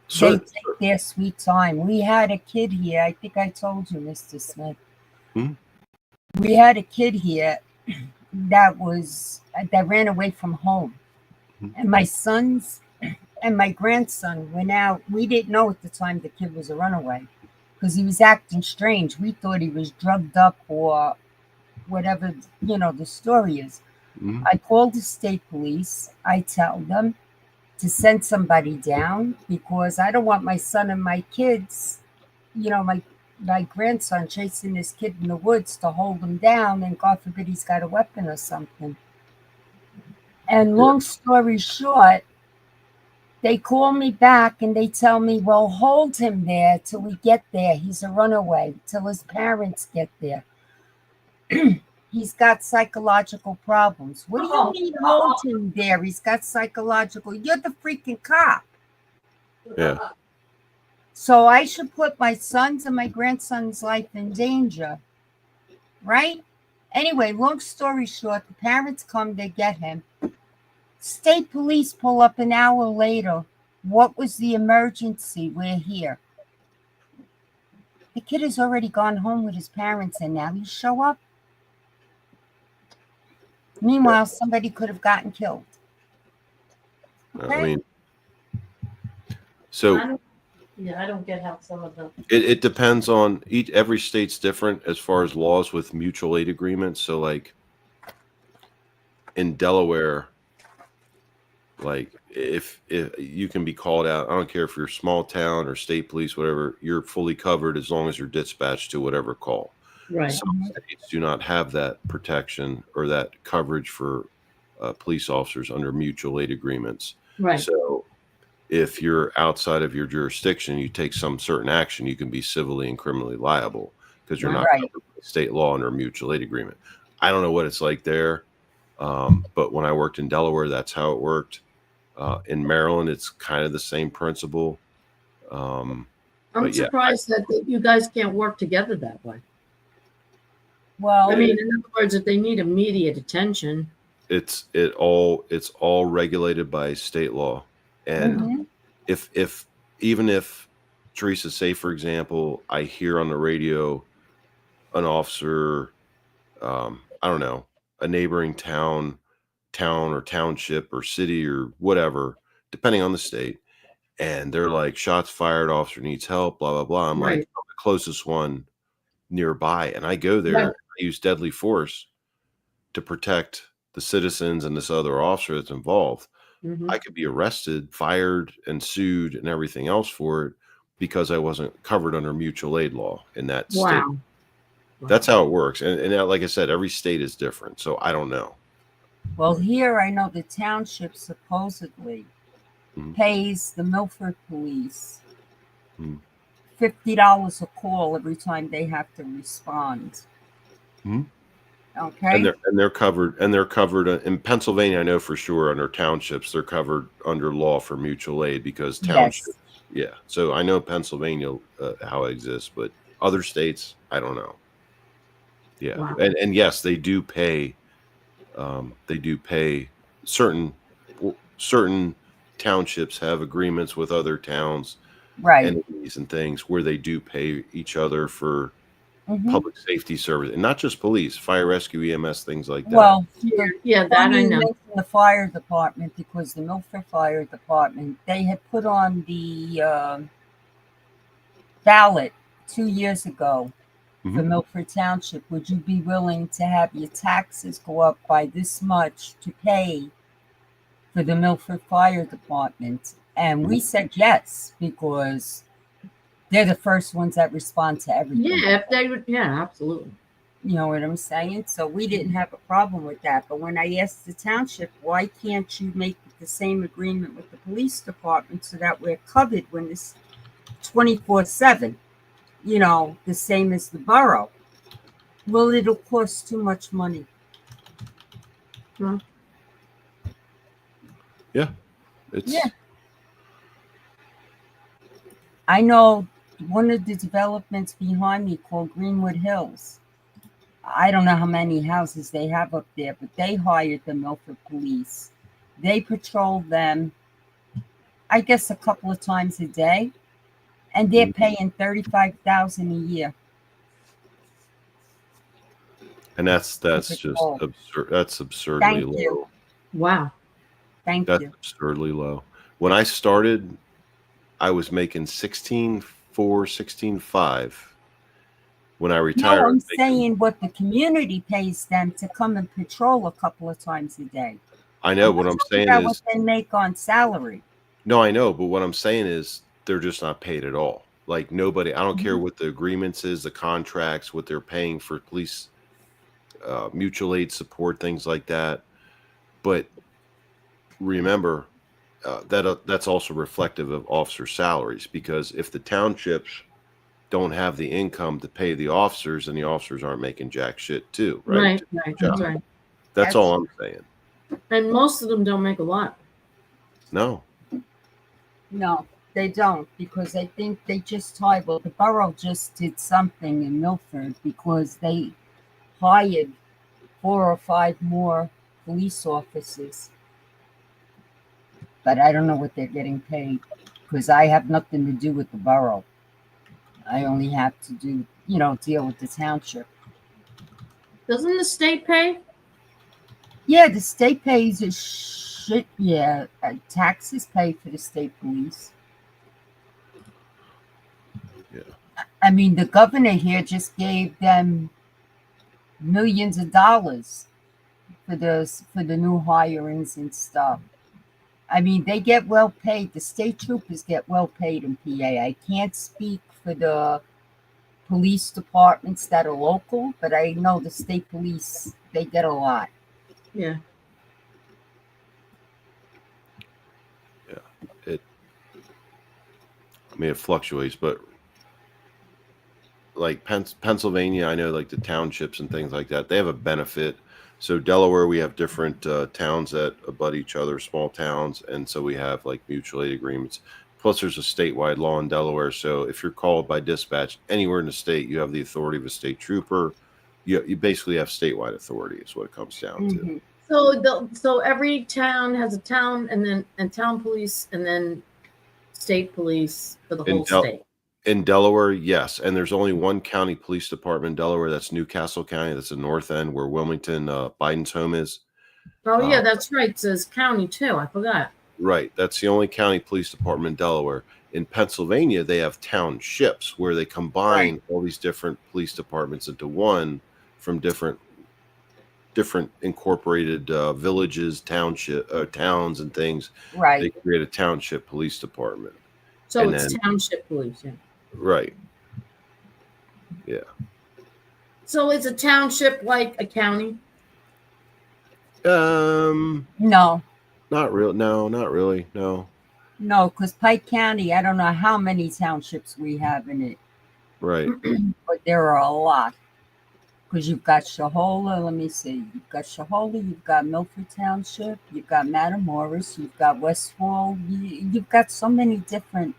So, They take their sweet time. We had a kid here. I think I told you, Mr. Smith. We had a kid here that ran away from home. And my sons and my grandson went out. We didn't know at the time the kid was a runaway because he was acting strange. We thought he was drugged up or whatever, the story is. I called the state police. I tell them to send somebody down because I don't want my son and my kids, my grandson chasing this kid in the woods to hold him down, and God forbid he's got a weapon or something. And long story short, they call me back and they tell me, well, hold him there till we get there. He's a runaway, till his parents get there. He's got psychological problems. What do you mean hold him there? He's got psychological. You're the freaking cop. yeah. So I should put my son's and my grandson's life in danger, right? Anyway, long story short, the parents come to get him. State police pull up an hour later. What was the emergency? We're here. The kid has already gone home with his parents, and now you show up? Meanwhile, somebody could have gotten killed. I mean, so I don't get how some of them. it depends on every state's different as far as laws with mutual aid agreements. So like in Delaware, like if you can be called out, I don't care if you're small town or state police, whatever, you're fully covered as long as you're dispatched to whatever call. Right. Some states do not have that protection or that coverage for police officers under mutual aid agreements. Right. So if you're outside of your jurisdiction, you take some certain action, you can be civilly and criminally liable because you're not covered by state law under a mutual aid agreement. I don't know what it's like there, but when I worked in Delaware, that's how it worked. In Maryland, it's kind of the same principle. I'm surprised that you guys can't work together that way. Well, I mean, in other words, if they need immediate attention, it's all regulated by state law. And if even if Teresa, say for example, I hear on the radio an officer, I don't know, a neighboring town or township or city or whatever, depending on the state, and they're like, shots fired, officer needs help, blah blah blah. I'm like, I'm the closest one nearby, and I go there. I use deadly force to protect the citizens and this other officer that's involved. I could be arrested, fired, and sued and everything else for it because I wasn't covered under mutual aid law in that state. That's how it works. And like I said, every state is different. So I don't know. Well, here I know the township supposedly pays the Milford police $50 a call every time they have to respond. Okay. And they're covered in Pennsylvania. I know for sure under townships, they're covered under law for mutual aid because townships. Yeah. So I know Pennsylvania how it exists, but other states, I don't know. Yeah. Wow. And yes, they do pay. They do pay certain townships have agreements with other towns, entities and things where they do pay each other for public safety service, and not just police, fire rescue, EMS, things like that. Well, that I know. The fire department, because the Milford Fire Department, they had put on the ballot 2 years ago for Milford Township. Would you be willing to have your taxes go up by this much to pay for the Milford Fire Department? And we said yes, because they're the first ones that respond to everything. Yeah, if they would, absolutely. You know what I'm saying? So we didn't have a problem with that. But when I asked the township, why can't you make the same agreement with the police department so that we're covered when this 24/7, the same as the borough? Well, it'll cost too much money. Yeah. It's I know one of the developments behind me called Greenwood Hills. I don't know how many houses they have up there, but they hired the Milford police. They patrol them, I guess, a couple of times a day, and they're paying $35,000 a year. And that's just absurd. That's absurdly low. Wow. Thank you. That's absurdly low. When I started, I was making $16,400, $16,500. When I retired, no, I'm saying what the community pays them to come and patrol a couple of times a day. I know. What I'm saying is what they make on salary. No, I know, but what I'm saying is they're just not paid at all. Like nobody. I don't care what the agreements is, the contracts, what they're paying for police, mutual aid support, things like that. But remember, that's also reflective of officer salaries, because if the townships don't have the income to pay the officers, and the officers aren't making jack shit too, right? That's right. That's all I'm saying. And most of them don't make a lot. No, they don't, because I think they just hired. Well, the borough just did something in Milford because they hired 4 or 5 more police officers. But I don't know what they're getting paid because I have nothing to do with the borough. I only have to do, deal with the township. Doesn't the state pay? Yeah, the state pays a shit. Yeah, taxes pay for the state police. Yeah. I mean, the governor here just gave them millions of dollars for the new hirings and stuff. I mean, they get well paid. The state troopers get well paid in PA. I can't speak for the police departments that are local, but I know the state police, they get a lot. Yeah. It fluctuates, but like Pennsylvania, I know like the townships and things like that, they have a benefit. So Delaware, we have different towns that abut each other, small towns, and so we have like mutual aid agreements. Plus, there's a statewide law in Delaware. So if you're called by dispatch anywhere in the state, you have the authority of a state trooper. You basically have statewide authority, is what it comes down to. So every town has a town, and town police, and then state police for the whole state. In Delaware, yes. And there's only one county police department in Delaware. That's Newcastle County. That's the north end where Wilmington, Biden's home is. Oh, yeah, that's right. It says county, too. I forgot. Right. That's the only county police department in Delaware. In Pennsylvania, they have townships where they combine all these different police departments into one from different incorporated villages, towns, and things. Right. They create a township police department. So it's township police, yeah. Right. Yeah. So is a township like a county? No. Not real. No, not really. No. No, because Pike County, I don't know how many townships we have in it. Right. But there are a lot. Because you've got Shahola, let me see. You've got Shahola, you've got Milford Township, you've got Matamoras, you've got Westfall. You've got so many different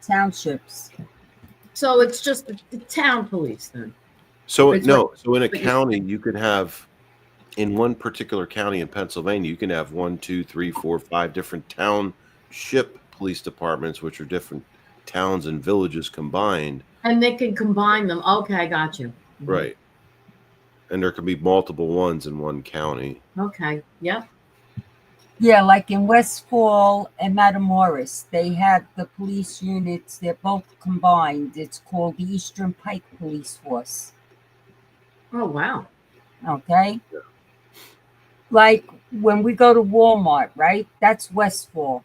townships. So it's just the town police then? So in a county, you could have, in one particular county in Pennsylvania, you can have 1, 2, 3, 4, 5 different township police departments, which are different towns and villages combined. And they can combine them. Okay, I got you. Right. And there could be multiple ones in one county. Okay. Yep. Yeah, like in Westfall and Matamoras, they have the police units. They're both combined. It's called the Eastern Pike Police Force. Oh, wow. Okay. Yeah. Like when we go to Walmart, right? That's Westfall.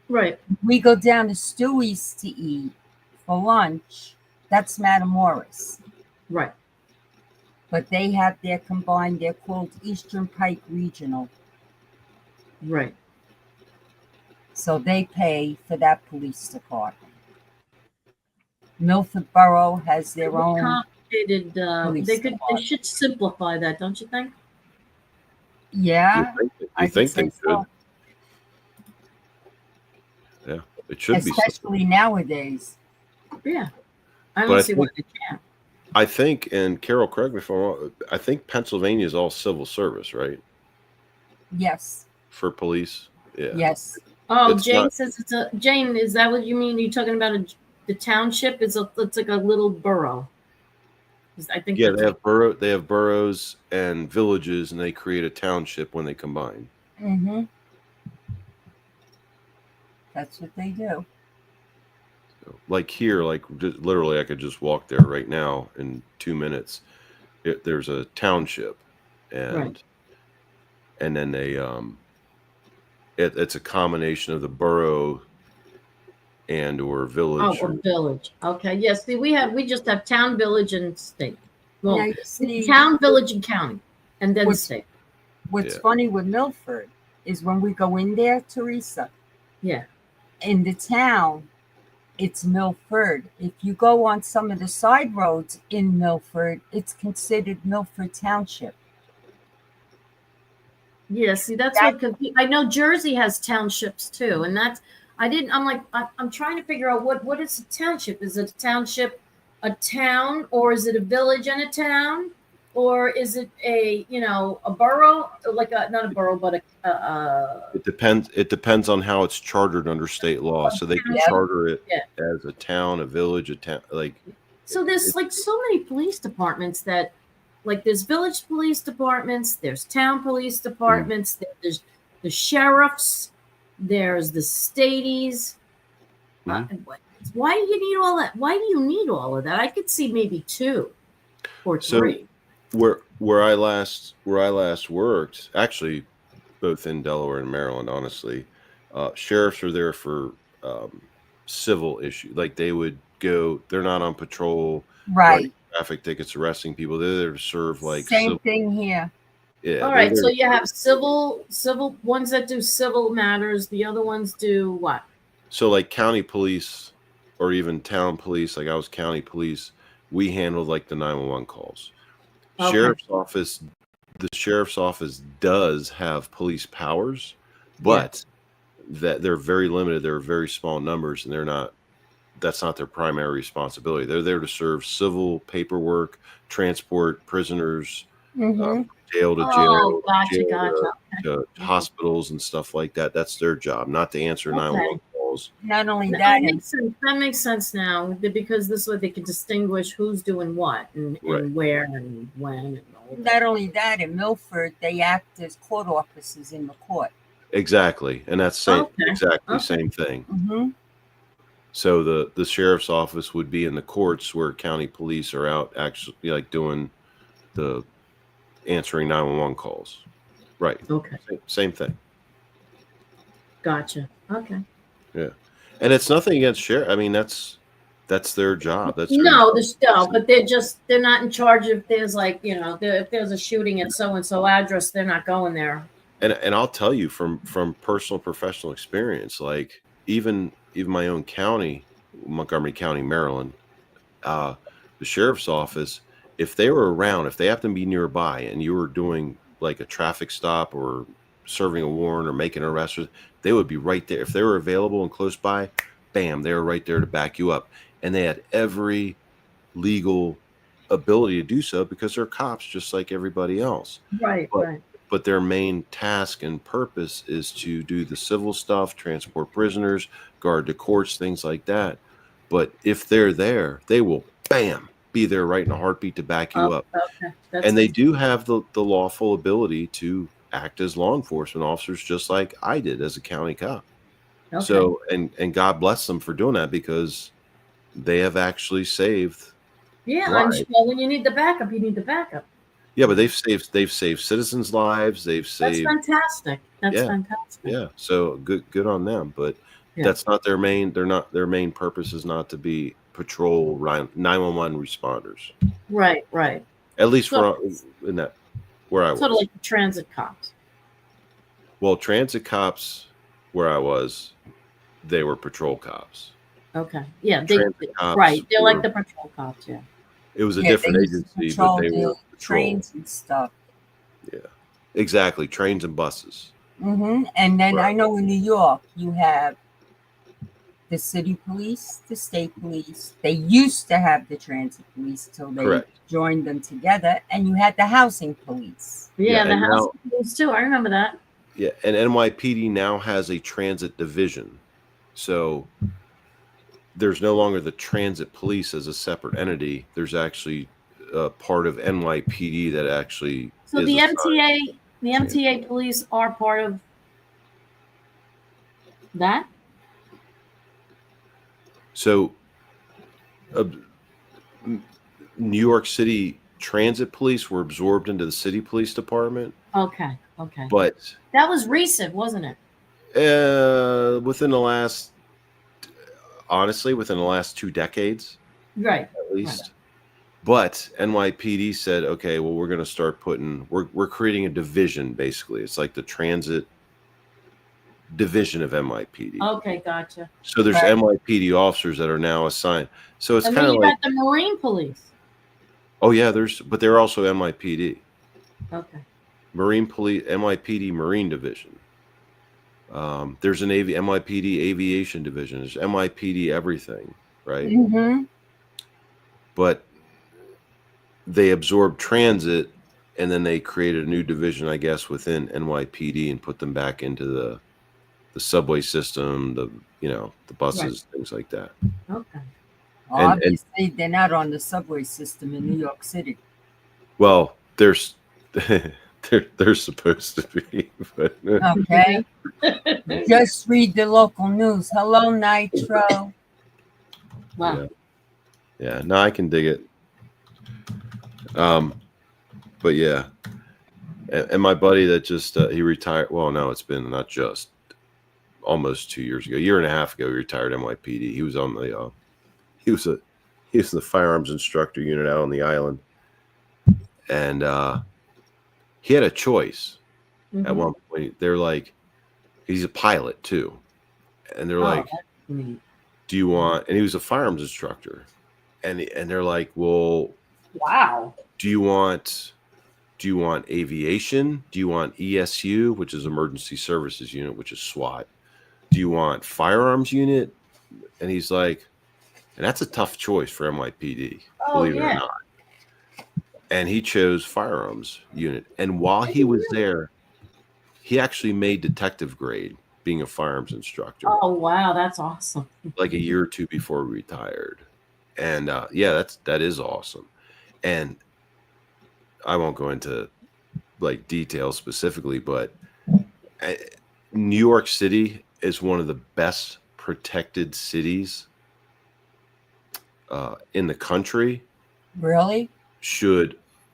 Right. We go down to Stewie's to eat for lunch. That's Matamoras. Right. But they have their combined, they're called Eastern Pike Regional. Right. So they pay for that police department. Milford Borough has their own complicated. police They should simplify that, don't you think? Yeah. You think they so. should? Yeah, it should especially nowadays. Yeah. I don't see why they can't. I think, and Carol, correct me if I'm wrong, I think Pennsylvania is all civil service, right? Yes. For police? Yeah. Yes. Oh, Jane says it's a Jane. Is that what you mean? You're talking about the township? It's like a little borough. I think. Yeah, they have boroughs and villages, and they create a township when they combine. Mm-hmm. That's what they do. Like here, literally, I could just walk there right now in 2 minutes. There's a township, and then they it's a combination of the borough and or village. Oh, or village. Okay. Yes. See, we just have town, village, and state. Well, Now, you see, town, village, and county, and then state. What's funny with Milford is when we go in there, Teresa. Yeah. In the town, it's Milford. If you go on some of the side roads in Milford, it's considered Milford Township. Yeah, see, that's what I know. Jersey has townships too, and I'm trying to figure out what is a township? Is it a township, a town, or is it a village and a town? or is it a a borough, like not a borough, but It depends. It depends on how it's chartered under state law. So they can Yep. charter it Yeah. as a town, a village, a town. Like So there's like so many police departments that, like, there's village police departments, there's town police departments, there's the sheriffs, there's the stadies. Why do you need all that? Why do you need all of that? I could see maybe 2 or 3. where I last worked, actually, both in Delaware and Maryland, honestly, sheriffs are there for civil issue. Like they would go, they're not on patrol, Right. writing traffic tickets, arresting people. They're there to serve like Same thing here. Yeah. All right, so you have civil ones that do civil matters. The other ones do what? So like county police or even town police, like I was county police, we handled like the 911 calls. Okay. The sheriff's office does have police powers, but that they're very limited. They're very small numbers, and that's not their primary responsibility. They're there to serve civil paperwork, transport prisoners, jail to jail, Oh, gotcha, jail gotcha. to hospitals and stuff like that. That's their job, not to answer 911 calls. Not only That that, makes sense. That makes sense now, because this way they can distinguish who's doing what and Right. where and when and all that. not only that, in Milford, they act as court officers in the court. Exactly, and that's Okay. same thing. Mm-hmm. So the sheriff's office would be in the courts where county police are out actually like doing the answering 911 calls. Right. Okay, Same thing. gotcha. Okay. Yeah. And it's nothing against sheriff. I mean, that's their job. That's their No, job. but they're not in charge if there's if there's a shooting at so and so address, they're not going there. And I'll tell you from personal professional experience, like even my own county, Montgomery County, Maryland, the sheriff's office, if they were around, if they happen to be nearby and you were doing like a traffic stop or serving a warrant or making an arrest, they would be right there. If they were available and close by, bam, they were right there to back you up. And they had every legal ability to do so because they're cops just like everybody else. Right, right. But their main task and purpose is to do the civil stuff, transport prisoners, guard the courts, things like that. But if they're there, they will, bam, be there right in a heartbeat to back you up. Okay. And they do have the lawful ability to act as law enforcement officers, just like I did as a county cop. Okay. So, and God bless them for doing that, because they have actually saved. I'm sure when you need the backup, you need the backup. Yeah, but they've saved citizens' lives. They've saved. That's fantastic. That's fantastic. Yeah. So good on them. But that's not their main. Their main purpose is not to be patrol 911 responders. Right. Right. At least where I was. Sort of like the transit cops. Well, transit cops, where I was, they were patrol cops. Okay. Yeah. Cops They're like the patrol cops. Yeah. It was a different agency, but they were trains and stuff. Yeah, exactly. Trains and buses. Mm-hmm. And then I know in New York, you have the city police, the state police. They used to have the transit police till they joined them together, and you had the housing police. Yeah, the housing police too. I remember that. Yeah, and NYPD now has a transit division. So there's no longer the transit police as a separate entity. There's actually a part of NYPD that actually. So the MTA police are part of that. So, New York City transit police were absorbed into the city police department. Okay. But that was recent, wasn't it? Within the last 2 decades, right? At least. Right. But NYPD said, okay, well, we're going to start we're creating a division. Basically, it's like the transit division of NYPD. Okay, gotcha. So there's NYPD officers that are now assigned. So it's kind of like the Marine Police. Oh yeah, but they're also NYPD. Okay. Marine Police, NYPD Marine Division. There's an NYPD Aviation Division. There's NYPD everything, right? Mm-hmm. But they absorbed transit, and then they created a new division, I guess, within NYPD and put them back into the subway system, the buses, things like that. Okay. And Obviously, they're not on the subway system in New York City. well, there's they're supposed to be, but Okay. Just read the local news. Hello, Nitro. Wow. yeah, no, I can dig it. But yeah, and my buddy that just he retired. Well, no, it's been not just almost 2 years ago, a year and a half ago. He retired NYPD. He was on the he was the firearms instructor unit out on the island, and he had a choice. At one point, they're like, he's a pilot too, and they're like, neat. do you want? And he was a firearms instructor, and they're like, well, Wow. do you want aviation? Do you want ESU, which is Emergency Services Unit, which is SWAT? Do you want firearms unit? And he's like, and that's a tough choice for NYPD, believe it or not. And he chose firearms unit. And while he was there, he actually made detective grade, being a firearms instructor. Oh wow, that's awesome. Like a year or two before he retired. And yeah, that is awesome. And I won't go into like details specifically, but New York City is one of the best protected cities in the country. Really?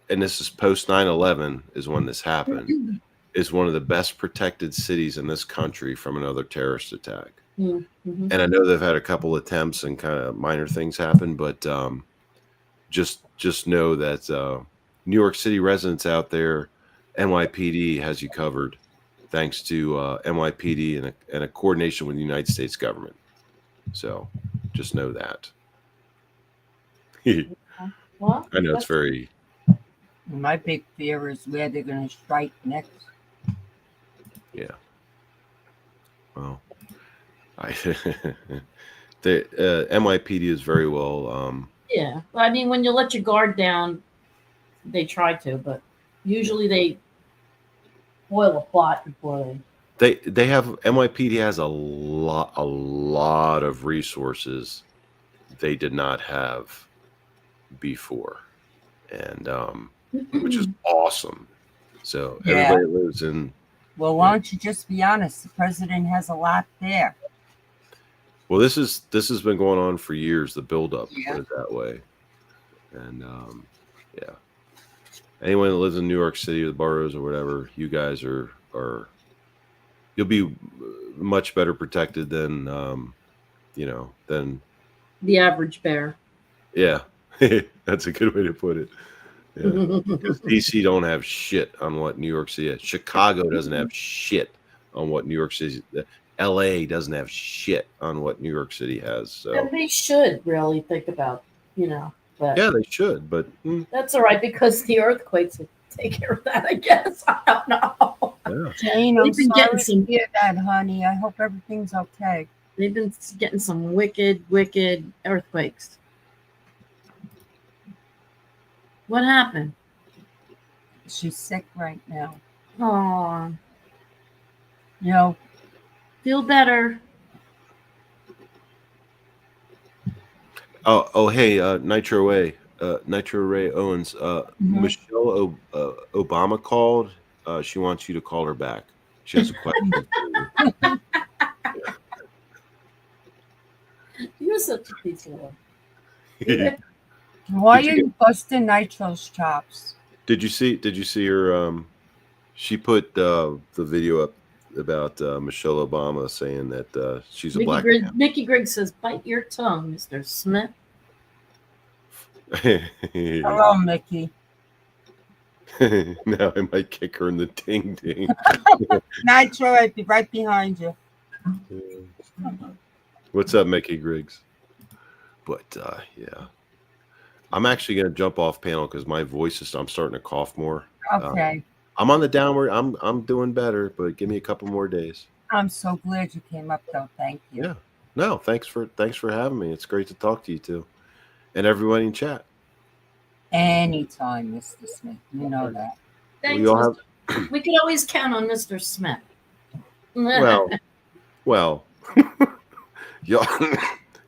And this is post 9/11 is when this happened, is one of the best protected cities in this country from another terrorist attack. And I know they've had a couple attempts and kind of minor things happen, but just know that New York City residents out there, NYPD has you covered, thanks to NYPD and a coordination with the United States government. So just know that. Well, I know it's very. My big fear is where they're going to strike next. Yeah. Well, the NYPD is very well. Yeah. Well, I mean, when you let your guard down, they try to, but usually they foil a plot before they have NYPD has a lot of resources they did not have before, and which is awesome. So everybody lives in. Well, why don't you just be honest? The president has a lot there. Well, this has been going on for years. The buildup, put it that way, and yeah. Anyone that lives in New York City or the boroughs or whatever, you guys are you'll be much better protected than than the average bear. Yeah, that's a good way to put it. Yeah. Because DC don't have shit on what New York City has. Chicago doesn't have shit on what New York City. LA doesn't have shit on what New York City has. So and they should really think about, but yeah, they should. But that's all right because the earthquakes will take care of that. I guess I don't know. Yeah. Jane, I'm sorry to hear that, honey. I hope everything's okay. They've been getting some wicked earthquakes. What happened? She's sick right now. Oh. Feel better. Oh, hey, Nitro Ray Owens. Michelle Obama called. She wants you to call her back. She has a question for you. You're such a piece of work. Why are you busting Nitro's chops? Did you see her? She put the video up about Michelle Obama saying that she's a black man. Mickey Griggs says, "Bite your tongue, Mr. Smith." Hello, Mickey. Now I might kick her in the ding ding. Nitro, I'd be right behind you. What's up, Mickey Griggs? But yeah, I'm actually going to jump off panel because my voice I'm starting to cough more. Okay. I'm on the downward. I'm doing better, but give me a couple more days. I'm so glad you came up, though. Thank you. Yeah. No, thanks for having me. It's great to talk to you too, and everyone in chat. Anytime, Mr. Smith. You know that. Thanks, We all Mr. have We could always count on Mr. Smith. well, y'all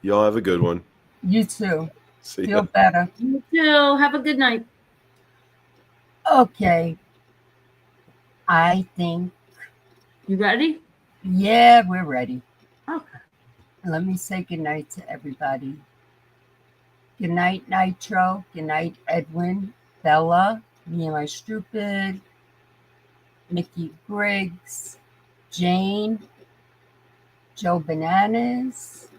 y'all have a good one. You too. See Feel ya. better. You too. Have a good night. Okay. I think, You ready? yeah, we're ready. Okay. Let me say goodnight to everybody. Good night, Nitro. Good night, Edwin, Bella, me and my stupid, Mickey Griggs, Jane, Joe Bananas.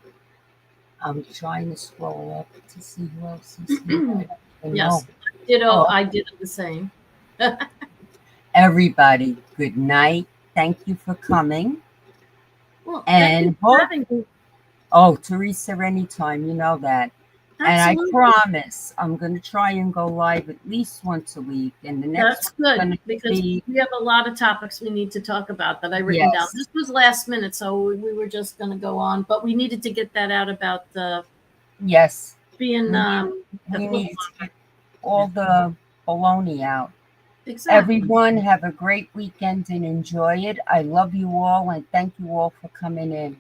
I'm trying to scroll up to see who else is here. I don't even Yes. know. Ditto. Oh. I did the same. Everybody, good night. Thank you for coming. Well, And thank you for having me. Oh, Teresa, anytime, you know that. Absolutely. And I promise I'm going to try and go live at least once a week. And the next That's one's good gonna because be, we have a lot of topics we need to talk about that I written down. yes, This was last minute, so we were just going to go on, but we needed to get that out about yes, being we need to get all the baloney out. exactly. Everyone have a great weekend and enjoy it. I love you all and thank you all for coming in.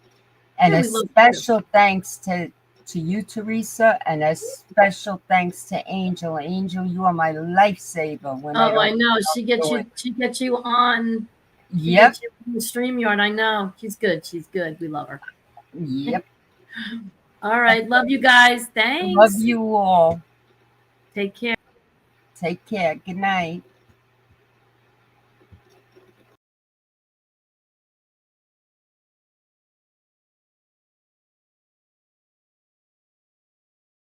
And Yeah, a we love you. special thanks to you, Teresa, and a special thanks to Angel. Angel, you are my lifesaver when I Oh, don't I know. She gets on. She gets you on Yep. the StreamYard. I know. She's good. She's good. We love her. Yep. All right. Love you guys. Thanks. Love you all. Take care. Take care. Good night.